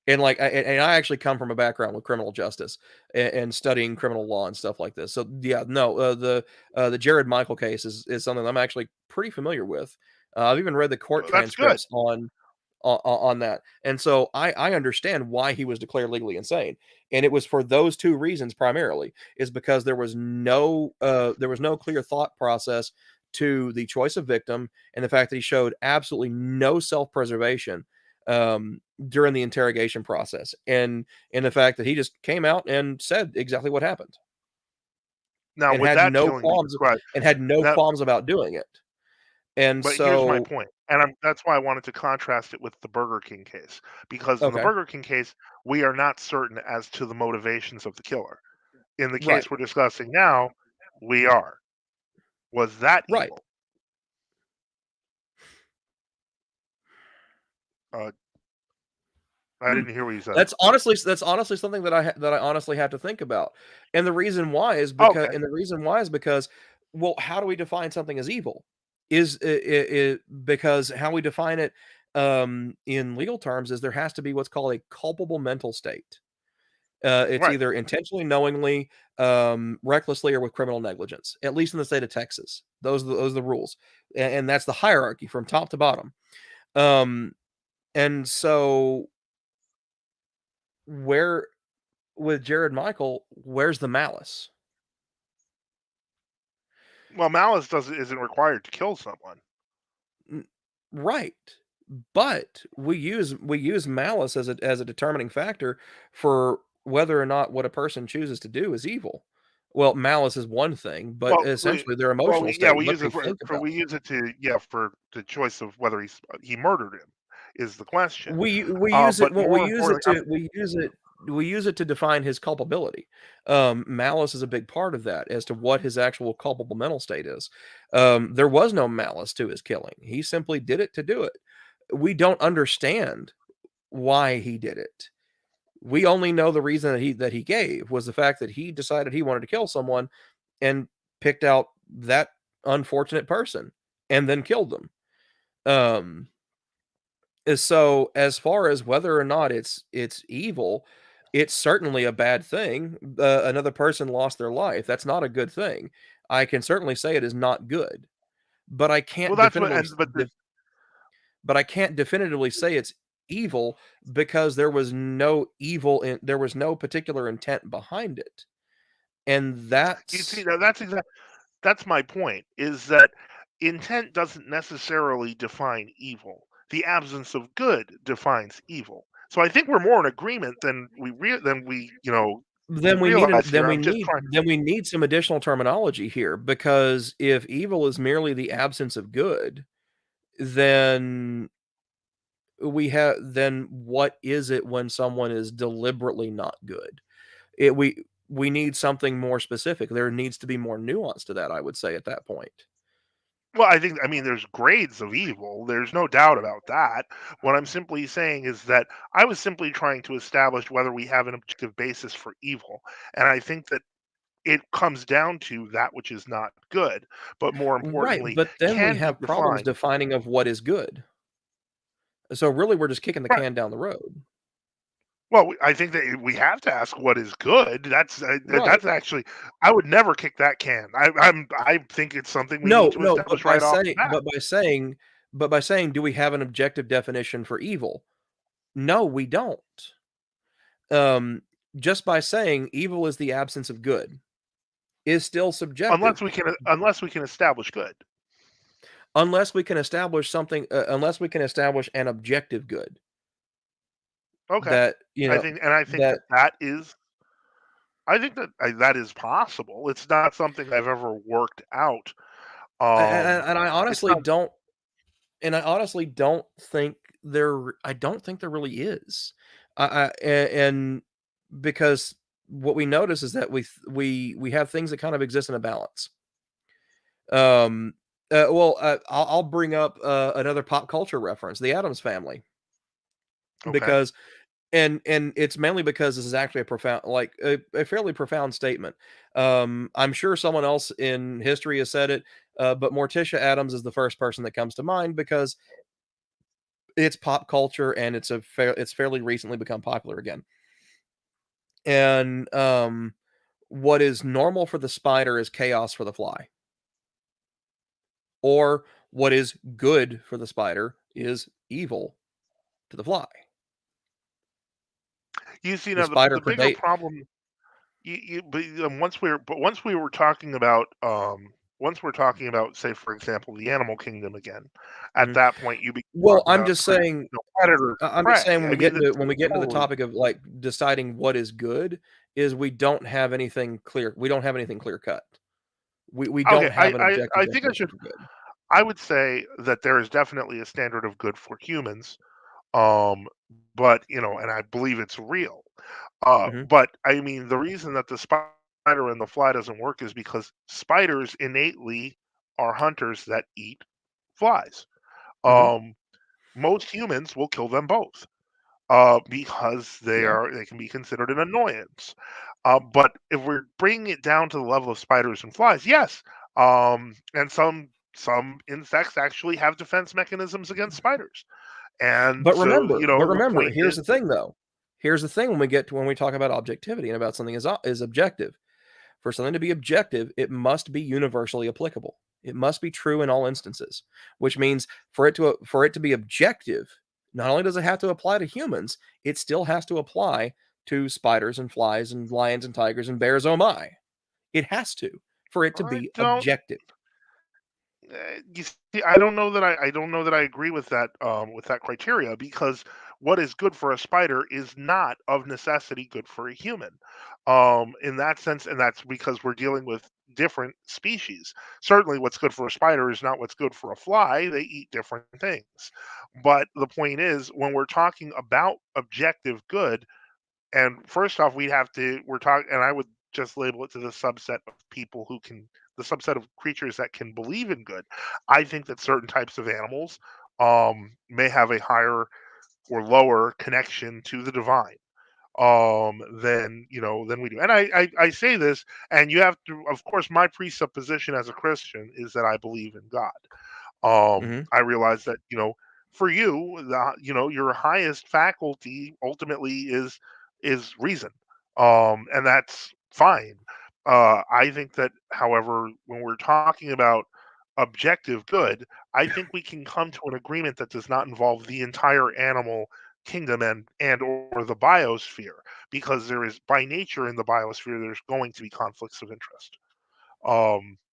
And and I actually come from a background with criminal justice and studying criminal law and stuff like this. So yeah, no, the Jared Michael case is something I'm actually pretty familiar with. I've even read the court that's good. transcripts on that. And so I understand why he was declared legally insane. And it was for those two reasons primarily, is because there was no clear thought process to the choice of victim and the fact that he showed absolutely no self-preservation during the interrogation process. And the fact that he just came out and said exactly what happened Now, and would had that no killing be qualms described? Now, about doing it. And but here's my so point, and that's why I wanted to contrast it with the Burger King case, because in the okay, Burger King case, we are not certain as to the motivations of the killer. In the right, case we're discussing now, we are. Was that right. evil? Uh, I Hmm. didn't hear what you said. That's honestly something that that I honestly have to think about. And Okay, the reason why is because, well, how do we define something as evil? Is it because how we define it in legal terms is there has to be what's called a culpable mental state. It's right. either intentionally, knowingly, recklessly, or with criminal negligence. At least in the state of Texas, those are the rules, and that's the hierarchy from top to bottom. Um, and so where with Jared Michael, where's the malice? Well, malice doesn't isn't required to kill someone. N- Right. But we use malice as a determining factor for whether or not what a person chooses to do is evil. Well, malice is one thing, but Well, essentially their well, emotional yeah, state, we what use they it think for about. we use it to for the choice of whether he murdered him is the question. We use it But well, more importantly, we use it to define his culpability. Malice is a big part of that as to what his actual culpable mental state is. There was no malice to his killing. He simply did it to do it. We don't understand. why he did it. We only know the reason that he gave was the fact that he decided he wanted to kill someone and picked out that unfortunate person and then killed them. So as far as whether or not it's evil, it's certainly a bad thing. Another person lost their life. That's not a good thing. I can certainly say it is not good, but I Well, can't that's what, definitively and but the, but I can't definitively say it's evil because there was no there was no particular intent behind it. And you see, that's now that's my point. Is that intent doesn't necessarily define evil. The absence of good defines evil. So I think we're more in agreement than we realize here. I'm just trying. then we need some additional terminology here, because if evil is merely the absence of good, then then what is it when someone is deliberately not good? It we need something more specific. There needs to be more nuance to that, I would say, at that point. Well, I mean, there's grades of evil. There's no doubt about that. What I'm simply saying is that I was simply trying to establish whether we have an objective basis for evil. And I think that it comes down to that which is not good, but more Right, importantly, but then we can be have problems defined. defining of what is good. So really we're just kicking the Right. can down the road. Well, I think that we have to ask what is good. Right. That's actually, I would never kick that can. I think it's something we need No, to no, establish right off the bat. but by saying, do we have an objective definition for evil? No, we don't. Um, just by saying evil is the absence of good is still subjective, Unless we can establish good. unless we can establish something, unless we can establish an objective good Okay. that, you know, I think that, that is that is possible. It's not something I've ever worked out. and I It's honestly not. don't, I don't think there really is. And because what we notice is that we have things that kind of exist in a balance. Um, I'll bring up another pop culture reference, the Addams Family, Okay. because and it's mainly because this is actually a profound, like a fairly profound statement. I'm sure someone else in history has said it, but Morticia Addams is the first person that comes to mind because it's pop culture and it's fairly recently become popular again. And what is normal for the spider is chaos for the fly, or what is good for the spider is evil to the fly. You see, The now spider the bigger predate. problem, but once we were talking about once we're talking about, say, for example, the animal kingdom again, at Mhm. that point you begin Well, talking about predator I'm just saying prey. when I mean, that's when we get into the totally topic of like deciding what is good, is we don't have anything clear. We don't have anything clear cut. We okay. don't have an objective I think definition for good. I would say that there is definitely a standard of good for humans, um, but and I believe it's real. Hmm. But I mean, the reason that the spider and the fly doesn't work is because spiders innately are hunters that eat flies. Hmm. Um, Most humans will kill them both, because Yeah. they can be considered an annoyance. But if we're bringing it down to the level of spiders and flies, yes, and some insects actually have defense mechanisms against spiders, and so But the remember, point here's is, the thing though. Here's the thing when we talk about objectivity and about something is objective. For something to be objective, it must be universally applicable. It must be true in all instances, which means for it to be objective, not only does it have to apply to humans, it still has to apply to spiders and flies and lions and tigers and bears. Oh my! It has to for it to I be don't. objective. You see, I don't know that I agree with that criteria, because what is good for a spider is not of necessity good for a human, in that sense, and that's because we're dealing with different species. Certainly, what's good for a spider is not what's good for a fly. They eat different things, but the point is, when we're talking about objective good, and first off, we're talking, and I would just label it to the subset of people who can, the subset of creatures that can believe in good. I think that certain types of animals may have a higher or lower connection to the divine than than we do. And I say this, and you have to, of course, my presupposition as a Christian is that I believe in God. I realize that for you, your highest faculty ultimately is reason, and that's fine. I think that, however, when we're talking about objective good, I think we can come to an agreement that does not involve the entire animal kingdom and or the biosphere, because there is, by nature, in the biosphere, there's going to be conflicts of interest.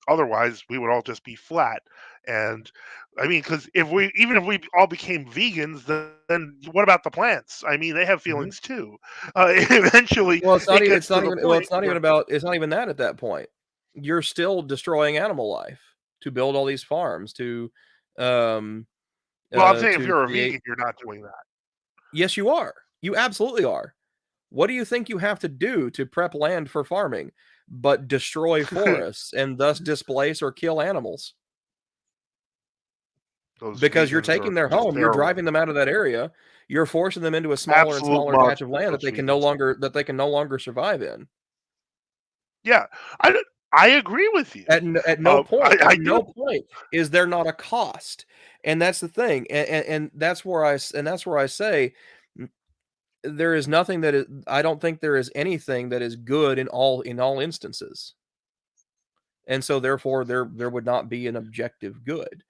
Otherwise, we would all just be flat. And I mean, because even if we all became vegans, then what about the plants? I mean, they have Mm-hmm. feelings too. Eventually, Well, it's not. it gets It's to not the even. Well, point it's not even where, about. It's not even that at that point. You're still destroying animal life to build all these farms um, well, I'm saying if to you're a create. vegan, you're not doing that. Yes, you are. You absolutely are. What do you think you have to do to prep land for farming, but destroy forests and thus displace or kill animals? Those Because you're vegans are taking their just home, you're terrible. driving them out of that area, you're forcing them into a smaller and Absolute smaller patch of monsters, land those that they can no vegans. longer survive in. Yeah, I agree with you. At no point, I at do. no point is there not a cost, and that's the thing, and that's where I say there is nothing that is. I don't think there is anything that is good in all instances, and so therefore there would not be an objective good,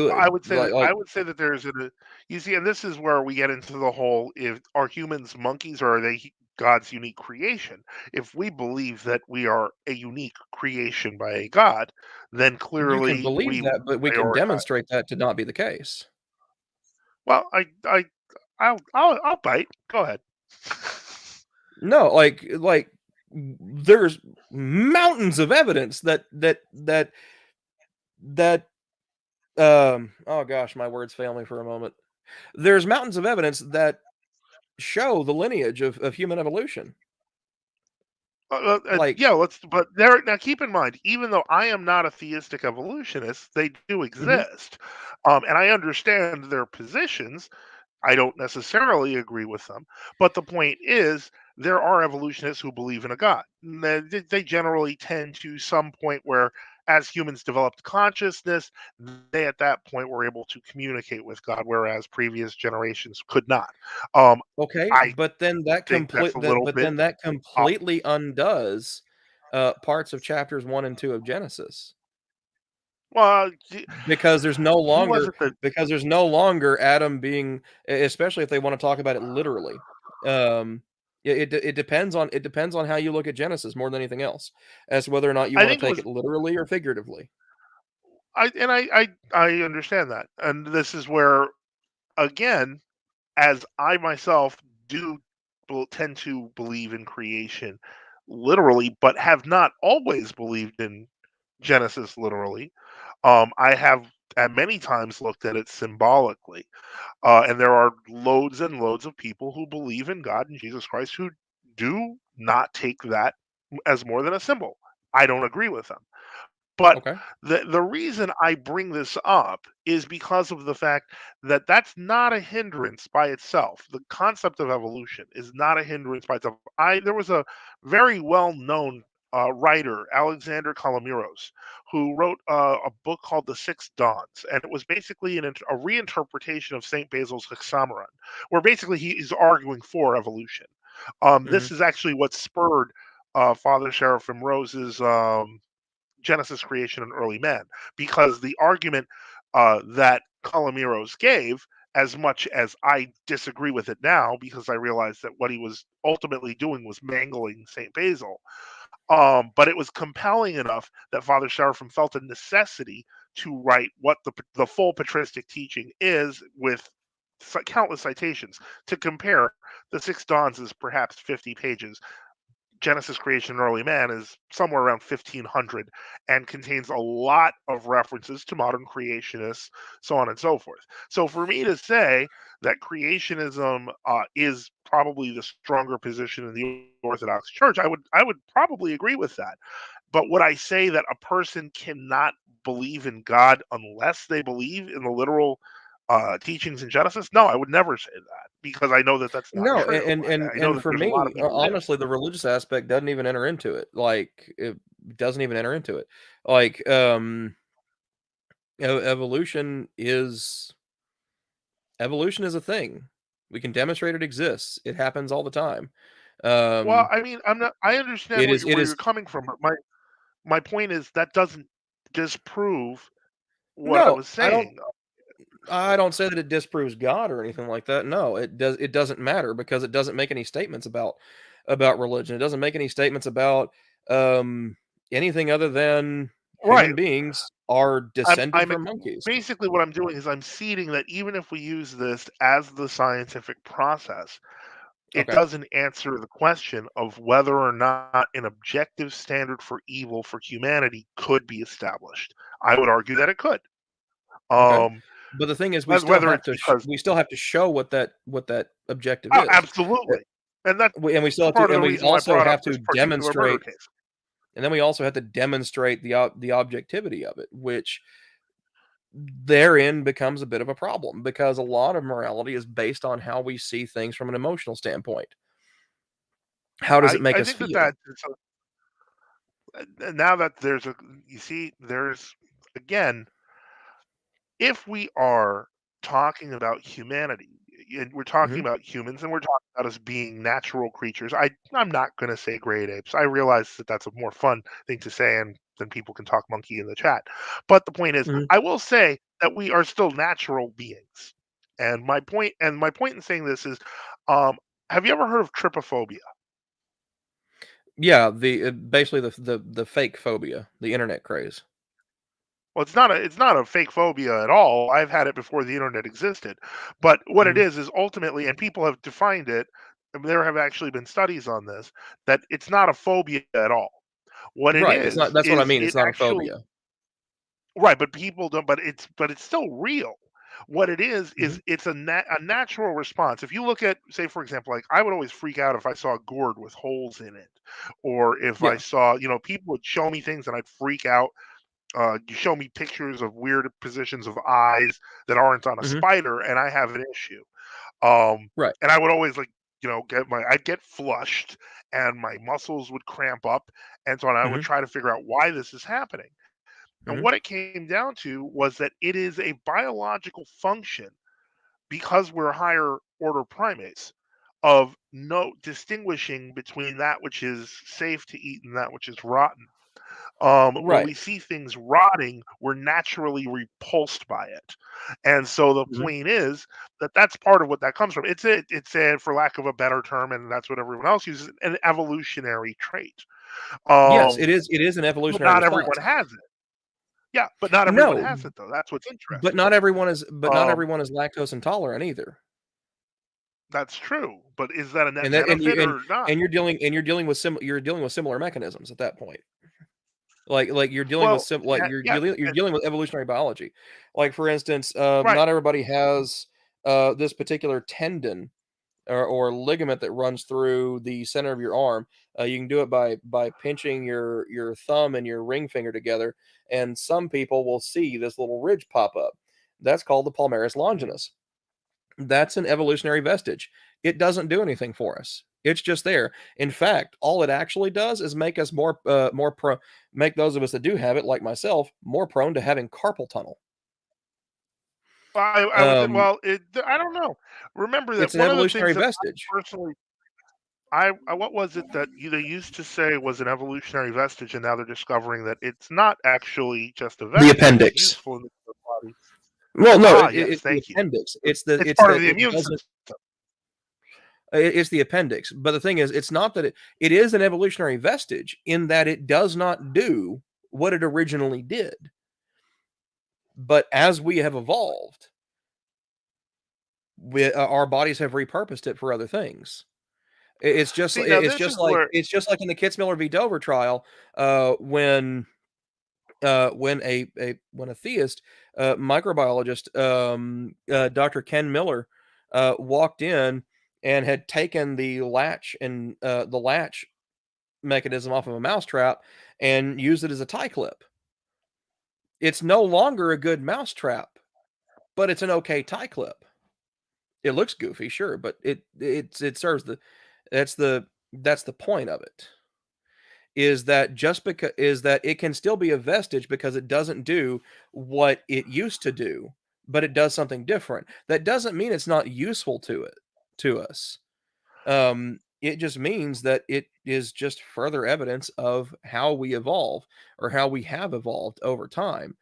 I would say that like there's a, you see, and this is where we get into the whole, if are humans monkeys, or are they God's unique creation? If we believe that we are a unique creation by a God, then you can clearly believe we that, but we can prioritize. demonstrate that to not be the case. Well, I'll bite. Go ahead. No, there's mountains of evidence that oh gosh, my words fail me for a moment. There's mountains of evidence that show the lineage of human evolution. Like, Yeah, let's. But there now, keep in mind, even though I am not a theistic evolutionist, they do mhm, exist, and I understand their positions. I don't necessarily agree with them, but the point is, there are evolutionists who believe in a God. And they generally tend to some point where, as humans developed consciousness, they at that point were able to communicate with God, whereas previous generations could not. Um, okay, I think that's a little but bit. then that Uh, completely undoes parts of chapters 1 and 2 of Genesis. well, Because there's no who longer was it that? Adam being, especially if they want to talk about it literally. Um, it depends on how you look at Genesis more than anything else, as to whether or not you I want think to it take was. it literally or figuratively. I understand that, and this is where, again, as I myself do tend to believe in creation literally, but have not always believed in Genesis literally. I have at many times looked at it symbolically, and there are loads and loads of people who believe in God and Jesus Christ who do not take that as more than a symbol. I don't agree with them. But Okay. the reason I bring this up is because of the fact that that's not a hindrance by itself. The concept of evolution is not a hindrance by itself. I There was a very well known writer, Alexander Calamiros, who wrote a book called The Six Dawns, and it was basically a reinterpretation of Saint Basil's Hexameron, where basically he is arguing for evolution. Hmm. This is actually what spurred Father Seraphim Rose's Genesis, creation, and early men, because the argument that Calamiros gave, as much as I disagree with it now, because I realize that what he was ultimately doing was mangling Saint Basil, but it was compelling enough that Father Seraphim felt a necessity to write what the full patristic teaching is, with countless citations to compare. The Six Dawns is perhaps 50 pages. Genesis, Creation, and Early Man is somewhere around 1500, and contains a lot of references to modern creationists, so on and so forth. So for me to say that creationism is probably the stronger position in the Orthodox Church, I would probably agree with that. But would I say that a person cannot believe in God unless they believe in the literal teachings in Genesis? No, I would never say that because I know that that's not No, true. I know and that for there's a lot me, of people do. honestly, the religious aspect doesn't even enter into it. Like, it doesn't even enter into it. Like, evolution is a thing. We can demonstrate it exists. It happens all the time. Well, Um, I mean, I'm not. I understand it is it where is you're coming from, but my point is that doesn't disprove what I no, was saying. I don't say that it disproves God or anything like that. No, it doesn't matter because it doesn't make any statements about religion. It doesn't make any statements about um anything other than Right. human beings are descended I'm from monkeys. basically what I'm doing is I'm seeding that even if we use this as the scientific process, it Okay. doesn't answer the question of whether or not an objective standard for evil for humanity could be established. I would argue that it could. Okay. Um, But the thing is whether it's because we still have to show what that objective oh, is. absolutely, and that's And we still have part to of and the we reason why I also brought up have to this particular murder demonstrate case. and then we also have to demonstrate the objectivity of it, which therein becomes a bit of a problem because a lot of morality is based on how we see things from an emotional standpoint. How does it make I us think that feel? that so now that there's a you see there's again if we are talking about humanity and we're talking Mhm, about humans and we're talking about us being natural creatures, I'm not going to say great apes. I realize that that's a more fun thing to say, and then people can talk monkey in the chat. But the point is, mhm. I will say that we are still natural beings. And my point in saying this is, um, have you ever heard of trypophobia? Yeah, basically the fake phobia, the internet craze. Well, it's not a fake phobia at all. I've had it before the internet existed. But what it Mhm. is ultimately, and people have defined it, and there have actually been studies on this, that it's not a phobia at all. What it Right, it's not that's what I is mean, it's it not a actually phobia. right, but people don't. But it's still real. What it Mhm. is it's a natural response. If you look at, say, for example, like I would always freak out if I saw a gourd with holes in it, or if I Yeah. saw, people would show me things and I'd freak out. You show me pictures of weird positions of eyes that aren't on a Mhm. spider, and I have an issue. Right. And I would always like, I'd get flushed, and my muscles would cramp up, and so on. I would Mhm. try to figure out why this is happening. And Mhm. what it came down to was that it is a biological function because we're higher order primates of no distinguishing between that which is safe to eat and that which is rotten. When Right. we see things rotting, we're naturally repulsed by it, and so the Mhm. point is that that's part of what that comes from. It's a, for lack of a better term, and that's what everyone else uses, an evolutionary trait. Yes, Um, it is an but evolutionary not response. everyone has it. Yeah, but not everyone No, has it though. That's what's but interesting. not everyone Um, is lactose intolerant either. that's true, but is that a net And that benefit or not? you're dealing with similar mechanisms at that point. Like you're dealing with Well, yeah, yes, you're and dealing with evolutionary biology. Like for instance, right. not everybody has this particular tendon or ligament that runs through the center of your arm. You can do it by pinching your thumb and your ring finger together, and some people will see this little ridge pop up. That's called the palmaris Mhm. longinus. That's an evolutionary vestige. It doesn't do anything for us. It's just there. In fact, all it actually does is make us make those of us that do have it, like myself, more prone to having carpal tunnel. I would think. Um, Well, I don't know. Remember that it's an one of the things evolutionary that vestige. I personally I what was it that they used to say was an evolutionary vestige, and now they're discovering that it's not actually just a The vestige. It's appendix. useful in the body. Well, no, Ah, yes, it's the thank you. appendix. It's part of the It immune doesn't. system. It's the appendix. But the thing is, it's not that it is an evolutionary vestige in that it does not do what it originally did. But as we have evolved, our bodies have repurposed it for other things. See, now this is where it's just like in the Kitzmiller v. Dover trial, when a theist microbiologist, Dr. Ken Miller, walked in and had taken the latch mechanism off of a mousetrap and used it as a tie clip. It's no longer a good mousetrap but it's an okay tie clip. It looks goofy, sure, but it serves the that's the point of it. Is that it can still be a vestige because it doesn't do what it used to do, but it does something different. That doesn't mean it's not useful to us. It just means that it is just further evidence of how we evolve or how we have evolved over time.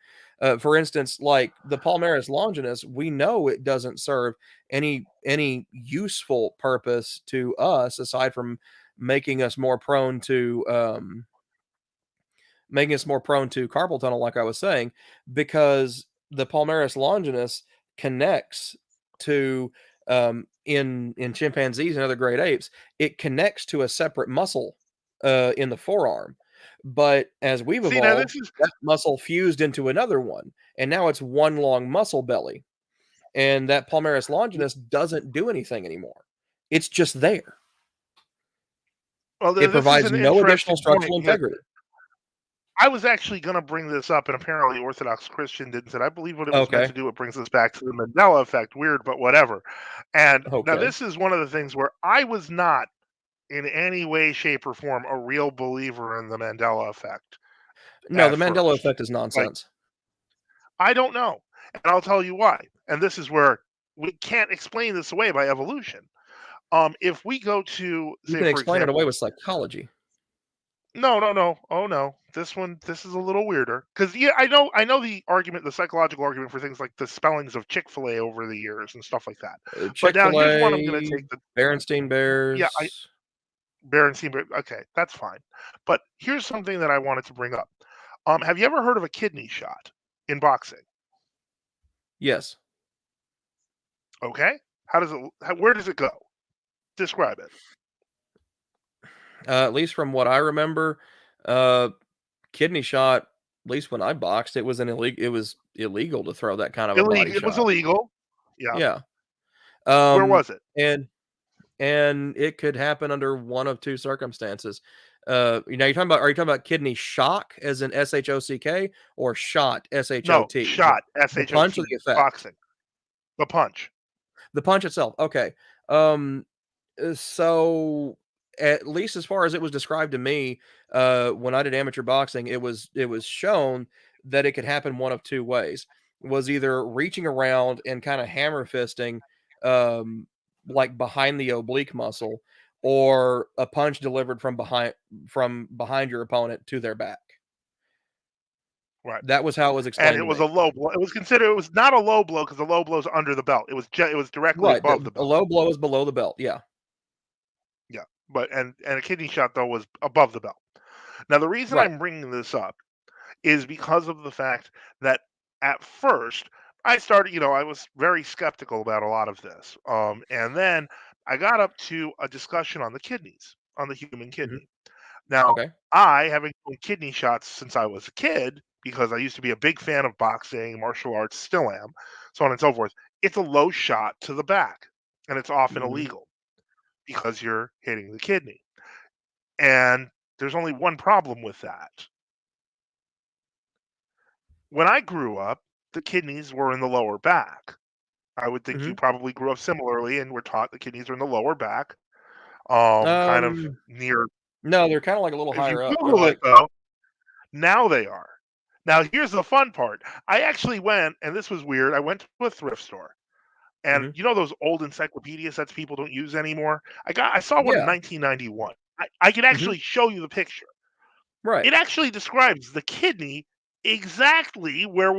For instance, like the Palmaris Longinus, we know it doesn't serve any useful purpose to us aside from making us more prone to carpal tunnel, like I was saying, because the Palmaris Longinus connects to in chimpanzees and other great apes, it connects to a separate muscle in the forearm. But as we've See, now evolved, this is that muscle fused into another one, and now it's one long muscle belly. And that Palmaris Longinus doesn't do anything anymore. It's just there. well, It this is provides an no additional interesting point structural because integrity. I was actually going to bring this up, and apparently Orthodox Christian didn't say. I believe what it was meant Okay. to do. It brings us back to the Mandela Effect. Weird, but whatever. And now Okay. this is one of the things where I was not in any way, shape, or form a real believer in the Mandela Effect No, at the Mandela first. Effect is Like, nonsense. I don't know, and I'll tell you why. And this is where we can't explain this away by evolution. If we go to, You say, can for explain it away example, with psychology. no. Oh no. This is a little weirder. Because yeah, I know the argument, the psychological argument for things like the spellings of Chick-fil-A over the years and stuff like that. But now here's one I'm gonna Chick-fil-A, take the Berenstain yeah, Bears. Berenstein, but okay, that's fine. But here's something that I wanted to bring up. Have you ever heard of a kidney shot in boxing? Yes. Okay. Where does it go? Describe it. At least from what I remember, uh, kidney shot, at least when I boxed, it was illegal to throw that kind of a body Illegal. It was shot. illegal. Yeah. Yeah. Where Um, was it? and it could happen under one of two circumstances. Are you talking about kidney shock as in SHOCK or shot No, SHOT? shot. The punch or SHOT. the effect? Boxing. The punch. The punch itself. Okay. Um, so at least as far as it was described to me, when I did amateur boxing, it was shown that it could happen one of two ways. Was either reaching around and kind of hammer fisting, um, like behind the oblique muscle, or a punch delivered from behind your opponent to their back. Right. That was how it was And explained it to was me. a low blow. It was not a low blow because the low blow's under the belt. It was directly Right. above the A belt. low blow is below the belt. Yeah. Yeah. But and a kidney shot though was above the belt. Now the reason Right. I'm bringing this up is because of the fact that at first I started, I was very skeptical about a lot of this. And then I got up to a discussion on the kidneys, on the human Hmm. kidney. Now, Okay. I, having done kidney shots since I was a kid, because I used to be a big fan of boxing, martial arts, still am, so on and so forth, it's a low shot to the back, and it's often Hmm. illegal because you're hitting the kidney. And there's only one problem with that. When I grew up, the kidneys were in the lower back. I would think you Hmm. probably grew up similarly and were taught the kidneys are in the lower back, kind of Um. near. No, they're kind of like a little If you higher up. They're Google it like, though, now they are. Now here's the fun part. I actually went, and this was weird. I went to a thrift store, and mhm. you know those old encyclopedia sets people don't use anymore. I saw one in Yeah. 1991. I could Mhm. actually show you the picture. Right. It actually describes the kidney exactly where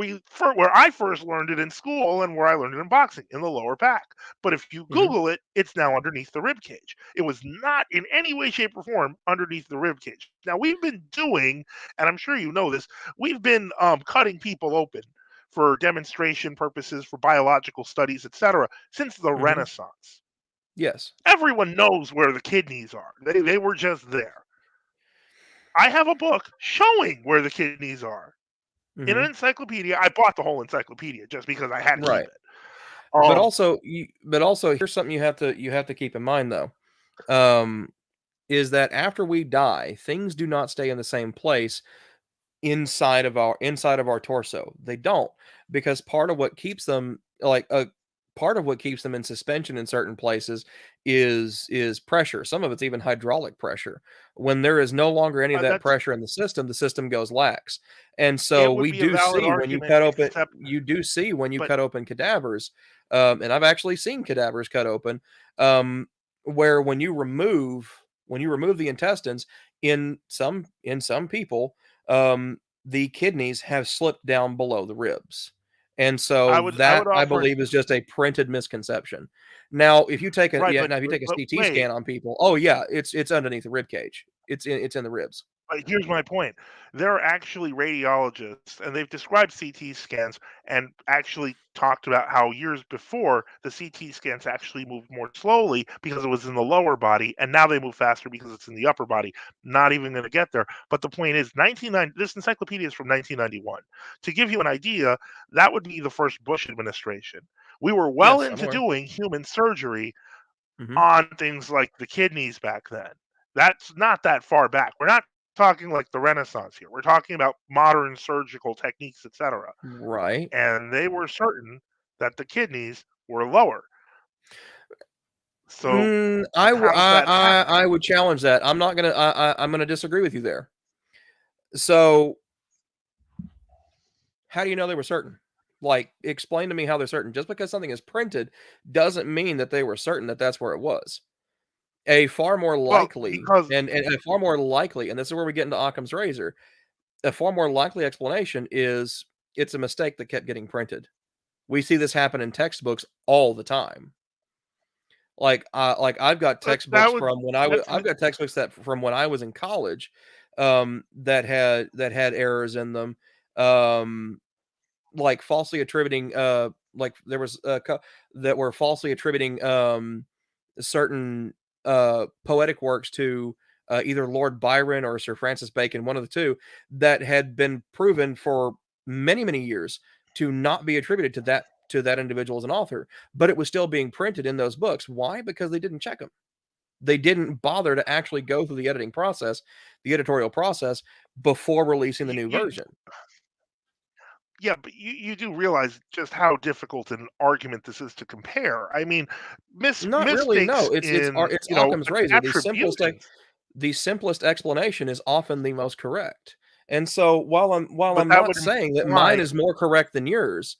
I first learned it in school and where I learned it in boxing, in the lower back. But if you Mhm. Google it, it's now underneath the rib cage. It was not in any way, shape, or form underneath the rib cage. Now we've been doing, and I'm sure you know this, we've been cutting people open for demonstration purposes, for biological studies, etc., since the Mhm. Renaissance. Yes. Everyone knows where the kidneys are. They were just there. I have a book showing where the kidneys are in an Mhm. encyclopedia. I bought the whole encyclopedia just because I had to keep Right. it. But Um, also here's something you have to keep in mind though. Um, is that after we die, things do not stay in the same place inside of our torso. They don't, because part of what keeps them like a part of what keeps them in suspension in certain places is pressure. Some of it's even hydraulic pressure. When there is no longer any of that That's pressure in the system goes lax. And it so would we be a do valid see when you argument, cut open, except you do see when you but cut open cadavers, and I've actually seen cadavers cut open, where when you remove the intestines in some people, the kidneys have slipped down below the ribs. And I so would I that would I offer believe is just a printed misconception. Now, if you take a right, yeah, now if you take a but CT wait. scan on people, oh yeah, it's underneath the rib cage. It's in the ribs. But here's my point. There are actually radiologists, and they've described CT scans and actually talked about how years before the CT scans actually moved more slowly because it was in the lower body, and now they move faster because it's in the upper body. Not even going to get there. But the point is, 1990. This encyclopedia is from 1991. To give you an idea, that would be the first Bush administration. We were well Yes, I'm into aware. doing human surgery Hmm. on things like the kidneys back then. That's not that far back. We're not talking like the Renaissance here. We're talking about modern surgical techniques, etc. Right. And they were certain that the kidneys were lower. So how's that happen? I would challenge that. I'm not gonna I'm gonna disagree with you there. So how do you know they were certain? Like, explain to me how they're certain. Just because something is printed doesn't mean that they were certain that that's where it was. A far more Well, likely because and a far more likely, and this is where we get into Occam's razor. A far more likely explanation is it's a mistake that kept getting printed. We see this happen in textbooks all the time. Like I've got but textbooks that's I've got textbooks that from when I was in college, that had errors in them, um, like falsely attributing, like there was that were falsely attributing certain poetic works to either Lord Byron or Sir Francis Bacon, one of the two, that had been proven for many years to not be attributed to that individual as an author, but it was still being printed in those books. Why? Because they didn't check them. They didn't bother to actually go through the editing process, the editorial process, before releasing the new you version. yeah, but you do realize just how difficult an argument this is to compare. I mean, Not really. mistakes No, in it's Occam's razor. attributions, The simplest explanation is often the most correct. And so while but I'm that not would saying that mine imply is more correct than yours,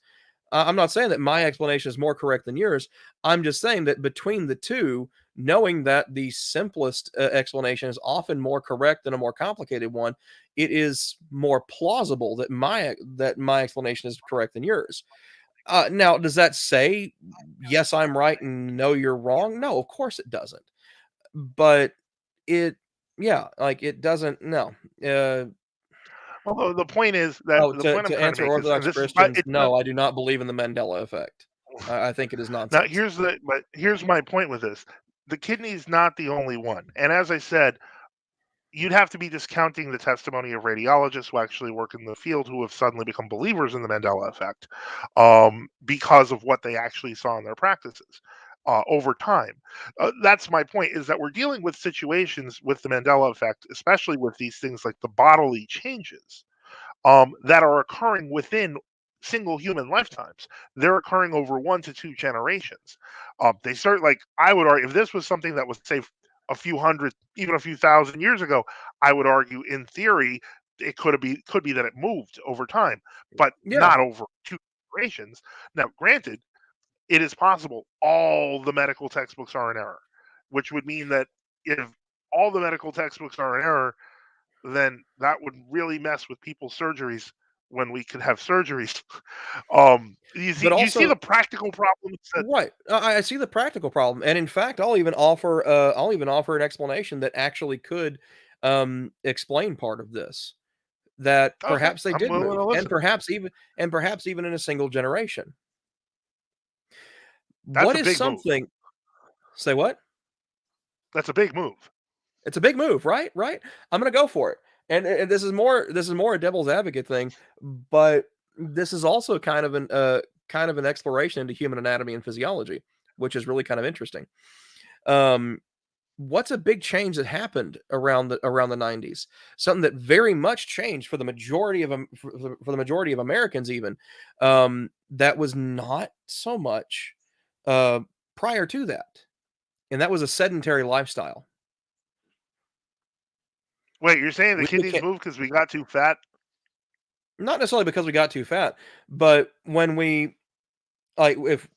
I'm not saying that my explanation is more correct than yours. I'm just saying that between the two, knowing that the simplest explanation is often more correct than a more complicated one, it is more plausible that my explanation is correct than yours. Now, does that say yes, I'm right and no, you're wrong? No, of course it doesn't. But it, yeah, like it doesn't. No. Uh, although the point is that oh, the point I'm to trying to answer make is, and Orthodox this is not Christians, it's not no, I do not believe in the Mandela effect. I think it is now nonsense. here's my point with this. The kidney's not the only one. And as I said, you'd have to be discounting the testimony of radiologists who actually work in the field who have suddenly become believers in the Mandela effect, because of what they actually saw in their practices over time. That's my point, is that we're dealing with situations with the Mandela effect, especially with these things like the bodily changes that are occurring within single human lifetimes. They're occurring over 1 to 2 generations. They start like I would argue if this was something that was say a few hundred, even a few thousand years ago, I would argue in theory it could be that it moved over time, but Yeah, not over 2 generations. Now, granted, it is possible all the medical textbooks are in error, which would mean that if all the medical textbooks are in error, then that would really mess with people's surgeries when we could have surgeries. but You see also the practical problems that right. I see the practical problem, and in fact, I'll even offer an explanation that actually could explain part of this. That okay, perhaps they I'm did willing move, to listen. and perhaps even in a single generation. That's What a is big move. something? Say what? That's a big move. It's a big move, right? Right. I'm gonna go for it. And this is more a devil's advocate thing, but this is also kind of an exploration into human anatomy and physiology, which is really kind of interesting. Um, what's a big change that happened around the 90s? Something that very much changed for the majority of for the majority of Americans, even that was not so much uh, prior to that, and that was a sedentary lifestyle. Wait, you're saying the We kidneys can't, moved because we got too fat? not necessarily because we got too fat, but when we like if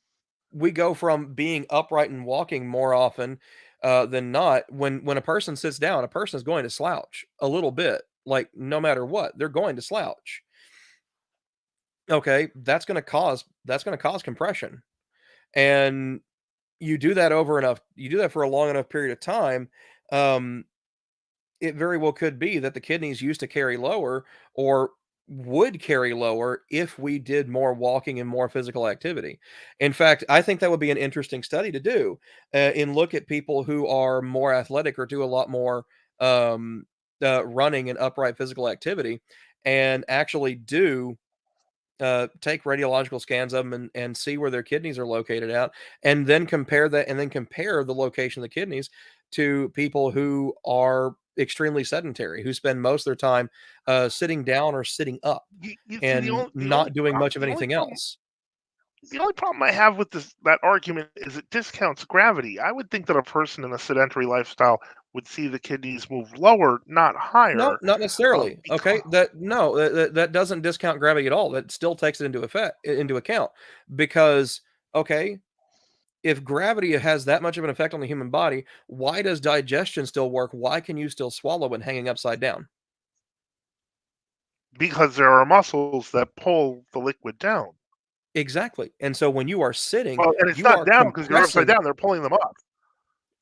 we go from being upright and walking more often than not. When a person sits down, a person is going to slouch a little bit. Like no matter what, they're going to slouch. Okay, that's going to cause compression, and you do that over enough. You do that for a long enough period of time. Um, it very well could be that the kidneys used to carry lower or would carry lower if we did more walking and more physical activity. In fact, I think that would be an interesting study to do and look at people who are more athletic or do a lot more um, running and upright physical activity and actually do take radiological scans of them and see where their kidneys are located at, and then compare that, and then compare the location of the kidneys to people who are extremely sedentary, who spend most of their time sitting down or sitting up You see, and not doing much of anything else. the only problem I have with that argument is it discounts gravity. I would think that a person in a sedentary lifestyle would see the kidneys move lower, not No, higher. not necessarily. Because Okay, that doesn't discount gravity at all. That still takes it into account because okay, if gravity has that much of an effect on the human body, why does digestion still work? Why can you still swallow when hanging upside down? there are muscles that pull the liquid down. Exactly. And so when you are sitting, Well, and it's you not are down because you're upside compressing. down. They're pulling them up.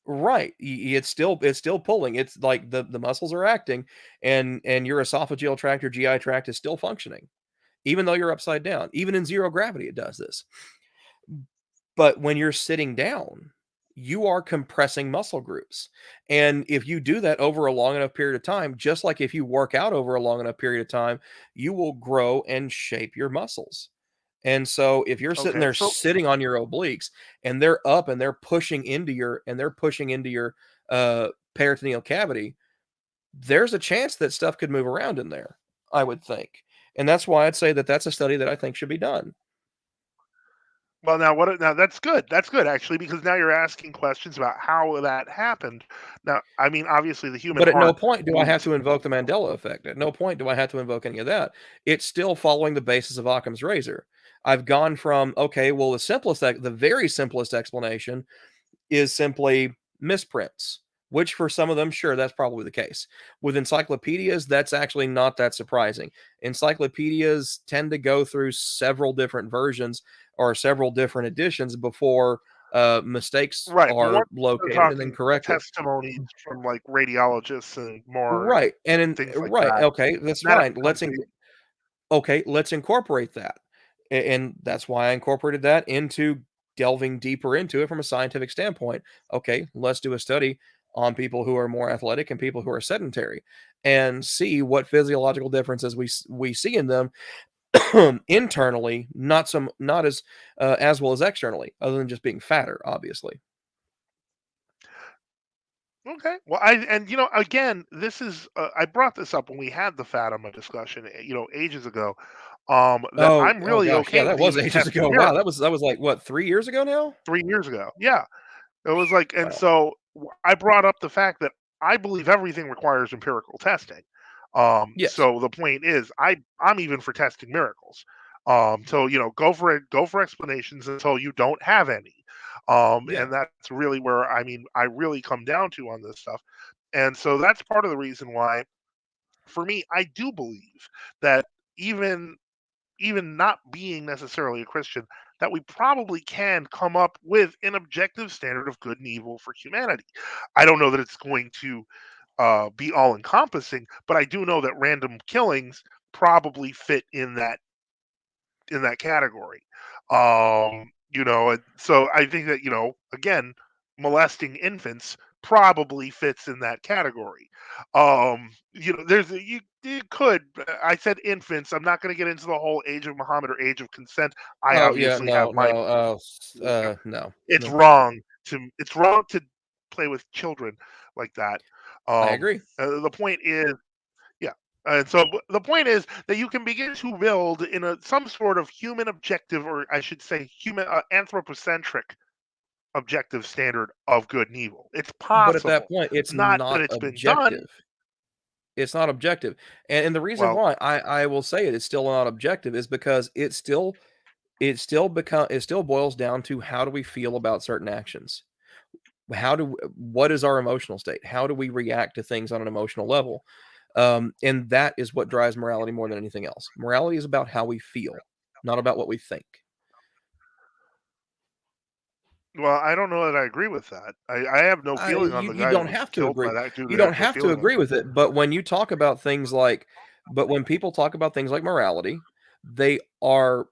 Right. It's still pulling. It's like the muscles are acting and your esophageal tract, your GI tract is still functioning, even though you're upside down. Even in zero gravity, it does this. But when you're sitting down, you are compressing muscle groups. And if you do that over a long enough period of time, just like if you work out over a long enough period of time, you will grow and shape your muscles. And so if you're sitting Okay, there so sitting on your obliques and they're up and they're pushing into your peritoneal cavity, there's a chance that stuff could move around in there, I would think. And that's why I'd say that that's a study that I think should be done. well now what? Now that's good. That's good actually because now you're asking questions about how that happened. Now, I mean, obviously the human But at no heart point do I have moves. to invoke the Mandela effect. At no point do I have to invoke any of that. It's still following the basis of Occam's razor. I've gone from, okay, well, the very simplest explanation is simply misprints, which for some of them, sure, that's probably the case. With encyclopedias, that's actually not that surprising. Encyclopedias tend to go through several different versions or several different editions before mistakes Right, but are once we're located and then talking corrected. testimonies from like radiologists and more Right, and in things like right, that, okay, that's that fine. becomes the Okay, let's incorporate that. And that's why I incorporated that into delving deeper into it from a scientific standpoint. Okay, let's do a study on people who are more athletic and people who are sedentary and see what physiological differences we see in them internally, not as well as externally, other than just being fatter, obviously. okay. Well, again, this is I brought this up when we had the Fatima discussion, ages ago. That I'm Oh really gosh, yeah, okay that with was even ages testing ago. Wow, miracles. that was like what, 3 years ago now? 3 years ago, yeah, it was like, and Wow. so I brought up the fact that I believe everything requires empirical testing. Yes. So the point is, I'm even for testing miracles. So go for it, go for explanations until you don't have any. Yeah. And that's really where I really come down to on this stuff. And so that's part of the reason why, for me, I do believe that even not being necessarily a Christian, that we probably can come up with an objective standard of good and evil for humanity. I don't know that it's going to be all encompassing, but I do know that random killings probably fit in that category. And so I think that again, molesting infants probably fits in that category. There's you could. I said infants. I'm not going to get into the whole age of Muhammad or age of consent. I Oh, yeah, obviously have my. no, You know, no, it's no. wrong it's wrong to play with children like that. I agree. The point is, yeah. And so the point is that you can begin to build in some sort of human objective, or I should say, human anthropocentric objective standard of good and evil. It's But at that possible, point, it's not that not it's been done. objective. It's not objective. And the reason Well, why I will say it's still not objective is because it still boils down to how do we feel about certain actions? What is our emotional state? How do we react to things on an emotional level? And that is what drives morality more than anything else. Morality is about how we feel, not about what we think. well, I don't know that I agree with that. I have no feeling on the You guy that don't was have to killed by agree. that dude You that had don't no have to feeling on agree it. with it. But when you talk about things like, but when people talk about things like morality, they are,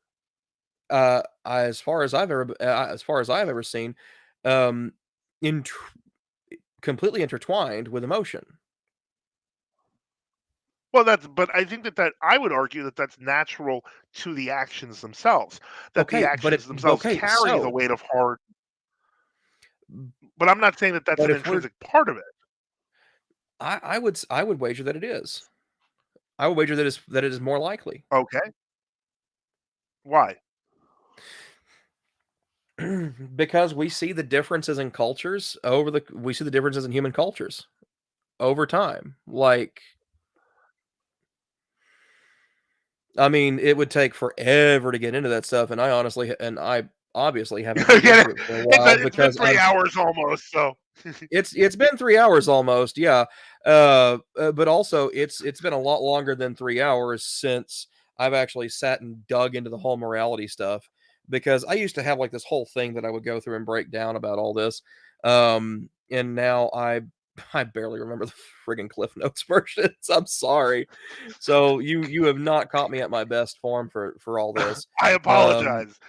as far as I've ever seen, um, in completely intertwined with emotion. Well, but I think that I would argue that that's natural to the actions themselves. That the Okay, actions themselves carry the weight of hard. But I'm not saying that that's but an if we're, intrinsic part of it. I would wager that it is. I would wager that it is more likely. Okay, why? Because we see the differences in cultures we see the differences in human cultures over time. Like, I mean, it would take forever to get into that stuff, and I obviously haven't dug Again, into it for a while it's been because 3 hours almost. So it's been 3 hours almost, yeah. But also it's been a lot longer than 3 hours since I've actually sat and dug into the whole morality stuff, because I used to have like this whole thing that I would go through and break down about all this. And now I barely remember the friggin' Cliff Notes versions. I'm sorry. So you have not caught me at my best form for all this. I Um, apologize.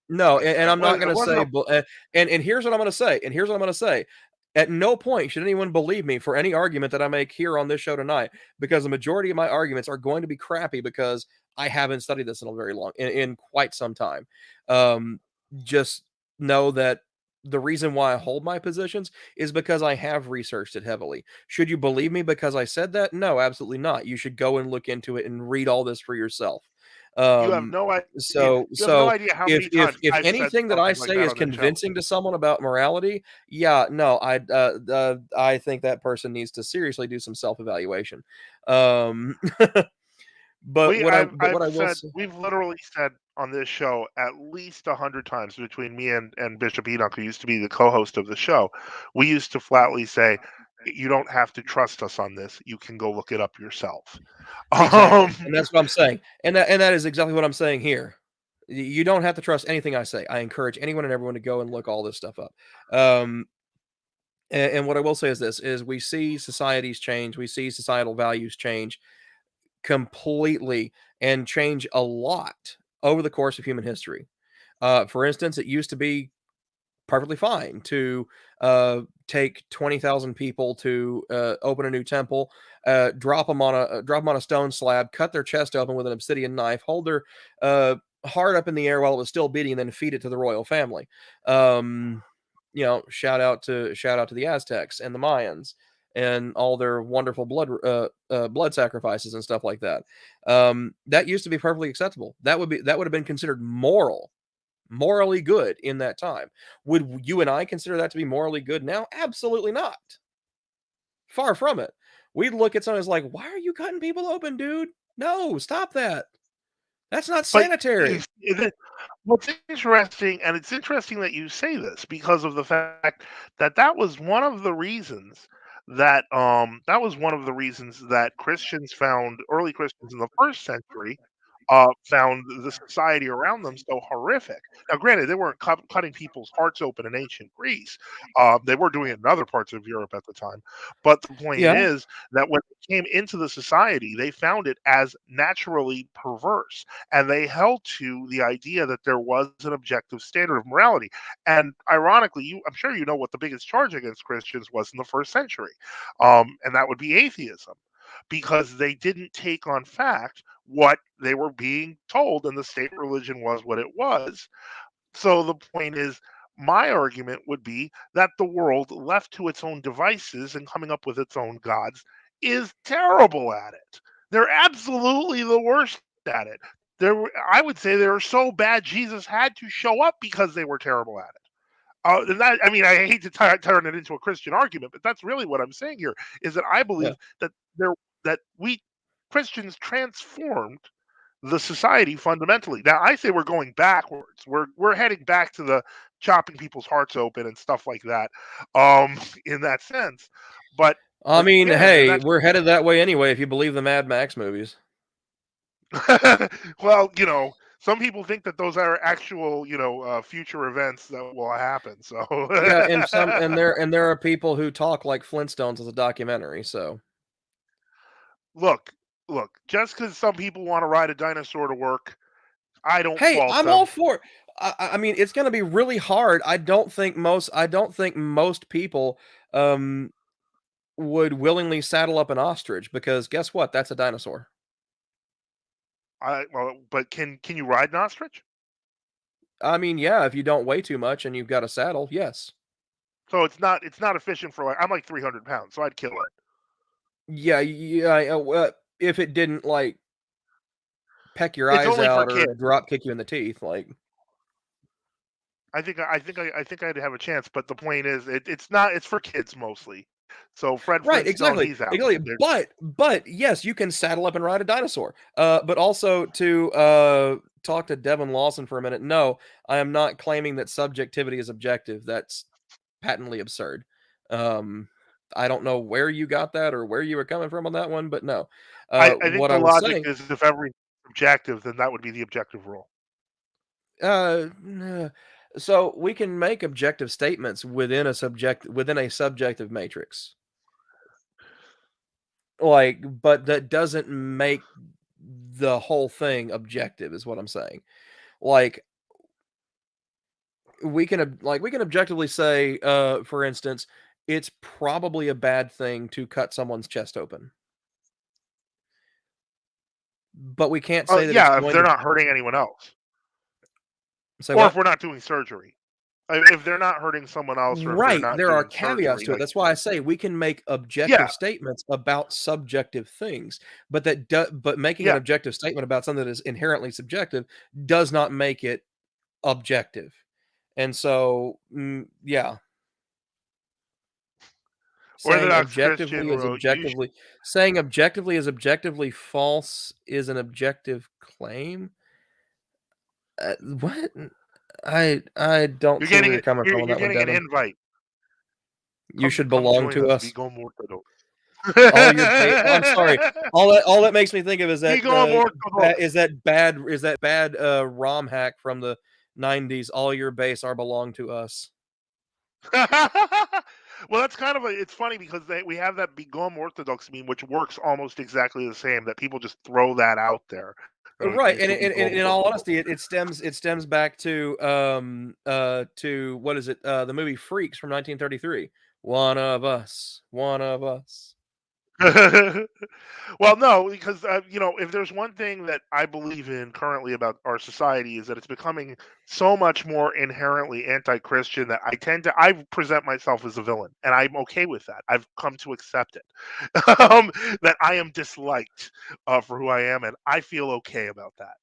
no, and I'm not It going to wasn't say, a and here's what I'm going to say, and here's what I'm going to say. At no point should anyone believe me for any argument that I make here on this show tonight, because the majority of my arguments are going to be crappy because I haven't studied this in a very in quite some time. Just know that the reason why I hold my positions is because I have researched it heavily. Should you believe me because I said that? No, absolutely not. You should go and look into it and read all this for yourself. you have Um, no idea. so You have no so idea how many if times if I've said anything that I something like say that is on this show. convincing to someone about morality, yeah, no, I think that person needs to seriously do some self-evaluation. Um, but what I will say, We've literally said on this show at least 100 times between me and Bishop Enoch, who used to be the co-host of the show. We used to flatly say, "You don't have to trust us on this. You can go look it up yourself." exactly, and that's what I'm saying, and that is exactly what I'm saying here. You don't have to trust anything I say. I encourage anyone and everyone to go and look all this stuff up. Um, and what I will say is this: is we see societies change, we see societal values change completely and change a lot over the course of human history. For instance, it used to be perfectly fine to take 20,000 people to open a new temple, drop them on a stone slab, cut their chest open with an obsidian knife, hold their heart up in the air while it was still beating, and then feed it to the royal family. Um, shout out to the Aztecs and the Mayans and all their wonderful blood sacrifices and stuff like that. That used to be perfectly acceptable. That would have been considered morally good in that time. Would you and I consider that to be morally good now? Absolutely not. Far from it. We'd look at someone as like, why are you cutting people open, dude? No, stop that. That's not But sanitary. what's interesting, and it's interesting that you say this because of the fact that that was one of the reasons that Christians found early Christians in the first century found the society around them so horrific. Now, granted, they weren't cutting people's hearts open in ancient Greece; they were doing it in other parts of Europe at the time. But the point Yeah. is that when they came into the society, they found it as naturally perverse, and they held to the idea that there was an objective standard of morality. And ironically, I'm sure you know what the biggest charge against Christians was in the first century, and that would be atheism, because they didn't take on fact what they were being told, and the state religion was what it was. So the point is, My argument would be that the world, left to its own devices and coming up with its own gods, is terrible at it. They're absolutely the worst at it. I would say they were so bad Jesus had to show up because they were terrible at it. And that, I mean, I hate to turn it into a Christian argument, but that's really what I'm saying here. Is that I believe that we Christians transformed the society fundamentally. Now, I say we're going backwards. We're heading back to the chopping people's hearts open and stuff like that. In that sense, but I mean, again, hey, we're headed that way anyway if you believe the Mad Max movies. well, some people think that those are actual, future events that will happen. So Yeah, and there are people who talk like Flintstones as a documentary. So look, just because some people want to ride a dinosaur to work, I don't hey, fault I'm them. all for it. I mean, it's going to be really hard. I don't think most people would willingly saddle up an ostrich because guess what? That's a dinosaur. But can you ride an ostrich? I mean, yeah, if you don't weigh too much and you've got a saddle, yes. So it's not efficient for I'm like 300 pounds, so I'd kill it. Yeah. If it didn't like peck your It's eyes only for out kids. or drop kick you in the teeth, like. I think I'd have a chance, but the point is, it's not. It's for kids mostly. So Fred Right, Flintstone, exactly, he's out. exactly. But yes, you can saddle up and ride a dinosaur. But also to talk to Devin Lawson for a minute. No, I am not claiming that subjectivity is objective. That's patently absurd. I don't know where you got that or where you were coming from on that one, but no. I think What the I was logic saying, is if everything's objective, then that would be the objective rule. so we can make objective statements within a subjective matrix. But that doesn't make the whole thing objective is what I'm saying. Like we can objectively say for instance, it's probably a bad thing to cut someone's chest open. But we can't say that it's Yeah, if going they're to not hurting anyone else, say or if what? we're not doing surgery, if they're not hurting someone else, or if they're Right, not there are doing caveats surgery, to it. like That's why I say we can make yeah, objective statements about subjective things, but but making an yeah. objective statement about something that is inherently subjective does not make it objective. And so, yeah, saying Orthodox Christian objectively is wrote, objectively false is an objective claim. What? I don't see where you're coming from on you're that one, getting an Devin. invite. You should Come belong join to us. us. Vigo Mortado. I'm sorry. All that makes me think of is that Vigo Mortado. is that bad ROM hack from the 90s. All your base are belong to us. Well, that's kind of it's funny because we have that Begum Orthodox meme, which works almost exactly the same. That people just throw that out there. Right, and Begum in all Orthodox. honesty, it stems back to what is it? The movie Freaks from 1933. One of us, one of us. Well, no, because if there's one thing that I believe in currently about our society is that it's becoming so much more inherently anti-Christian that I present myself as a villain, and I'm okay with that. I've come to accept it. That I am disliked for who I am, and I feel okay about that.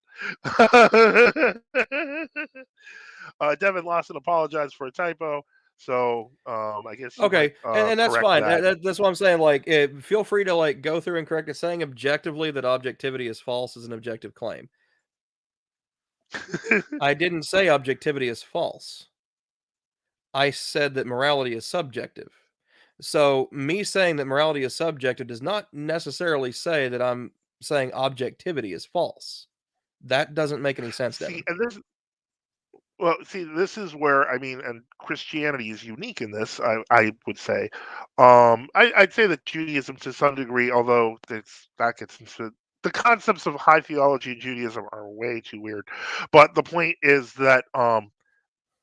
Devin Lawson apologized for a typo. So I guess you Okay, might and that's correct fine. that. That's what I'm saying. Like, feel free to like go through and correct it. Saying objectively that objectivity is false is an objective claim. I didn't say objectivity is false. I said that morality is subjective. So me saying that morality is subjective does not necessarily say that I'm saying objectivity is false. That doesn't make any sense, See, Devin. and this is where I mean, and Christianity is unique in this. I would say, I'd say that Judaism to some degree, although that gets into the concepts of high theology in Judaism are way too weird. But the point is that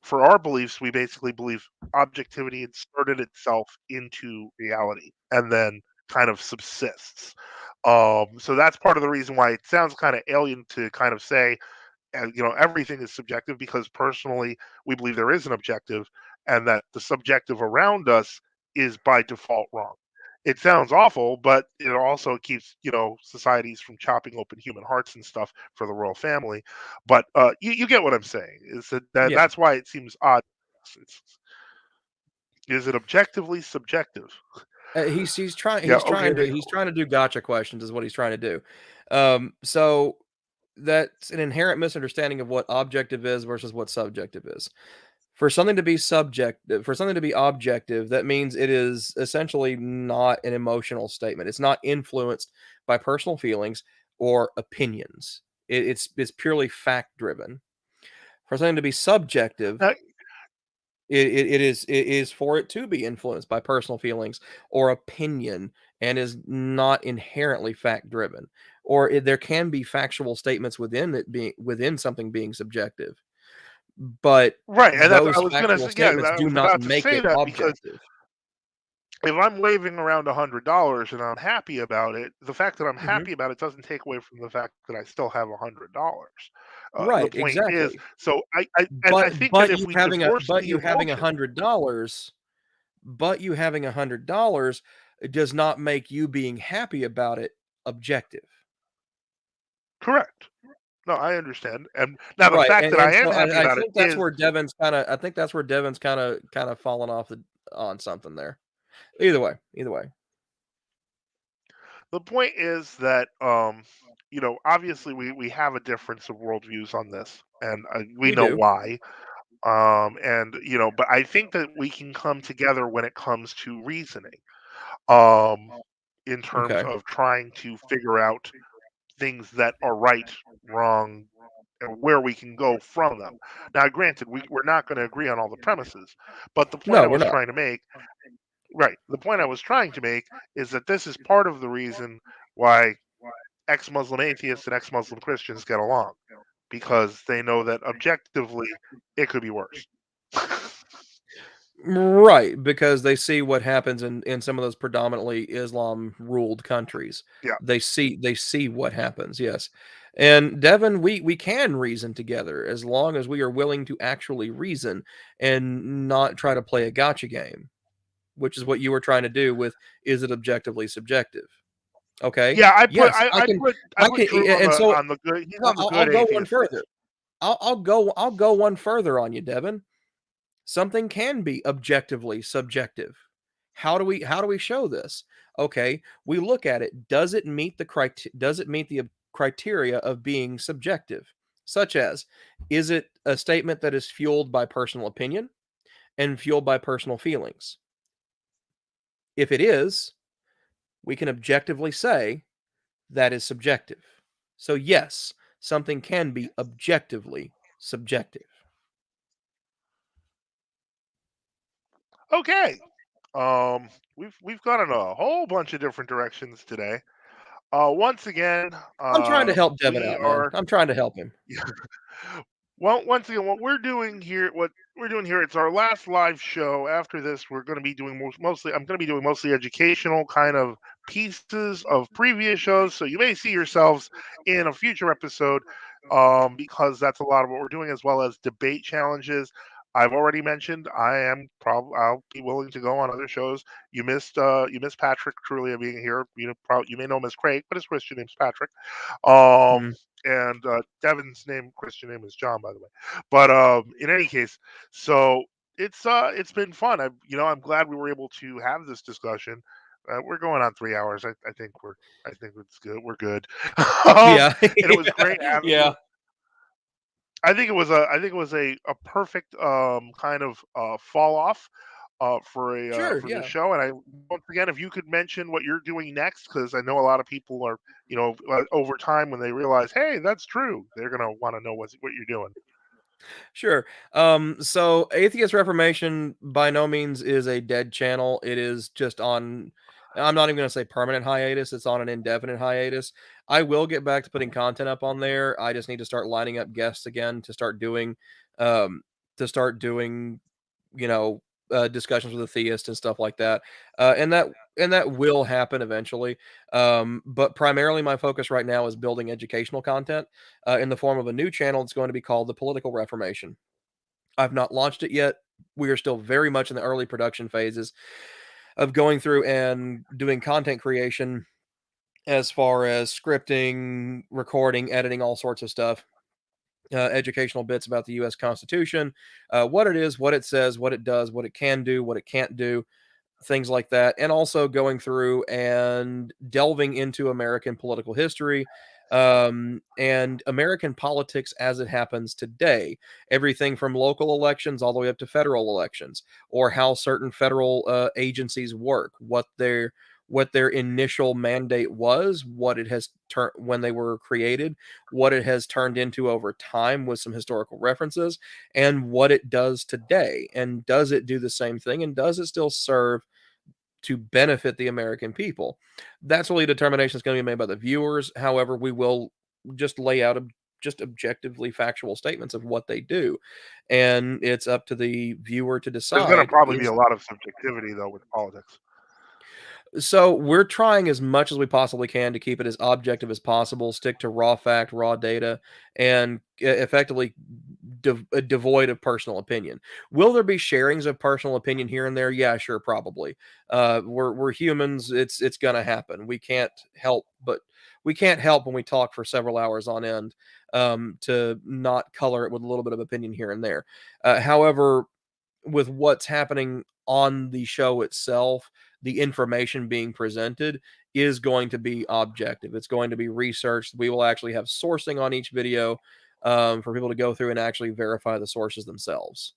for our beliefs, we basically believe objectivity inserted itself into reality and then kind of subsists. So that's part of the reason why it sounds kind of alien to kind of say and everything is subjective because personally we believe there is an objective, and that the subjective around us is by default wrong. It sounds awful, but it also keeps societies from chopping open human hearts and stuff for the royal family. But you get what I'm saying? Is Yeah. that's why it seems odd. Is it objectively subjective? He's trying Yeah. Okay. he's trying to do gotcha questions is what he's trying to do. So that's an inherent misunderstanding of what objective is versus what subjective is. For something to be objective, that means it is essentially not an emotional statement. It's not influenced by personal feelings or opinions. It's purely fact driven. For something to be subjective, Now, it is for it to be influenced by personal feelings or opinion and is not inherently fact driven. Or there can be factual statements within something being subjective, but right, and that's those I was gonna factual say. Yeah, statements I do was not about to make say it that because objective. if I'm waving around $100 and I'm happy about it, the fact that I'm Mhm. happy about it doesn't take away from the fact that I still have $100. The Right, point is, exactly. so I think that if we divorce the emotion, but you having $100 does not make you being happy about it objective. correct. No, I understand. And now the Right, fact that and I am so happy I about it think that's is where Devin's kinda fallen off on something there. Either way. the point is that obviously we have a difference of worldviews on this, and we We know do. why. And but I think that we can come together when it comes to reasoning. Um, in terms Okay. of trying to figure out things that are right, wrong, and where we can go from them. Now, granted, we're not going to agree on all the premises, but the point No, I we're was not. trying to make, right, the point I was trying to make is that this is part of the reason why ex Muslim atheists and ex Muslim Christians get along because they know that objectively it could be worse. Right, because they see what happens in some of those predominantly Islam ruled countries. Yeah. They see what happens, yes. And Devin, we can reason together as long as we are willing to actually reason and not try to play a gotcha game, which is what you were trying to do with is it objectively subjective? Okay. Yeah, Yes, I I put can, Drew and so on the good. He's on the I'll good go one atheist further. list. I'll go one further on you, Devin. Something can be objectively subjective. How do we show this? Okay, we look at it. Does it meet the criteria of being subjective? Such as, is it a statement that is fueled by personal opinion and fueled by personal feelings? If it is, we can objectively say that is subjective. So yes, something can be objectively subjective. Okay. We've gone in a whole bunch of different directions today. Once again, I'm trying to help Devin we out, man. are I'm trying to help him. well. Once again, what we're doing here, it's our last live show. After this, we're going to be doing mostly. I'm going to be doing mostly educational kind of pieces of previous shows. So you may see yourselves in a future episode, because that's a lot of what we're doing, as well as debate challenges. I've already mentioned I'll be willing to go on other shows. You missed Patrick Trulia being here. You may know him as Craig, but his Christian name's Patrick. Um, Mhm. and Devin's Christian name is John, by the way. But in any case, so it's been fun. I'm glad we were able to have this discussion. We're going on 3 hours. I think it's good. We're good. Yeah. And it was great having Yeah. you. I think it was a perfect kind of fall off Sure, for this yeah. show. And I once again, if you could mention what you're doing next, because I know a lot of people are over time when they realize, hey, that's true, they're gonna want to know what you're doing. Sure. So Atheist Reformation by no means is a dead channel. It is just on, I'm not even going to say permanent hiatus. It's on an indefinite hiatus. I will get back to putting content up on there. I just need to start lining up guests again to start doing, um, you know, discussions with a theist and stuff like that, and that will happen eventually. But primarily, my focus right now is building educational content in the form of a new channel. It's going to be called the Political Reformation. I've not launched it yet. We are still very much in the early production phases of going through and doing content creation as far as scripting, recording, editing, all sorts of stuff. Educational bits about the U.S. Constitution, what it is, what it says, what it does, what it can do, what it can't do, things like that, and also going through and delving into American political history, and American politics as it happens today. Everything from local elections all the way up to federal elections, or how certain federal agencies work, what their initial mandate was, what it has turned when they were created, what it has turned into over time with some historical references, and what it does today. And does it do the same thing? And does it still serve to benefit the American people? That's really a determination that's going to be made by the viewers. However, we will just lay out just objectively factual statements of what they do, and it's up to the viewer to There's going to decide. probably be a lot of subjectivity though with politics. So we're trying as much as we possibly can to keep it as objective as possible, stick to raw fact, raw data, and effectively devoid of personal opinion. Will there be sharings of personal opinion here and there? Yeah, sure, probably. We're humans. It's gonna happen. We can't help when we talk for several hours on end to not color it with a little bit of opinion here and there. However, with what's happening on the show itself, the information being presented is going to be objective. It's going to be researched. We will actually have sourcing on each video for people to go through and actually verify the sources themselves.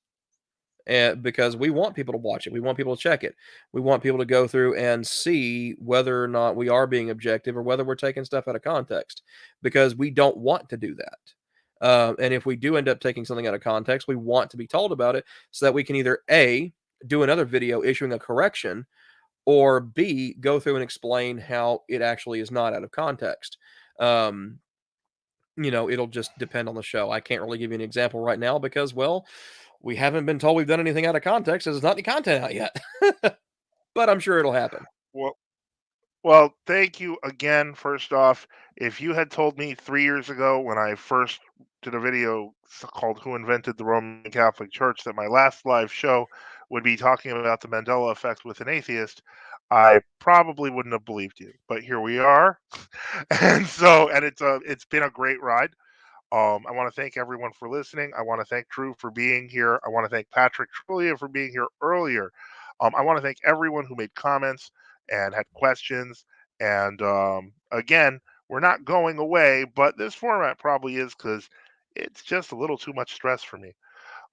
And because we want people to watch it, we want people to check it, we want people to go through and see whether or not we are being objective or whether we're taking stuff out of context, because we don't want to do that. And if we do end up taking something out of context, we want to be told about it so that we can either A, do another video issuing a correction, or B, go through and explain how it actually is not out of context. It'll just depend on the show. I can't really give you an example right now because, well, we haven't been told we've done anything out of context. There's not any content out yet. But I'm sure it'll happen. Well, well, thank you again. First off, if you had told me 3 years ago when I first did a video called "Who Invented the Roman Catholic Church" that my last live show would be talking about the Mandela Effect with an atheist, I probably wouldn't have believed you. But here we are, and it's been a great ride. I want to thank everyone for listening. I want to thank Drew for being here. I want to thank Patrick Trulia for being here earlier. I want to thank everyone who made comments and had questions. And again, we're not going away, but this format probably is because it's just a little too much stress for me.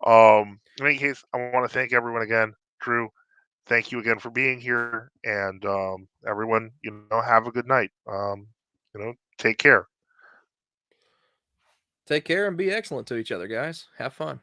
In any case, I want to thank everyone again. Drew, thank you again for being here. And everyone, have a good night. Take care. Take care and be excellent to each other, guys. Have fun.